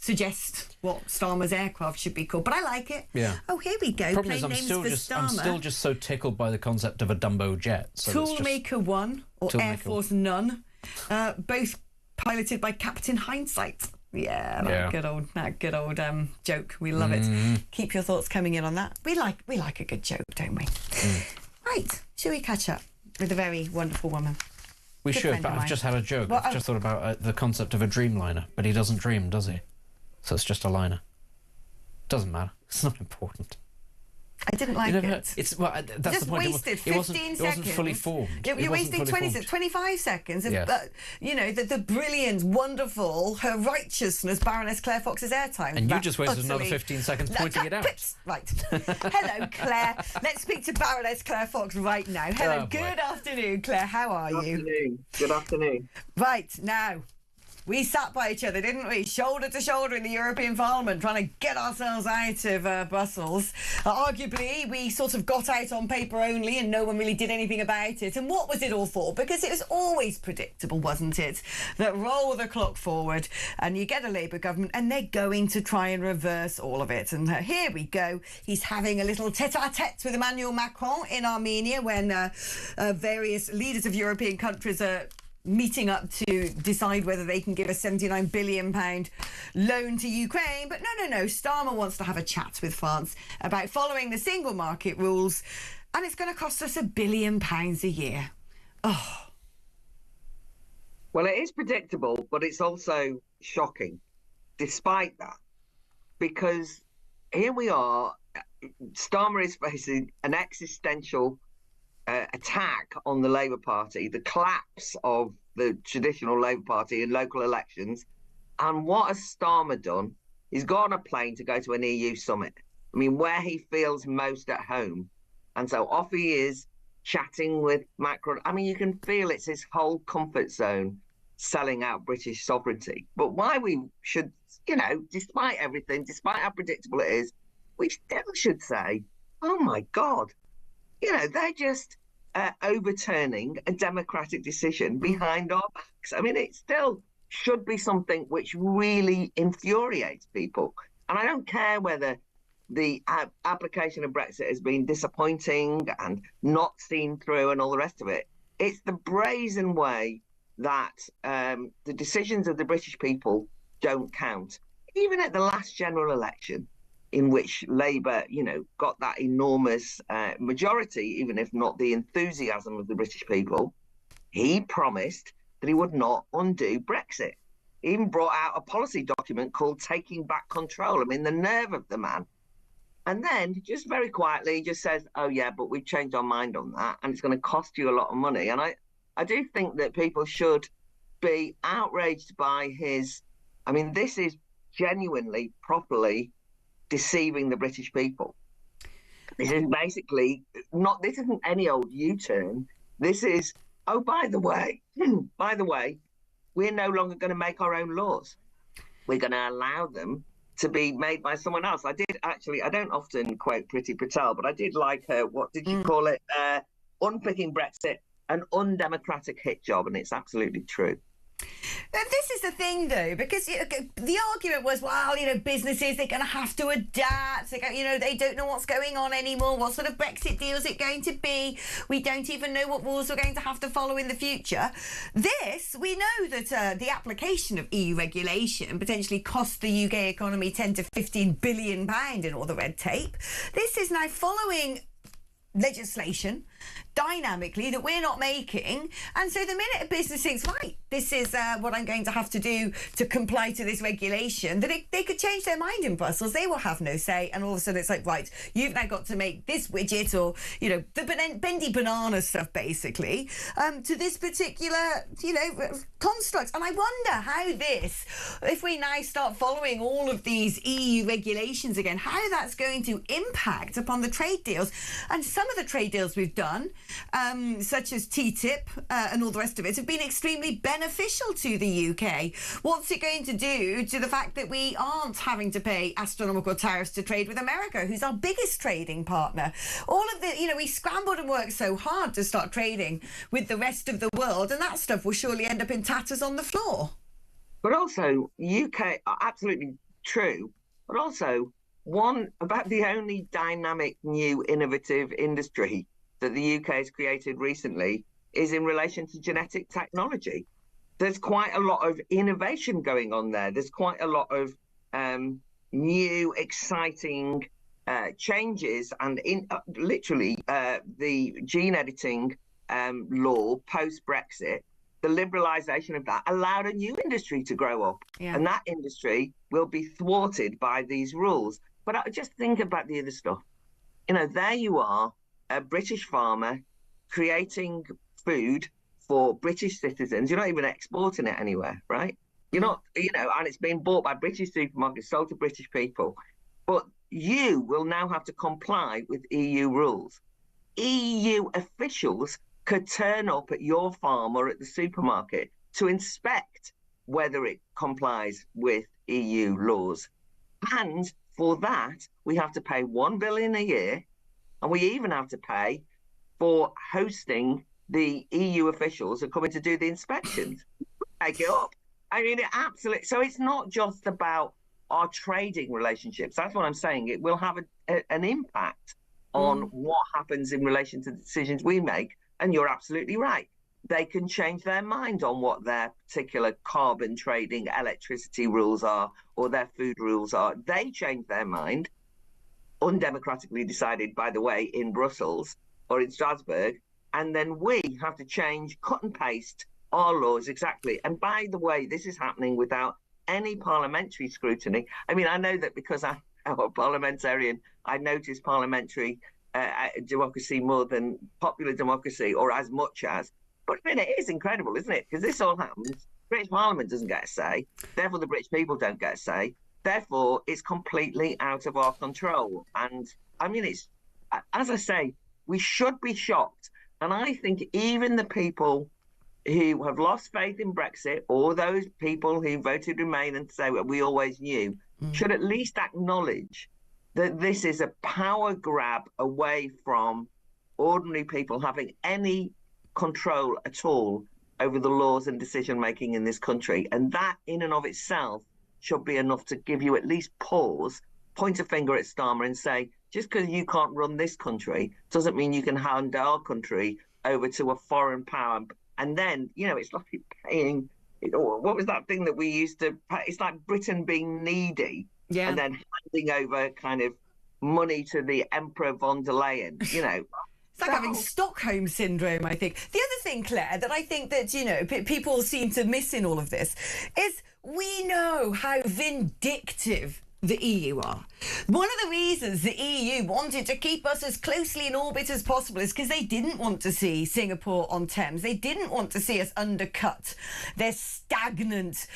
suggest what Starmer's aircraft should be called, but I like it. Yeah. Oh, here we go. Problem Plain is, I'm names still just so tickled by the concept of a Dumbo jet. So Toolmaker 1 or Air Force None, both piloted by Captain Hindsight. Yeah, that good old joke. We love it. Keep your thoughts coming in on that. We like a good joke, don't we? Right, shall we catch up with a very wonderful woman? We Good should, friend but of I've mine. just had a joke. Well, I've just thought about the concept of a dreamliner, but he doesn't dream, does he? So it's just a liner. Doesn't matter. It's not important. I didn't like it. That's just the point. Wasted 15 seconds. It wasn't fully formed. You're wasting 25 seconds. Of, Yes. the brilliant, wonderful, her righteousness, Baroness Claire Fox's airtime. And you just wasted another 15 seconds pointing it out. Right. Hello, Claire. Let's speak to Baroness Claire Fox right now. Hello. Oh, boy. Good afternoon, Claire. How are you? Good afternoon. Right, now, we sat by each other, didn't we? Shoulder to shoulder in the European Parliament, trying to get ourselves out of Brussels. Arguably, we sort of got out on paper only and no one really did anything about it. And what was it all for? Because it was always predictable, wasn't it? That roll the clock forward and you get a Labour government and they're going to try and reverse all of it. And here we go. He's having a little tete-a-tete with Emmanuel Macron in Armenia when various leaders of European countries are meeting up to decide whether they can give a £79 billion loan to Ukraine. But no, Starmer wants to have a chat with France about following the single market rules, and it's going to cost us £1 billion a year. Oh. Well, it is predictable, but it's also shocking, despite that, because here we are, Starmer is facing an existential attack on the Labour Party, the collapse of the traditional Labour Party in local elections. And what has Starmer done? He's got on a plane to go to an EU summit. I mean, where he feels most at home. And so off he is, chatting with Macron. I mean, you can feel it's his whole comfort zone selling out British sovereignty. But why we should, despite everything, despite how predictable it is, we still should say, oh my God, they're just overturning a democratic decision behind our backs. I mean, it still should be something which really infuriates people. And I don't care whether the application of Brexit has been disappointing and not seen through and all the rest of it. It's the brazen way that the decisions of the British people don't count. Even at the last general election, in which Labour, got that enormous majority, even if not the enthusiasm of the British people, he promised that he would not undo Brexit. He even brought out a policy document called Taking Back Control. I mean, the nerve of the man. And then, just very quietly, he just says, oh, yeah, but we've changed our mind on that, and it's going to cost you a lot of money. And I do think that people should be outraged by his... I mean, this is genuinely, properly deceiving the British people. This is basically not, this isn't any old U-turn. This is, oh, by the way, we're no longer going to make our own laws. We're going to allow them to be made by someone else. I don't often quote Priti Patel, but I did like her, what did you call it? Unpicking Brexit, an undemocratic hit job, and it's absolutely true. This is the thing, though, because the argument was, well, businesses, they're going to have to adapt. They don't know what's going on anymore. What sort of Brexit deal is it going to be? We don't even know what rules we're going to have to follow in the future. We know that the application of EU regulation potentially cost the UK economy 10 to 15 billion pound in all the red tape. This is now following legislation dynamically that we're not making, and so the minute a business thinks, right, this is what I'm going to have to do to comply to this regulation, that they could change their mind in Brussels. They will have no say, and all of a sudden it's like, right, you've now got to make this widget, or the bendy banana stuff, basically, to this particular construct. And I wonder how this, if we now start following all of these EU regulations again, how that's going to impact upon the trade deals. And some of the trade deals we've done, such as TTIP and all the rest of it, have been extremely beneficial to the UK. What's it going to do to the fact that we aren't having to pay astronomical tariffs to trade with America, who's our biggest trading partner? All of the, we scrambled and worked so hard to start trading with the rest of the world, and that stuff will surely end up in tatters on the floor. But also, UK, absolutely true, but also about the only dynamic, new, innovative industry that the UK has created recently is in relation to genetic technology. There's quite a lot of innovation going on there. There's quite a lot of new, exciting changes, and literally the gene editing law post-Brexit, the liberalisation of that allowed a new industry to grow up. Yeah. And that industry will be thwarted by these rules. But I just think about the other stuff. There you are, a British farmer creating food for British citizens. You're not even exporting it anywhere, right? You're not, and it's being bought by British supermarkets, sold to British people. But you will now have to comply with EU rules. EU officials could turn up at your farm or at the supermarket to inspect whether it complies with EU laws. And for that, we have to pay $1 billion a year, and we even have to pay for hosting the EU officials who are coming to do the inspections. Take it up. I mean, absolutely. So it's not just about our trading relationships. That's what I'm saying. It will have an impact on what happens in relation to the decisions we make. And you're absolutely right. They can change their mind on what their particular carbon trading, electricity rules are, or their food rules are. They change their mind, undemocratically decided, by the way, in Brussels or in Strasbourg, and then we have to change, cut and paste our laws exactly. And by the way, this is happening without any parliamentary scrutiny. I mean, I know that because I'm a parliamentarian, I notice parliamentary democracy more than popular democracy, or as much as. But I mean, it is incredible, isn't it? Because this all happens. British Parliament doesn't get a say. Therefore, the British people don't get a say. Therefore, it's completely out of our control. And I mean, it's, as I say, we should be shocked. And I think even the people who have lost faith in Brexit, or those people who voted Remain and say, well, we always knew, should at least acknowledge that this is a power grab away from ordinary people having any control at all over the laws and decision making in this country. And that in and of itself should be enough to give you at least pause, point a finger at Starmer and say, just because you can't run this country doesn't mean you can hand our country over to a foreign power. And then, it's like paying, what was that thing that we used to pay? It's like Britain being needy, and then handing over kind of money to the Emperor von der Leyen, It's like having Stockholm syndrome, I think. The other thing, Claire, that I think that, people seem to miss in all of this is we know how vindictive the EU are. One of the reasons the EU wanted to keep us as closely in orbit as possible is because they didn't want to see Singapore on Thames. They didn't want to see us undercut their stagnant,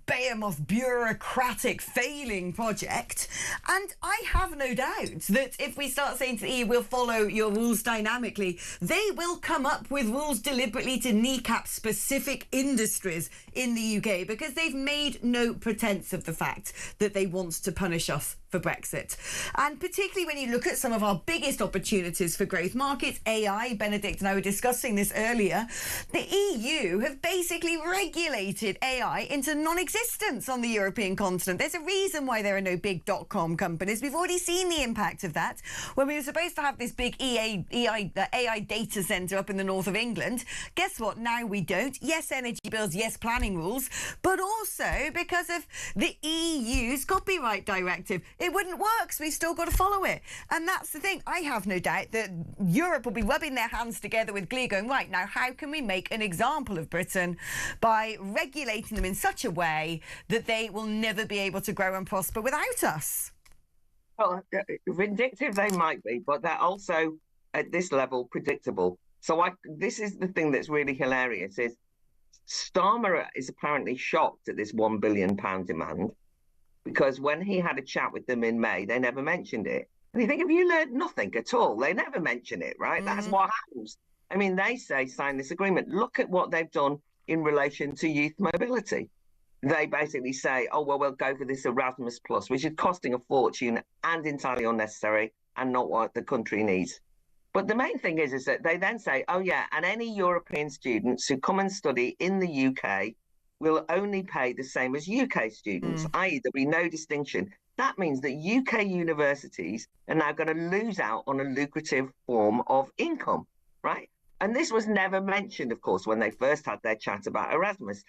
behemoth, bureaucratic, failing project. And I have no doubt that if we start saying to the EU, we'll follow your rules dynamically, they will come up with rules deliberately to kneecap specific industries in the UK, because they've made no pretense of the fact that they want to punish us for Brexit. And particularly when you look at some of our biggest opportunities for growth markets, AI, Benedict and I were discussing this earlier, the EU have basically regulated AI into non-existence on the European continent. There's a reason why there are no big dot-com companies. We've already seen the impact of that when we were supposed to have this big AI data centre up in the north of England. Guess what? Now we don't. Yes, energy bills, yes, planning rules, but also because of the EU's copyright directive. It wouldn't work, so we've still got to follow it. And that's the thing. I have no doubt that Europe will be rubbing their hands together with glee going, right, now how can we make an example of Britain by regulating them in such a way that they will never be able to grow and prosper without us? Well, vindictive they might be, but they're also, at this level, predictable. So this is the thing that's really hilarious, is Starmer is apparently shocked at this £1 billion demand, because when he had a chat with them in May, they never mentioned it. And you think, have you learned nothing at all? They never mention it, right? That's what happens. I mean, they say sign this agreement. Look at what they've done in relation to youth mobility. They basically say, oh, well, we'll go for this Erasmus Plus, which is costing a fortune and entirely unnecessary and not what the country needs. But the main thing is that they then say, oh, yeah, and any European students who come and study in the UK will only pay the same as UK students, i.e. there'll be no distinction. That means that UK universities are now going to lose out on a lucrative form of income, right? And this was never mentioned, of course, when they first had their chat about Erasmus.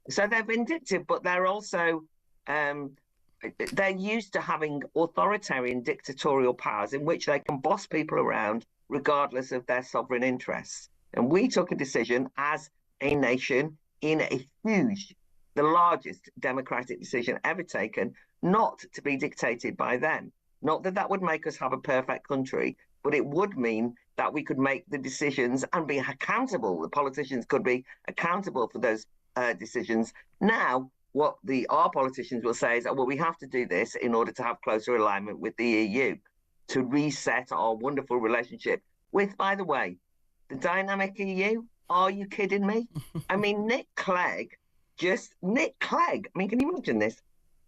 So they're vindictive, but they're also, they're used to having authoritarian dictatorial powers in which they can boss people around regardless of their sovereign interests. And we took a decision as a nation in a huge, the largest democratic decision ever taken, not to be dictated by them. Not that that would make us have a perfect country, but it would mean that we could make the decisions and be accountable. The politicians could be accountable for those decisions. Now, what our politicians will say is, well, we have to do this in order to have closer alignment with the EU, to reset our wonderful relationship with, by the way, the dynamic EU. Are you kidding me? I mean, Nick Clegg, I mean, can you imagine this?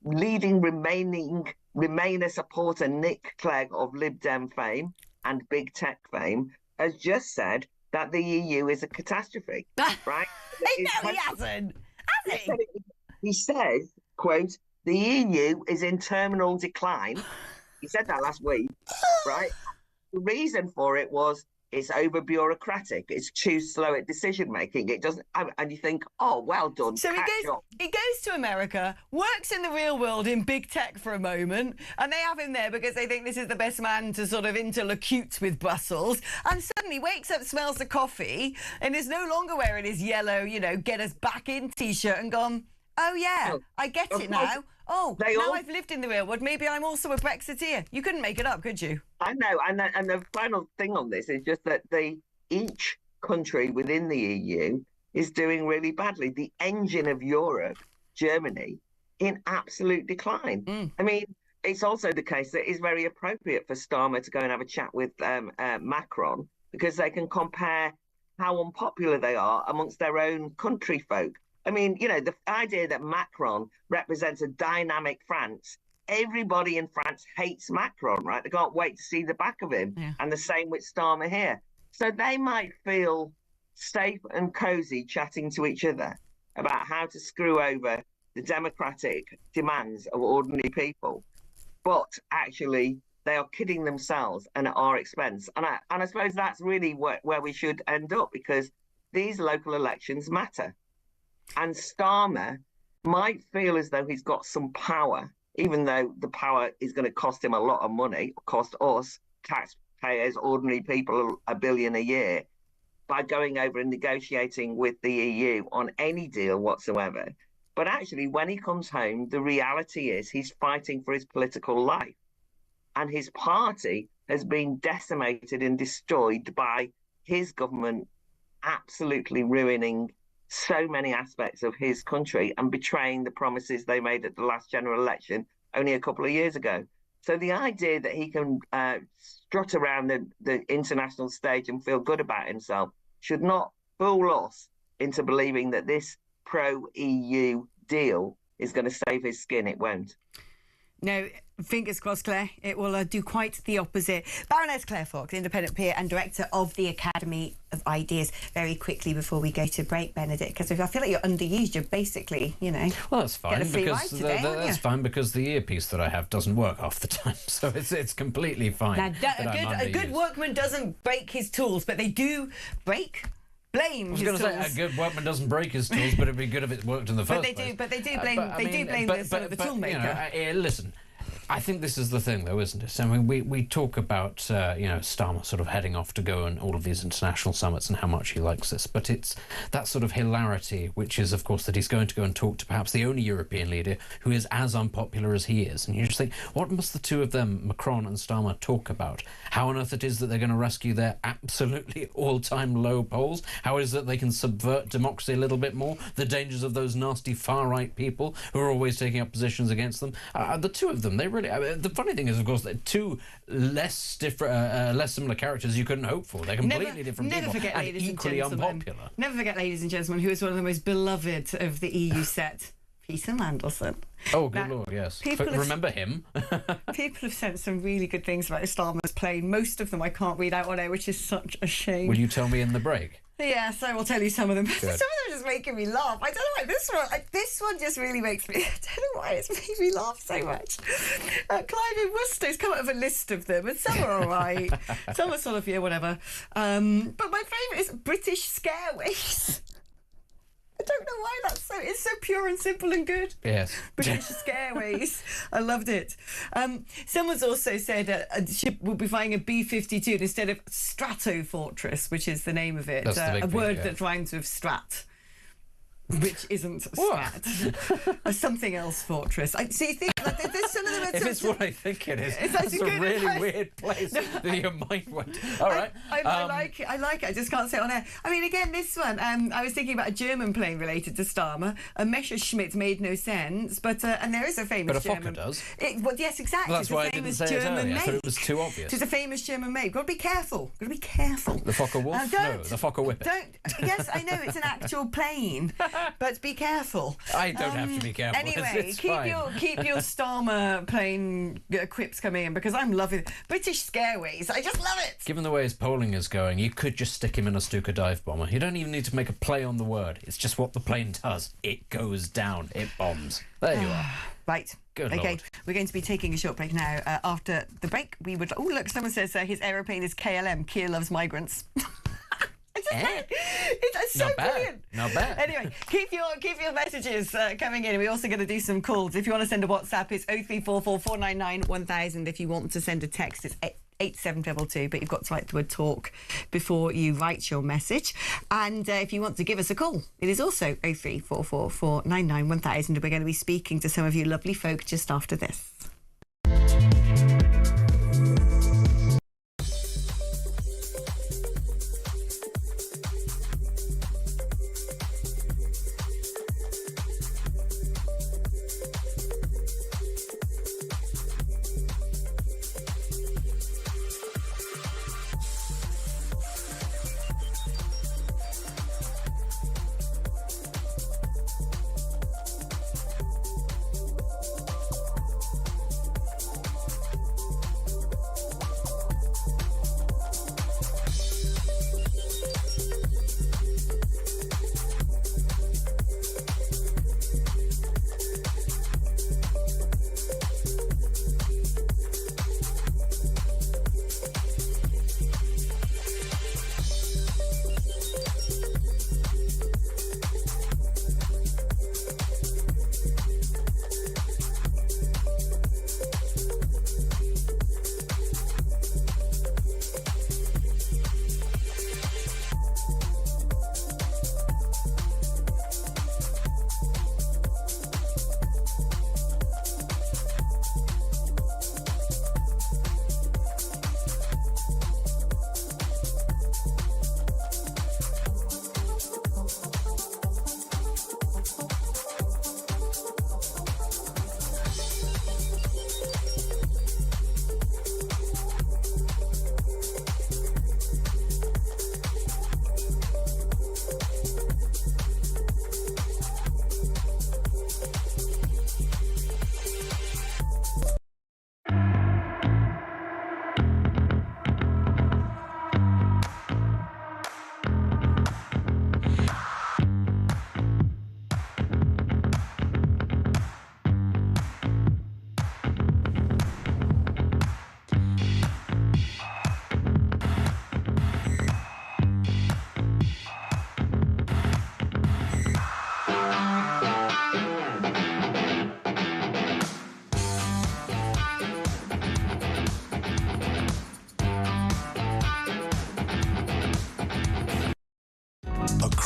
Leading Remainer supporter Nick Clegg of Lib Dem fame and big tech fame has just said that the EU is a catastrophe, right? No, he hasn't. Has he? He says, quote, the EU is in terminal decline. He said that last week, right? The reason for it was it's over bureaucratic. It's too slow at decision making. It doesn't, and you think, oh, well done. So he goes to America, works in the real world in big tech for a moment, and they have him there because they think this is the best man to sort of interlocute with Brussels. And suddenly wakes up, smells the coffee, and is no longer wearing his yellow, get us back in T-shirt and gone, oh yeah, I get it now. Oh, now I've lived in the real world. Maybe I'm also a Brexiteer. You couldn't make it up, could you? I know. And the final thing on this is just that each country within the EU is doing really badly. The engine of Europe, Germany, in absolute decline. I mean, it's also the case that it's very appropriate for Starmer to go and have a chat with Macron, because they can compare how unpopular they are amongst their own country folk. I mean, the idea that Macron represents a dynamic France, everybody in France hates Macron, right? They can't wait to see the back of him. Yeah. And the same with Starmer here. So they might feel safe and cozy chatting to each other about how to screw over the democratic demands of ordinary people. But actually, they are kidding themselves and at our expense. And I suppose that's really where we should end up, because these local elections matter. And Starmer might feel as though he's got some power, even though the power is going to cost him a lot of money, cost us, taxpayers, ordinary people, $1 billion a year, by going over and negotiating with the EU on any deal whatsoever. But actually, when he comes home, the reality is he's fighting for his political life. And his party has been decimated and destroyed by his government absolutely ruining so many aspects of his country and betraying the promises they made at the last general election only a couple of years ago. So the idea that he can strut around the international stage and feel good about himself should not fool us into believing that this pro-EU deal is going to save his skin. It won't. No, fingers crossed, Claire. It will do quite the opposite. Baroness Claire Fox, independent peer and director of the Academy of Ideas. Very quickly before we go to break, Benedict, because if I feel like you're underused, you're basically, you know. Well, that's fine because today, that's fine because the earpiece that I have doesn't work half the time, so it's completely fine. Now, a good workman doesn't break his tools, but they do break. Blame. I was going to say a good workman doesn't break his tools, but it'd be good if it worked in the first place. But they do blame. The toolmaker. You know, listen. I think this is the thing, though, isn't it? I mean, we talk about, you know, Starmer sort of heading off to go on all of these international summits and how much he likes this. But it's that sort of hilarity, which is, of course, that he's going to go and talk to perhaps the only European leader who is as unpopular as he is. And you just think, what must the two of them, Macron and Starmer, talk about? How on earth it is that they're going to rescue their absolutely all-time low polls? How is it that they can subvert democracy a little bit more? The dangers of those nasty far-right people who are always taking up positions against them? The two of them, they really... the funny thing is, of course, they're two less similar characters you couldn't hope for. They're completely different people and equally unpopular. Never forget, ladies and gentlemen, who is one of the most beloved of the EU set, Peter Mandelson. Oh, good Lord, yes. Remember him? People have sent some really good things about Starmer's plane. Most of them I can't read out on air, which is such a shame. Will you tell me in the break? Yes, I will tell you some of them. Good. Some of them are just making me laugh. I don't know why this one just really makes me... I don't know why it's made me laugh so much. Clive in Worcester's come out with a list of them, and some are all right. Some are sort of, yeah, whatever. But my favourite is British Scareways. I don't know why it's so pure and simple and good. Yes. British Scareways. I loved it. Someone's also said a ship will be flying a B-52 instead of Strato Fortress, which is the name of it. That's the big a word thing, that rhymes with strat. Which isn't Strat. A something else fortress. There's some of them. If it's what I think it is, that's a really weird place that your mind went. All right. I like it. I just can't say it on air. I mean, again, this one, I was thinking about a German plane related to Starmer. A Messerschmitt made no sense, but and there is a famous German. But a Fokker does. Yes, exactly. Well, that's why I didn't say it earlier. I thought it was too obvious. It's a famous German make. Got to be careful. Got to be careful. The Fokker Wolf? No, the Fokker Whippet. Yes, I know it's an actual plane. But be careful. I don't have to be careful. Anyway, keep your Starmer plane quips coming in because I'm loving it. British Scareways. I just love it. Given the way his polling is going, you could just stick him in a Stuka dive bomber. You don't even need to make a play on the word. It's just what the plane does. It goes down. It bombs. There you are. Right. Good okay, Lord. We're going to be taking a short break now. After the break, we would... Oh, look, someone says his aeroplane is KLM. Kia loves migrants. It's so brilliant. Not bad. Anyway, keep your messages coming in. We're also going to do some calls. If you want to send a WhatsApp, it's 0344 499 1000. If you want to send a text, it's 8722, but you've got to write the word talk before you write your message. And if you want to give us a call, it is also 0344 499 1000. We're going to be speaking to some of you lovely folk just after this.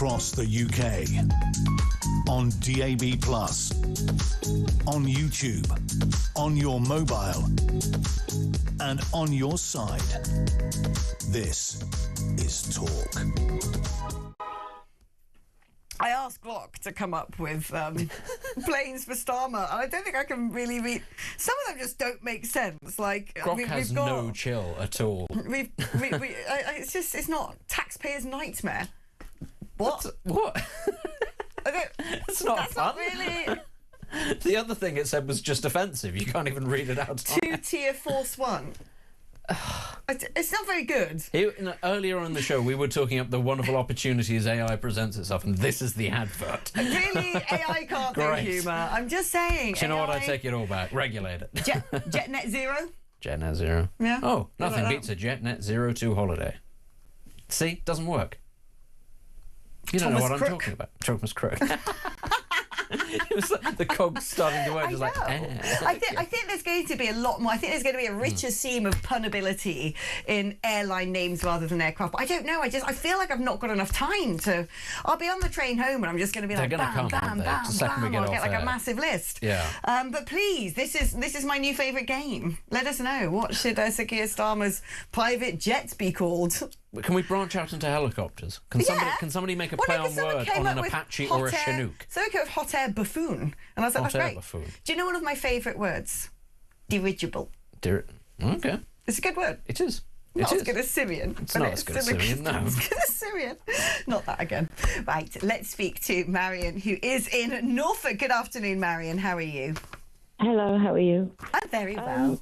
across the UK. On DAB+, on YouTube, on your mobile, and on your side. This is Talk. I asked Glock to come up with planes for Starmer, and I don't think I can really read. Some of them just don't make sense. Like Glock has no chill at all. It's not taxpayers' nightmare. What? What? It's not That's fun. not really. The other thing it said was just offensive. You can't even read it out. Two-tier Force One. It's not very good. Earlier on in the show, we were talking up the wonderful opportunities AI presents itself, and this is the advert. Really, AI can't do humour. I'm just saying. Do you know what? I take it all back. Regulate it. Jet Net Zero? Jet Net Zero. Yeah. Oh, nothing beats a Jet Net Zero 2 holiday. See? Doesn't work. You don't know what I'm talking about. Thomas Crook. It was like the cogs starting to work. Just like, I think there's going to be a lot more. I think there's going to be a richer seam of punability in airline names rather than aircraft. But I don't know. I feel like I've not got enough time to. I'll be on the train home and I'm just going to be like, bam, bam, bam, bam. I'll get like a massive list. Yeah. But please, this is my new favourite game. Let us know. What should Sir Keir Starmer's private jet be called? Can we branch out into helicopters? Can somebody make a play on word on an Apache or a Chinook? So I came up with hot air buffoon. And I was like, that's great. Buffoon. Do you know one of my favourite words? Dirigible. Okay. It's a good word. It is. Not as good as Syrian. It's not as good as Syrian, no. As good as Syrian. Not that again. Right, let's speak to Marion, who is in Norfolk. Good afternoon, Marion. How are you? Hello, how are you? I'm very well.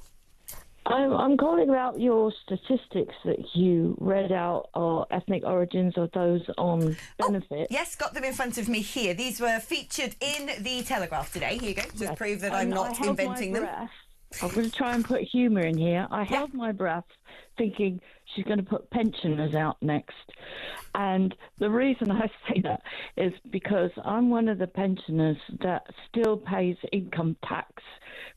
I'm calling about your statistics that you read out, or ethnic origins of those on benefit. Yes, got them in front of me here. These were featured in the Telegraph today. Here you go, to prove that I'm not inventing them. I'm going to try and put humour in here. I held my breath thinking she's going to put pensioners out next. And the reason I say that is because I'm one of the pensioners that still pays income tax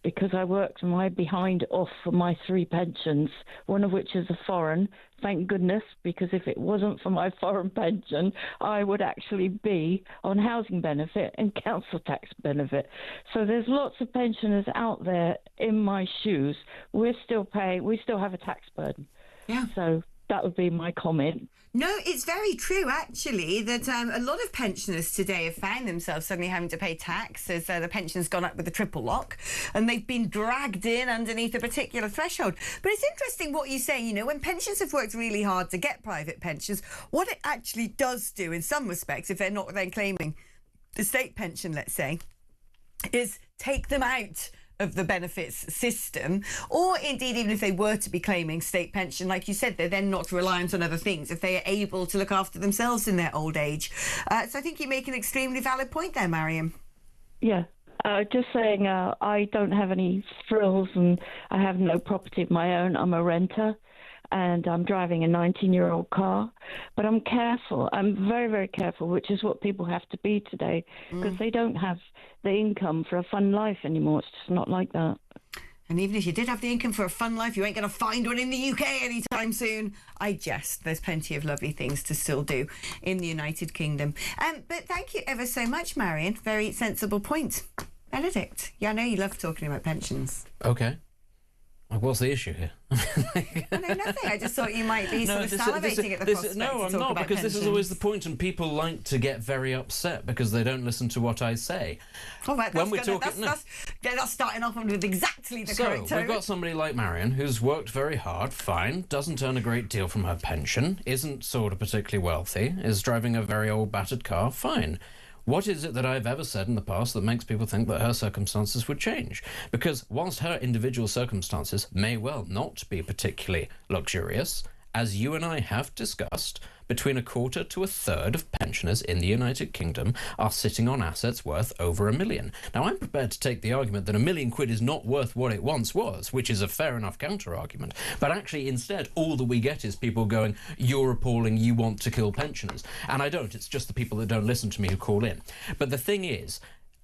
because I worked my behind off for my 3 pensions, one of which is a foreign. Thank goodness, because if it wasn't for my foreign pension, I would actually be on housing benefit and council tax benefit. So there's lots of pensioners out there in my shoes. We still have a tax burden. Yeah. So that would be my comment. No, it's very true, actually, that a lot of pensioners today have found themselves suddenly having to pay tax as the pension's gone up with the triple lock, and they've been dragged in underneath a particular threshold. But it's interesting what you say, you know, when pensions have worked really hard to get private pensions, what it actually does do in some respects, if they're not then claiming the state pension, let's say, is take them out of the benefits system, or indeed even if they were to be claiming state pension, like you said, they're then not reliant on other things if they are able to look after themselves in their old age. So I think you make an extremely valid point there, Mariam. Yeah. Just saying, I don't have any frills and I have no property of my own. I'm a renter and I'm driving a 19-year-old car, but I'm careful. I'm very, very careful, which is what people have to be today, because they don't have the income for a fun life anymore. It's just not like that. And even if you did have the income for a fun life, you ain't going to find one in the UK anytime soon. I jest. There's plenty of lovely things to still do in the United Kingdom. But thank you ever so much, Marion. Very sensible point. Benedict, I know you love talking about pensions. Okay. What's the issue here? No, nothing. I just thought you might be sort of salivating at the prospect. No, I'm not, because this is always the point, and people like to get very upset because they don't listen to what I say. All right, that's starting off with exactly the correct tone. So we've got somebody like Marion who's worked very hard, fine, doesn't earn a great deal from her pension, isn't sort of particularly wealthy, is driving a very old battered car, fine. What is it that I've ever said in the past that makes people think that her circumstances would change? Because whilst her individual circumstances may well not be particularly luxurious, as you and I have discussed, between a quarter to a third of pensioners in the United Kingdom are sitting on assets worth over £1 million. Now, I'm prepared to take the argument that £1 million is not worth what it once was, which is a fair enough counter-argument. But actually, instead, all that we get is people going, you're appalling, you want to kill pensioners. And I don't. It's just the people that don't listen to me who call in. But the thing is,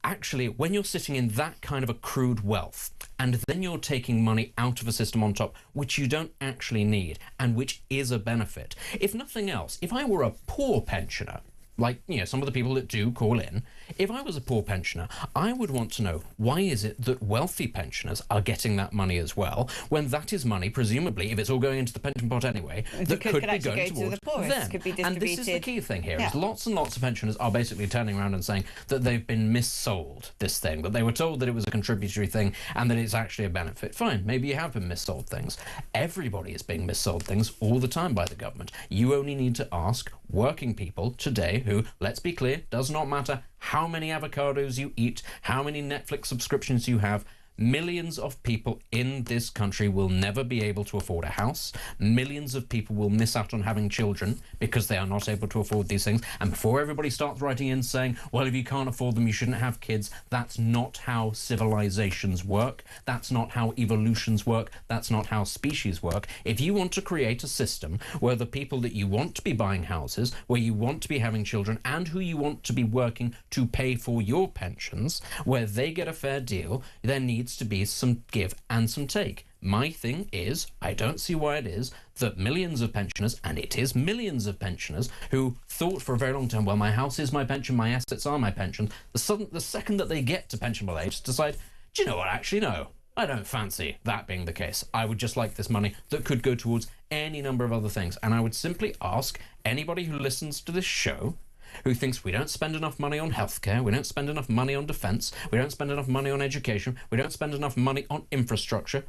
actually, when you're sitting in that kind of accrued wealth, and then you're taking money out of a system on top, which you don't actually need, and which is a benefit. If nothing else, if I were a poor pensioner, like, you know, some of the people that do call in, if I was a poor pensioner, I would want to know, why is it that wealthy pensioners are getting that money as well, when that is money, presumably, if it's all going into the pension pot anyway, that could be going towards the poorest, them. could be distributed. And this is the key thing here, Yeah. is lots and lots of pensioners are basically turning around and saying that they've been missold this thing, that they were told that it was a contributory thing and that it's actually a benefit. Fine, maybe you have been missold things. Everybody is being missold things all the time by the government. You only need to ask working people today who, let's be clear, does not matter how many avocados you eat, how many Netflix subscriptions you have, millions of people in this country will never be able to afford a house. Millions of people will miss out on having children because they are not able to afford these things. And before everybody starts writing in saying, well, if you can't afford them, you shouldn't have kids, that's not how civilizations work. That's not how evolutions work. That's not how species work. If you want to create a system where the people that you want to be buying houses, where you want to be having children, and who you want to be working to pay for your pensions, where they get a fair deal, there needs to be some give and some take. My thing is, I don't see why it is that millions of pensioners, and it is millions of pensioners, who thought for a very long time, well, my house is my pension, my assets are my pension, the second that they get to pensionable age, decide, do you know what, actually, no, I don't fancy that being the case. I would just like this money that could go towards any number of other things. And I would simply ask anybody who listens to this show, who thinks we don't spend enough money on healthcare, we don't spend enough money on defence, we don't spend enough money on education, we don't spend enough money on infrastructure.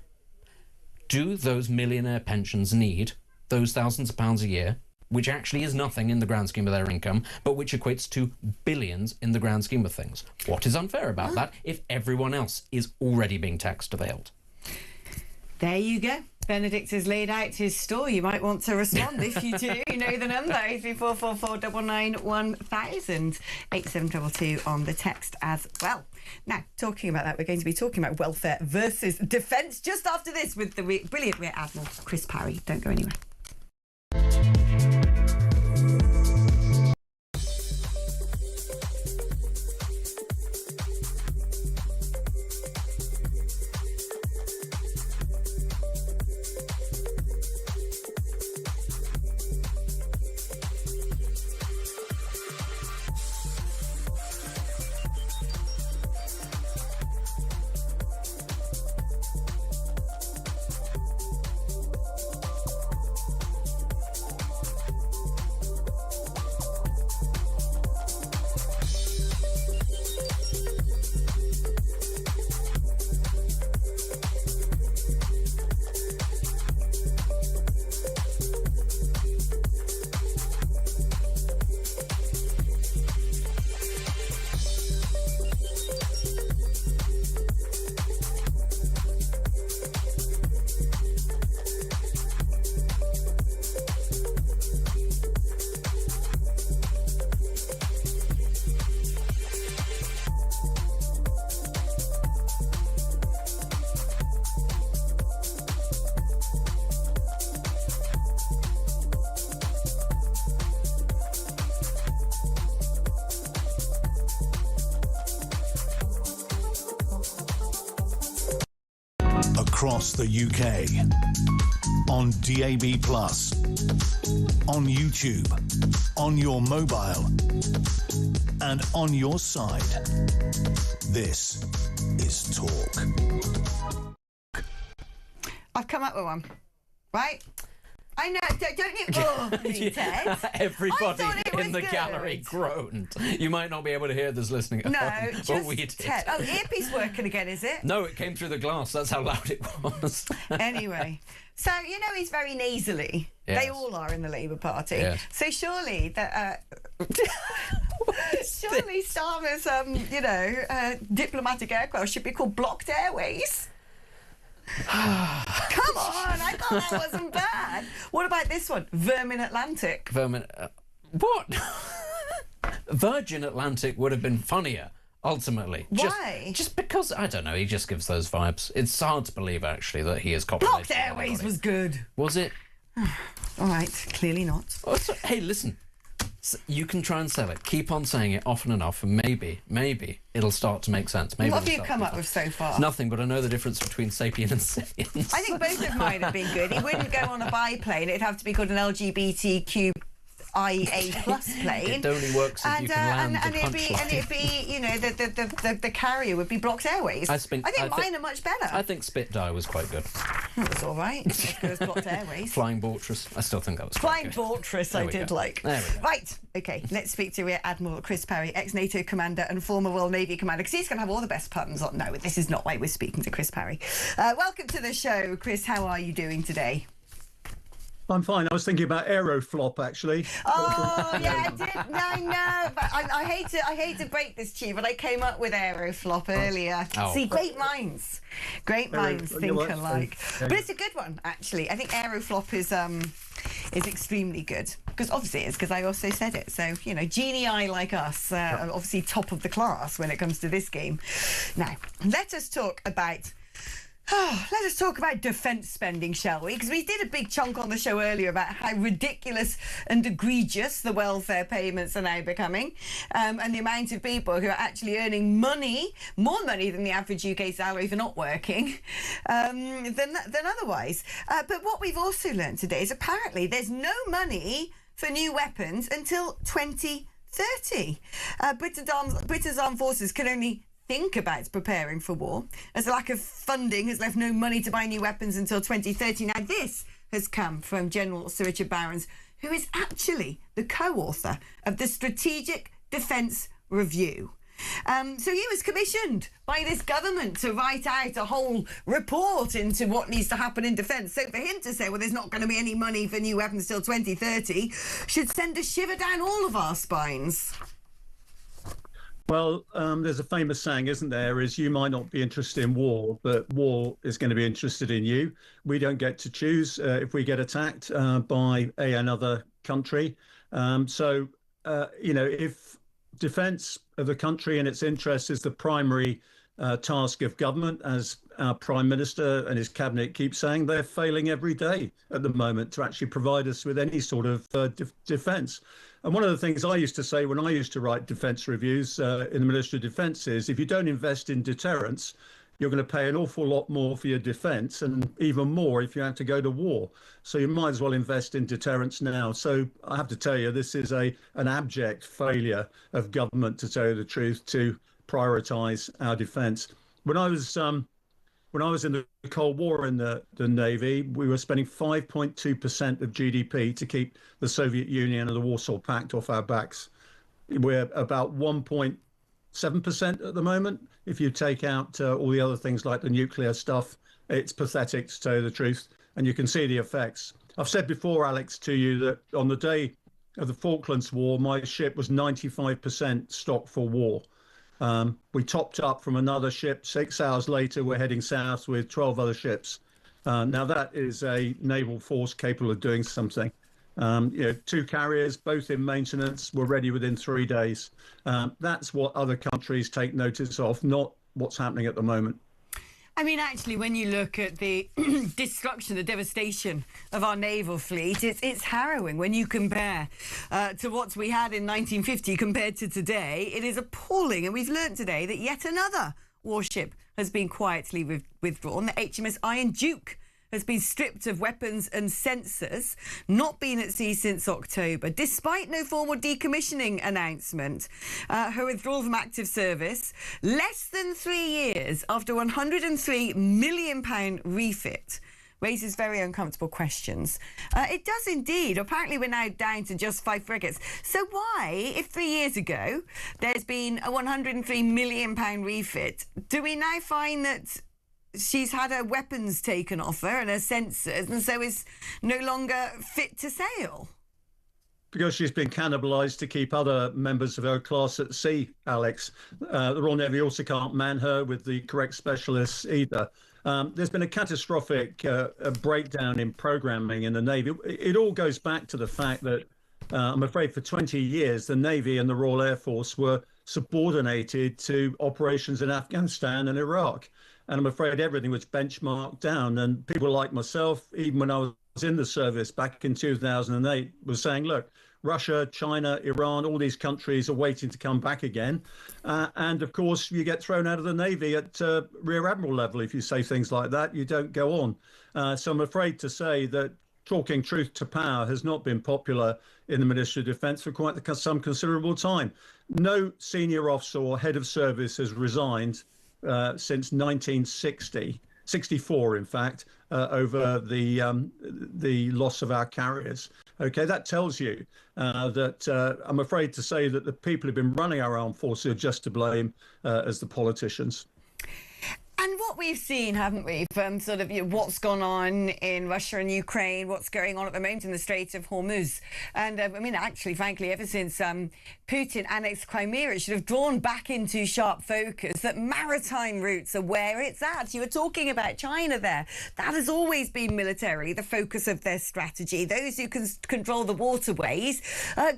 Do those millionaire pensions need those thousands of pounds a year, which actually is nothing in the grand scheme of their income, but which equates to billions in the grand scheme of things? What is unfair about that if everyone else is already being taxed to the hilt? There you go. Benedict has laid out his story. You might want to respond. If you do, you know the number, 03444 991 1000, 8722 on the text as well. Now, talking about that, we're going to be talking about welfare versus defence just after this with the brilliant Rear Admiral Chris Parry. Don't go anywhere. Across the UK, on DAB+, on YouTube, on your mobile, and on your side. This is Talk. I've come up with one, right? I know, don't you? Oh, Ted. Everybody in the gallery groaned. You might not be able to hear this listening at home, but we did. Ted. Oh, earpiece working again, is it? No, it came through the glass. That's how loud it was. Anyway, so, you know, he's very nasally. Yes. They all are in the Labour Party. Yes. So surely that... surely Starmer's, diplomatic aircraft should be called blocked airways. Come on, I thought that wasn't bad. What about this one? Vermin Atlantic. What? Virgin Atlantic would have been funnier, ultimately. Why? Just because, I don't know, he just gives those vibes. It's hard to believe, actually, that he is copyrighted. Blocked Airways was good. Was it? All right, clearly not. Oh, hey, listen. You can try and sell it. Keep on saying it often enough, and maybe it'll start to make sense. Maybe what have you come up with so far? Nothing, but I know the difference between sapien and sapiens. I think both of mine have been good. He wouldn't go on a biplane. It'd have to be called an LGBTQ IA Plus plane. It only works if you can land the punchline. And it'd be, you know, the carrier would be Blocked Airways. I think mine are much better. I think Spitfire was quite good. That was all right. As good as Blocked Airways. Flying Fortress. I still think that was Flying Fortress. I did like. There we go. Right. Okay. Let's speak to Rear Admiral Chris Perry, ex-NATO commander and former Royal Navy commander, because he's going to have all the best puns on. No, this is not why we're speaking to Chris Perry. Welcome to the show, Chris. How are you doing today? I'm fine. I was thinking about Aeroflop, actually. Oh yeah, I did. No, I know. But I hate to break this to you, but I came up with Aeroflop earlier. Oh. See, great minds think alike. But it's a good one, actually. I think Aeroflop is extremely good, because obviously it is, because I also said it. So, you know, genii like us are obviously top of the class when it comes to this game. Now, let us talk about defence spending, shall we? Because we did a big chunk on the show earlier about how ridiculous and egregious the welfare payments are now becoming, and the amount of people who are actually earning more money than the average UK salary for not working, than otherwise. But what we've also learned today is apparently there's no money for new weapons until 2030. Britain's armed forces can only think about preparing for war, as the lack of funding has left no money to buy new weapons until 2030. Now, this has come from General Sir Richard Barrons, who is actually the co-author of the Strategic Defence Review. So he was commissioned by this government to write out a whole report into what needs to happen in defence. So for him to say, well, there's not going to be any money for new weapons till 2030, should send a shiver down all of our spines. Well, there's a famous saying, isn't there, is you might not be interested in war, but war is going to be interested in you. We don't get to choose if we get attacked by another country. So, you know, if defence of the country and its interests is the primary task of government, as our Prime Minister and his cabinet keep saying, they're failing every day at the moment to actually provide us with any sort of defence. And one of the things I used to say when I used to write defence reviews in the Ministry of Defence is, if you don't invest in deterrence, you're going to pay an awful lot more for your defence, and even more if you have to go to war. So you might as well invest in deterrence now. So I have to tell you, this is an abject failure of government, to tell you the truth, to prioritise our defence. When I was in the Cold War in the Navy, we were spending 5.2% of GDP to keep the Soviet Union and the Warsaw Pact off our backs. We're about 1.7% at the moment. If you take out all the other things like the nuclear stuff, it's pathetic, to tell you the truth. And you can see the effects. I've said before, Alex, to you that on the day of the Falklands War, my ship was 95% stocked for war. We topped up from another ship. 6 hours later, we're heading south with 12 other ships. Now, that is a naval force capable of doing something. You know, 2 carriers, both in maintenance, were ready within 3 days. That's what other countries take notice of, not what's happening at the moment. I mean, actually, when you look at the destruction, the devastation of our naval fleet, it's harrowing when you compare to what we had in 1950 compared to today. It is appalling. And we've learnt today that yet another warship has been quietly withdrawn. The HMS Iron Duke has been stripped of weapons and sensors, not been at sea since October, despite no formal decommissioning announcement. Her withdrawal from active service, less than 3 years after £103 million refit, raises very uncomfortable questions. It does indeed. Apparently we're now down to just 5 frigates. So why, if 3 years ago there's been a £103 million refit, do we now find that she's had her weapons taken off her and her sensors, and so is no longer fit to sail? Because she's been cannibalised to keep other members of her class at sea, Alex. The Royal Navy also can't man her with the correct specialists either. There's been a catastrophic breakdown in programming in the Navy. It all goes back to the fact that, I'm afraid, for 20 years, the Navy and the Royal Air Force were subordinated to operations in Afghanistan and Iraq. And I'm afraid everything was benchmarked down. And people like myself, even when I was in the service back in 2008, was saying, look, Russia, China, Iran, all these countries are waiting to come back again. And of course, you get thrown out of the Navy at Rear Admiral level. If you say things like that, you don't go on. So I'm afraid to say that talking truth to power has not been popular in the Ministry of Defence for quite some considerable time. No senior officer or head of service has resigned since 1964, in fact, over the loss of our carriers. Okay, that tells you that I'm afraid to say that the people who've been running our armed forces are just to blame as the politicians. And what we've seen, haven't we, from sort of what's gone on in Russia and Ukraine, what's going on at the moment in the Strait of Hormuz. And I mean, actually, frankly, ever since Putin annexed Crimea, it should have drawn back into sharp focus that maritime routes are where it's at. You were talking about China there. That has always been militarily the focus of their strategy. Those who can control the waterways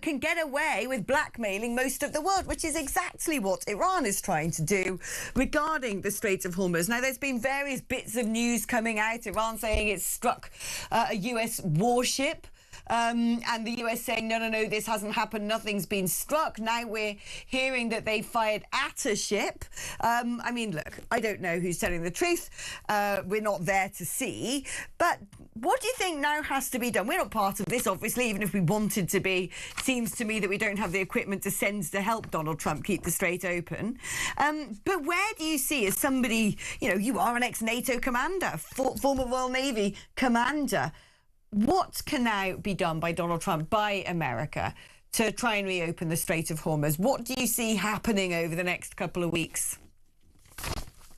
can get away with blackmailing most of the world, which is exactly what Iran is trying to do regarding the Strait of Hormuz. Now, there's been various bits of news coming out. Iran saying it's struck a US warship. And the US saying, no, this hasn't happened. Nothing's been struck. Now we're hearing that they fired at a ship. I mean, look, I don't know who's telling the truth. We're not there to see. But what do you think now has to be done? We're not part of this, obviously, even if we wanted to be. It seems to me that we don't have the equipment to send to help Donald Trump keep the strait open. But where do you see, as somebody, you are an ex-NATO commander, former Royal Navy commander, what can now be done by Donald Trump, by America, to try and reopen the Strait of Hormuz? What do you see happening over the next couple of weeks?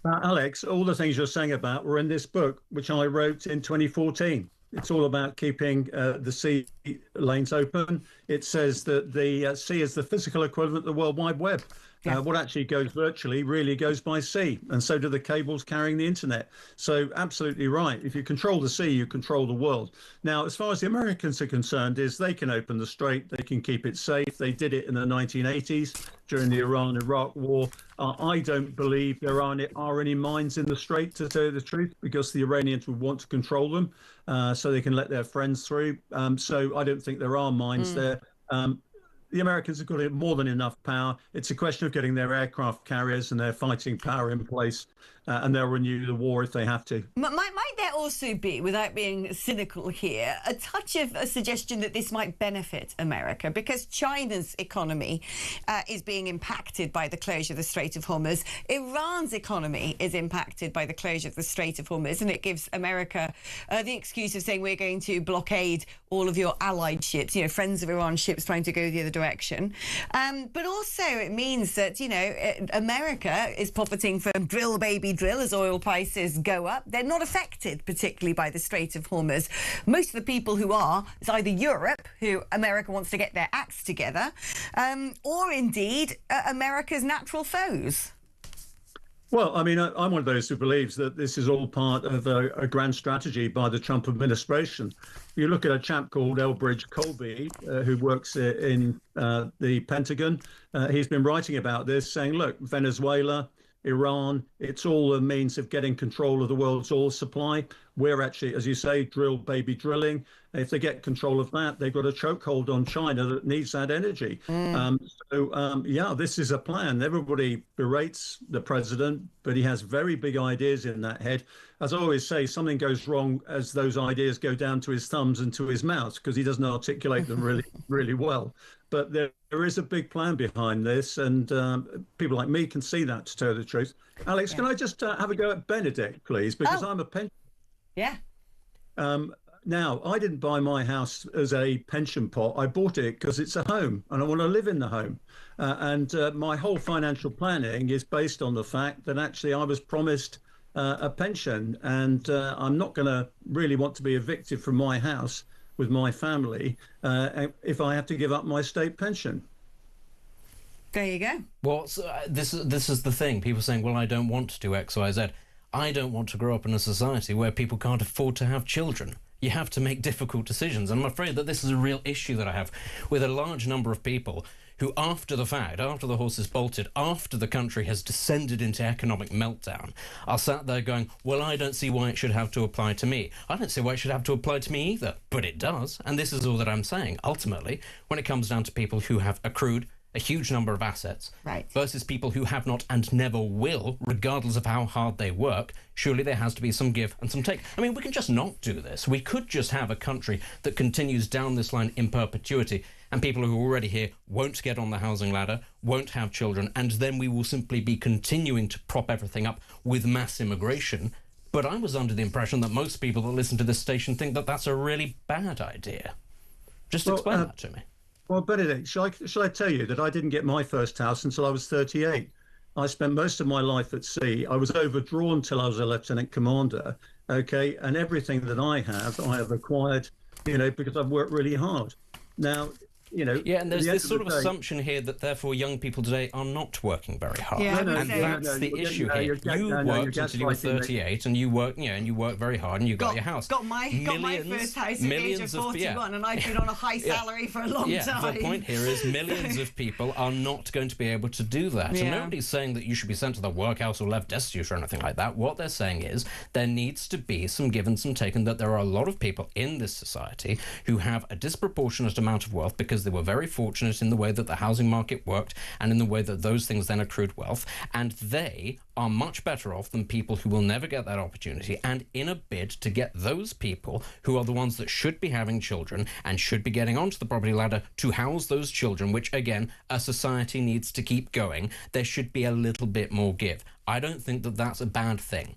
Alex, all the things you're saying about were in this book, which I wrote in 2014. It's all about keeping the sea lanes open. It says that the sea is the physical equivalent of the World Wide Web. Yeah. What actually goes virtually really goes by sea, and so do the cables carrying the internet. So absolutely right. If you control the sea, you control the world. Now, as far as the Americans are concerned, is they can open the strait, they can keep it safe. They did it in the 1980s during the Iran-Iraq war. I don't believe there are any mines in the strait, to tell you the truth, because the Iranians would want to control them so they can let their friends through. So I don't think there are mines there. The Americans have got more than enough power. It's a question of getting their aircraft carriers and their fighting power in place, and they'll renew the war if they have to. Might there also be, without being cynical here, a touch of a suggestion that this might benefit America? Because China's economy is being impacted by the closure of the Strait of Hormuz. Iran's economy is impacted by the closure of the Strait of Hormuz, and it gives America the excuse of saying we're going to blockade all of your allied ships, friends of Iran ships trying to go the other direction. But also it means that, America is profiting from drill, baby, drill as oil prices go up. They're not affected particularly by the Strait of Hormuz. Most of the people who are is either Europe, who America wants to get their acts together, or indeed America's natural foes. Well, I mean, I'm one of those who believes that this is all part of a grand strategy by the Trump administration. You look at a chap called Elbridge Colby, who works in the Pentagon. He's been writing about this, saying, look, Venezuela, Iran, it's all a means of getting control of the world's oil supply. We're actually, as you say, drill, baby, drilling. If they get control of that, they've got a chokehold on China that needs that energy. Yeah, this is a plan. Everybody berates the president, but he has very big ideas in that head. As I always say, something goes wrong as those ideas go down to his thumbs and to his mouth, because he doesn't articulate them really, really well. But there is a big plan behind this, and people like me can see that, to tell the truth. Alex, can I just have a go at Benedict, please? Because I'm a pensioner. Yeah. Now, I didn't buy my house as a pension pot. I bought it because it's a home and I want to live in the home. And my whole financial planning is based on the fact that actually I was promised a pension, and I'm not going to really want to be evicted from my house with my family if I have to give up my state pension. There you go. Well, this is the thing. People saying, well, I don't want to do X, Y, Z. I don't want to grow up in a society where people can't afford to have children. You have to make difficult decisions. And I'm afraid that this is a real issue that I have with a large number of people who, after the fact, after the horse is bolted, after the country has descended into economic meltdown, are sat there going, well, I don't see why it should have to apply to me. I don't see why it should have to apply to me either. But it does. And this is all that I'm saying. Ultimately, when it comes down to people who have accrued a huge number of assets, right, versus people who have not and never will, regardless of how hard they work, surely there has to be some give and some take. I mean, we can just not do this. We could just have a country that continues down this line in perpetuity, and people who are already here won't get on the housing ladder, won't have children, and then we will simply be continuing to prop everything up with mass immigration. But I was under the impression that most people that listen to this station think that that's a really bad idea. Just explain that to me. Well, Benedict, shall I tell you that I didn't get my first house until I was 38? I spent most of my life at sea. I was overdrawn till I was a lieutenant commander, okay? And everything that I have acquired, because I've worked really hard. Now, yeah, and there's this sort of assumption here that therefore young people today are not working very hard, and that's the issue here. You worked until you were 38, and you worked, and you worked very hard, and you got your house. Got my first house at the age of 41, and I've been on a high salary for a long time. The point here is millions of people are not going to be able to do that, and nobody's saying that you should be sent to the workhouse or left destitute or anything like that. What they're saying is there needs to be some give and some take, and that there are a lot of people in this society who have a disproportionate amount of wealth because they were very fortunate in the way that the housing market worked and in the way that those things then accrued wealth, and they are much better off than people who will never get that opportunity. And in a bid to get those people who are the ones that should be having children and should be getting onto the property ladder to house those children, which again a society needs to keep going, there should be a little bit more give. I don't think that that's a bad thing.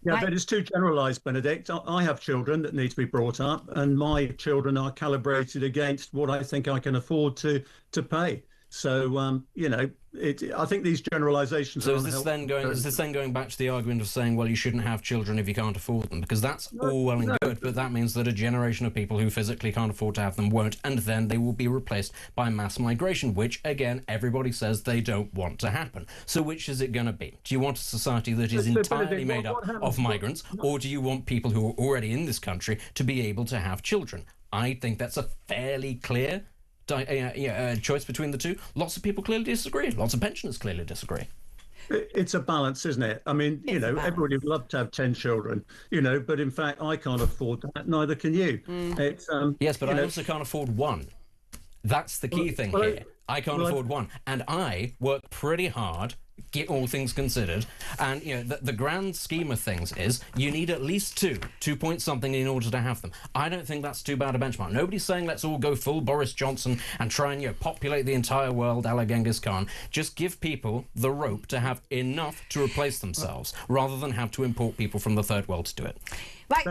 Yeah, but it's too generalised, Benedict. I have children that need to be brought up, and my children are calibrated against what I think I can afford to pay. So, I think these generalisations. So is this then going back to the argument of saying, well, you shouldn't have children if you can't afford them? Because that's all well and good, but that means that a generation of people who physically can't afford to have them won't, and then they will be replaced by mass migration, which, again, everybody says they don't want to happen. So which is it going to be? Do you want a society that is entirely made up of migrants, or do you want people who are already in this country to be able to have children? I think that's a fairly clear choice between the two. Lots of people clearly disagree. Lots of pensioners clearly disagree. It's a balance, isn't it? I mean, everybody would love to have 10 children, but in fact, I can't afford that. Neither can you. It's, yes, but I also can't afford one. That's the key thing here. I can't afford one. And I work pretty hard, get all things considered, and the grand scheme of things is you need at least 2 point something in order to have them. I don't think that's too bad a benchmark. Nobody's saying let's all go full Boris Johnson and try and populate the entire world a la Genghis Khan. Just give people the rope to have enough to replace themselves rather than have to import people from the third world to do it. Right,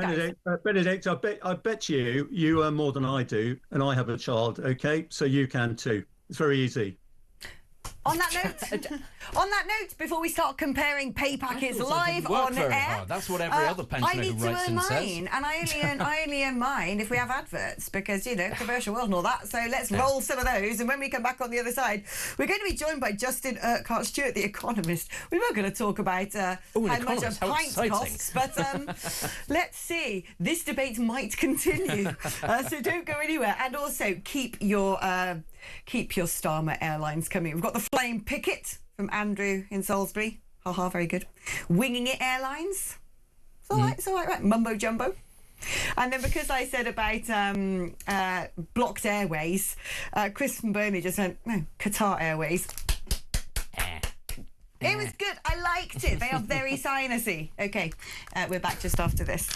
Benedict, I bet you earn more than I do, and I have a child, okay? So you can too. It's very easy. On that note, before we start comparing pay packets live on air, that's what every other pensioner who writes in says. And I only earn mine if we have adverts, because commercial world and all that. So let's roll some of those, and when we come back on the other side, we're going to be joined by Justin Urquhart-Stewart, the economist. We were going to talk about how much a pint costs, but let's see. This debate might continue, so don't go anywhere, and also keep your Starmer Airlines coming. We've got the Flying Picket from Andrew in Salisbury. Haha, very good. Winging It Airlines. It's all right, it's all right. Mumbo Jumbo. And then because I said about blocked airways, Chris from Birmingham just went, no, Qatar Airways. It was good. I liked it. They are very sinusy. Okay, we're back just after this.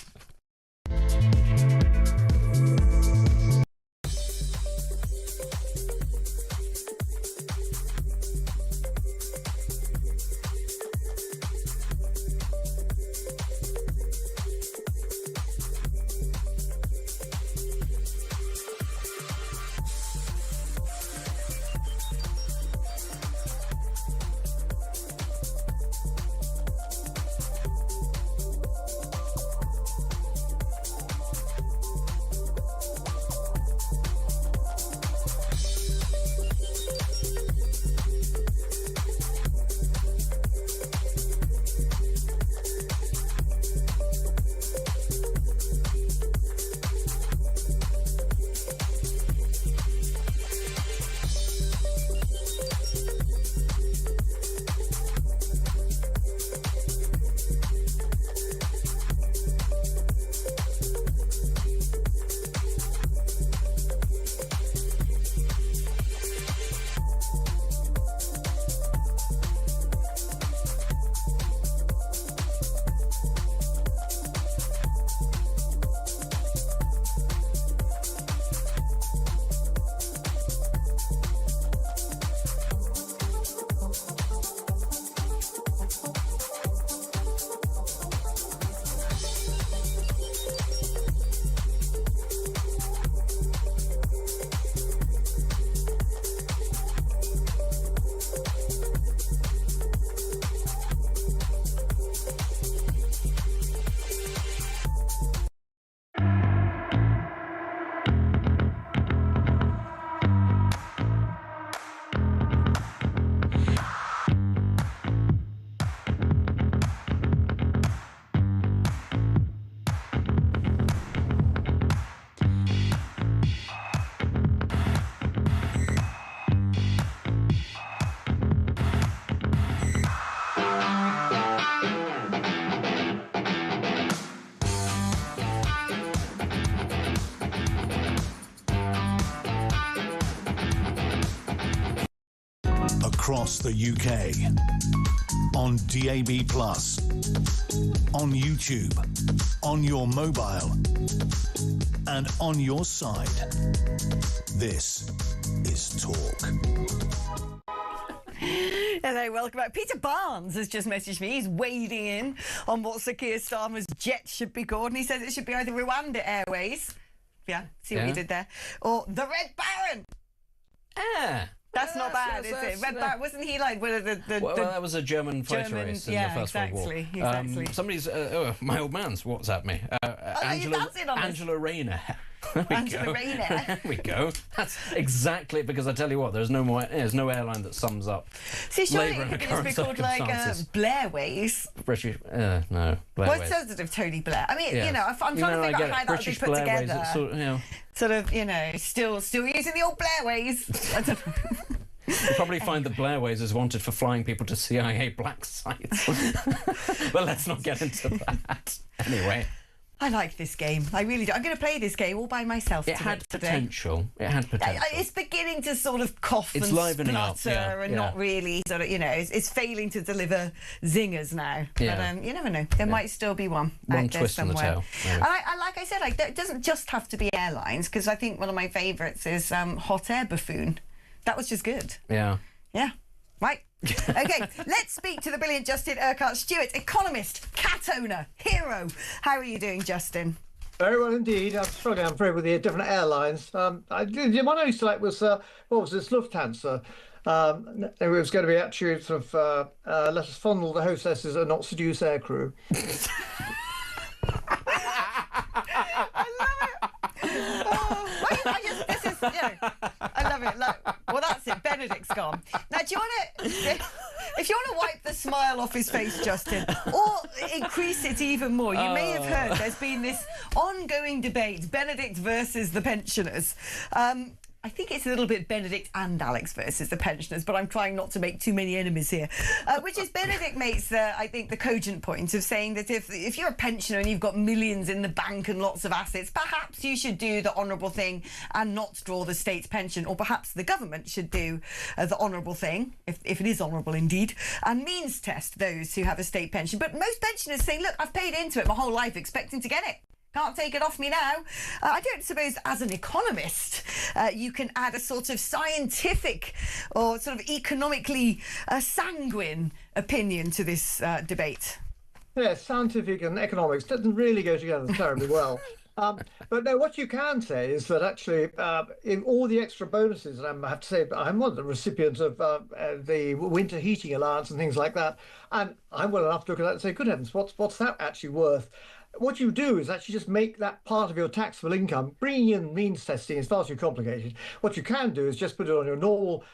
across the UK. On DAB+, on YouTube, on your mobile, and on your side. This is Talk. Hello, welcome back. Peter Barnes has just messaged me. He's wading in on what Sir Keir Starmer's jet should be called, and he says it should be either Rwanda Airways. Yeah, see what you did there. Or the Red Baron. That's not bad, is it? Red Baron, wasn't he like one of the well, that was a German fighter race in the First World War. Exactly. Somebody's, my old man's WhatsApp me. Angela Rayner. Angela Rayner. There we go. That's exactly, because I tell you what, there's no airline that sums up. See, surely labour it and could just be called like Blairways. British, no, Blairways. What's sort of Tony Blair? I mean, you know, I'm trying to figure out how that would be put together. Sort of, you know, still using the old Blairways. You'll probably find that Blairways is wanted for flying people to CIA black sites. But let's not get into that. Anyway. I like this game. I really do. I'm going to play this game all by myself. It had potential. It had potential. It's beginning to sort of cough and splutter and not really sort of, you know, it's failing to deliver zingers now. Yeah. But you never know. There might still be one out there twist somewhere. in the tail. And I like I said, it doesn't just have to be airlines, because I think one of my favourites is Hot Air Buffoon. That was just good. Yeah. Yeah. Right. Okay, let's speak to the brilliant Justin Urquhart-Stewart, economist, cat owner, hero. How are you doing, Justin? Very well indeed. I'm struggling, I'm afraid, with the different airlines. The one I used to like was, what was this, Lufthansa. It was going to be actually sort of, let us fondle the hostesses and not seduce aircrew. I love it. Well, that's it. Benedict's gone. Now, do you want to... If you want to wipe the smile off his face, Justin, or increase it even more, you may have heard there's been this ongoing debate, Benedict versus the pensioners. I think it's a little bit Benedict and Alex versus the pensioners, but I'm trying not to make too many enemies here. Which is Benedict makes, I think, the cogent point of saying that if you're a pensioner and you've got millions in the bank and lots of assets, perhaps you should do the honourable thing and not draw the state's pension, or perhaps the government should do the honourable thing, if it is honourable indeed, and means test those who have a state pension. But most pensioners say, look, I've paid into it my whole life expecting to get it. Can't take it off me now. I don't suppose, as an economist, you can add a sort of scientific or sort of economically sanguine opinion to this debate. Yes, scientific and economics doesn't really go together terribly well. But no, what you can say is that actually, in all the extra bonuses, and I have to say, I'm one of the recipients of the winter heating allowance and things like that, and I'm well enough to look at that and say, good heavens, what's that actually worth? What you do is actually just make that part of your taxable income. Bringing in means testing is far too complicated. What you can do is just put it on your normal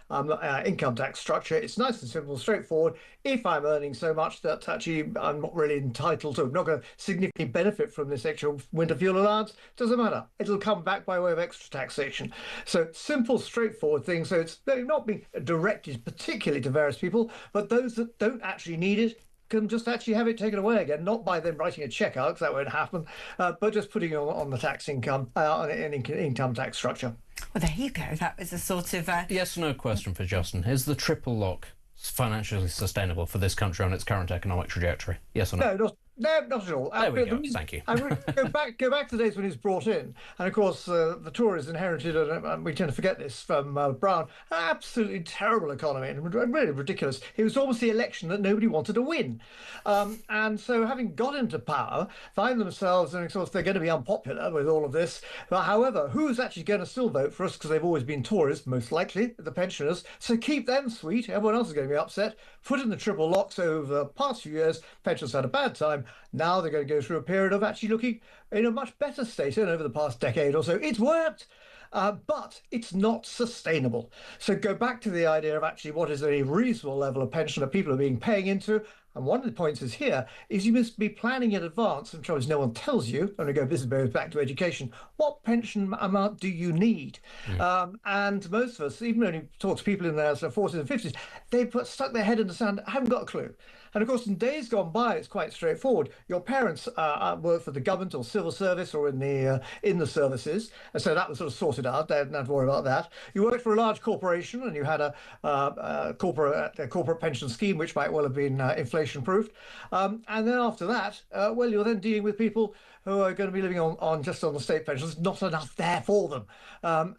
income tax structure. It's nice and simple, straightforward. If I'm earning so much that actually I'm not really entitled to, I'm not going to significantly benefit from this extra winter fuel allowance, doesn't matter. It'll come back by way of extra taxation. So simple, straightforward thing. So it's not being directed particularly to various people, but those that don't actually need it can just actually have it taken away again, not by them writing a cheque out, because that won't happen, but just putting it on the tax income, on an income tax structure. Well, there you go. That was a sort of... Yes or no question for Justin. Is the triple lock financially sustainable for this country on its current economic trajectory? Yes or no? No, not at all. There we go. Thank you. Go back to the days when he was brought in, and of course the Tories inherited, and we tend to forget this from Brown, an absolutely terrible economy and really ridiculous. It was almost the election that nobody wanted to win, and so having got into power, find themselves, and of course they're going to be unpopular with all of this. But however, who's actually going to still vote for us, because they've always been Tories, most likely the pensioners. So keep them sweet. Everyone else is going to be upset. Put in the triple locks over the past few years. Pensioners had a bad time. Now they're going to go through a period of actually looking in a much better state than over the past decade or so. It's worked, but it's not sustainable. So go back to the idea of actually what is a reasonable level of pension that people are paying into. And one of the points is here is you must be planning in advance, and trouble is no one tells you, and this goes back to education, what pension amount do you need? And most of us, even when you talk to people in their 40s and 50s, they stuck their head in the sand, haven't got a clue. And of course, in days gone by, it's quite straightforward. Your parents work for the government or civil service or in the services, and so that was sort of sorted out. They didn't have to worry about that. You worked for a large corporation, and you had a corporate pension scheme, which might well have been inflation-proofed. And then after that, well, you're then dealing with people who are going to be living on just on the state pensions, not enough there for them.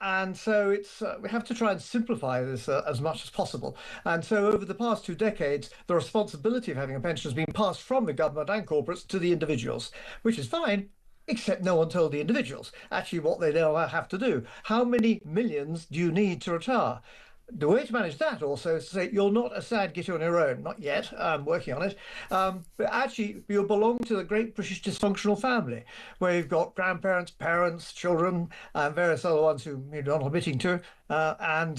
And so it's we have to try and simplify this as much as possible. And so over the past 2 decades, the responsibility of having a pension has been passed from the government and corporates to the individuals, which is fine, except no one told the individuals actually what they now have to do. How many millions do you need to retire? The way to manage that also is to say you're not a sad git on your own, not yet, I'm working on it, but actually you belong to the great British dysfunctional family, where you've got grandparents, parents, children, and various other ones who you're not admitting to, and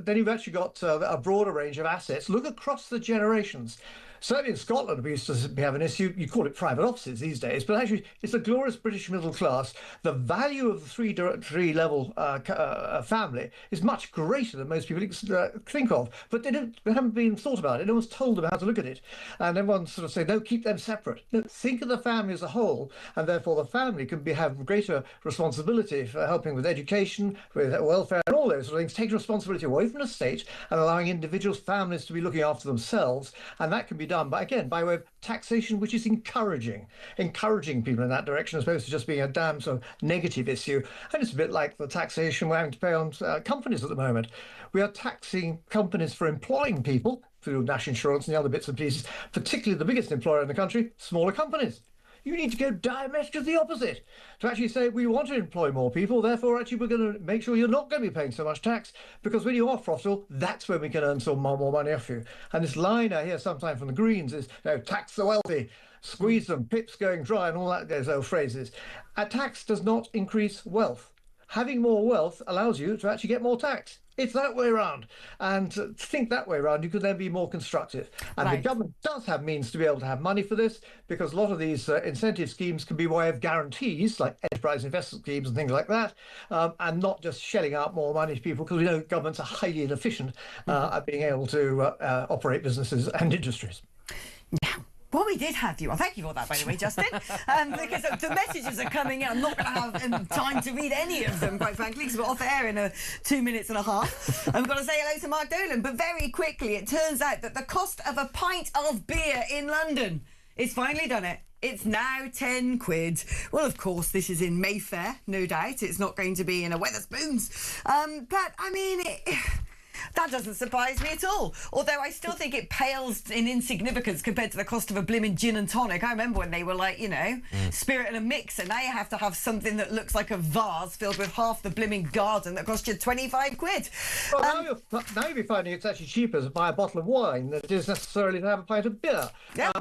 then you've actually got a broader range of assets. Look across the generations. Certainly in Scotland, we used to have an issue, you call it private offices these days, but actually it's a glorious British middle class. The value of the three-level family is much greater than most people think of, but they haven't been thought about it. No one's told them how to look at it. And everyone's sort of saying, no, keep them separate. No, think of the family as a whole, and therefore the family can have greater responsibility for helping with education, with welfare, and all those sort of things, taking responsibility away from the state and allowing individuals, families to be looking after themselves, and that can be done, but again, by way of taxation, which is encouraging people in that direction, as opposed to just being a damn sort of negative issue. And it's a bit like the taxation we're having to pay on companies at the moment. We are taxing companies for employing people through national insurance and the other bits and pieces, particularly the biggest employer in the country, smaller companies. You need to go diametrically the opposite to actually say we want to employ more people, therefore actually we're going to make sure you're not going to be paying so much tax, because when you are profitable, that's when we can earn some more money off you. And this line I hear sometimes from the Greens is, tax the wealthy, squeeze them, pips going dry, and all that, those old phrases. A tax does not increase wealth. Having more wealth allows you to actually get more tax. It's that way around. And to think that way around, you could then be more constructive. And the government does have means to be able to have money for this, because a lot of these incentive schemes can be by way of guarantees, like enterprise investment schemes and things like that, and not just shelling out more money to people, because we know governments are highly inefficient at being able to operate businesses and industries. Well, we did have you. Well, thank you for that, by the way, Justin, because the messages are coming in. I'm not going to have time to read any of them, quite frankly, because we're off air in 2 minutes and a half. And we've got to say hello to Mark Dolan. But very quickly, it turns out that the cost of a pint of beer in London is finally done it. It's now 10 quid. Well, of course, this is in Mayfair, no doubt. It's not going to be in a Wetherspoons. But, I mean... that doesn't surprise me at all. Although I still think it pales in insignificance compared to the cost of a blimmin' gin and tonic. I remember when they were like, spirit and a mix, and now you have to have something that looks like a vase filled with half the blimmin' garden that costs you 25 quid. Well, now you'll be finding it's actually cheaper to buy a bottle of wine than it is necessarily to have a pint of beer. Yeah.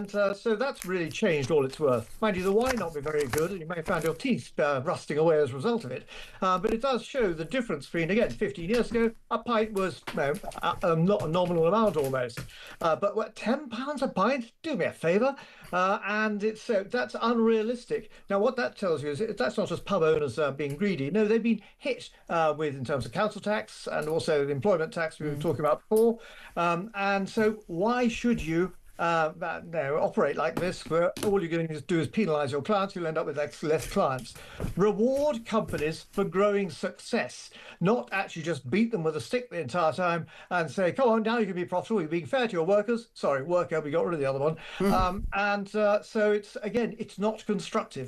So that's really changed all it's worth. Mind you, the wine not be very good, and you may have found your teeth rusting away as a result of it. But it does show the difference between, again, 15 years ago, a pint was not a nominal amount almost, but what, £10 a pint? Do me a favour. And it's that's unrealistic. Now, what that tells you is that's not just pub owners being greedy. No, they've been hit in terms of council tax and also the employment tax we were talking about before. And so why should you operate like this, where all you're going to do is penalise your clients? You'll end up with less clients. Reward companies for growing success, not actually just beat them with a stick the entire time and say, come on, now you can be profitable, you're being fair to your workers. Sorry, worker, we got rid of the other one. So it's, again, it's not constructive.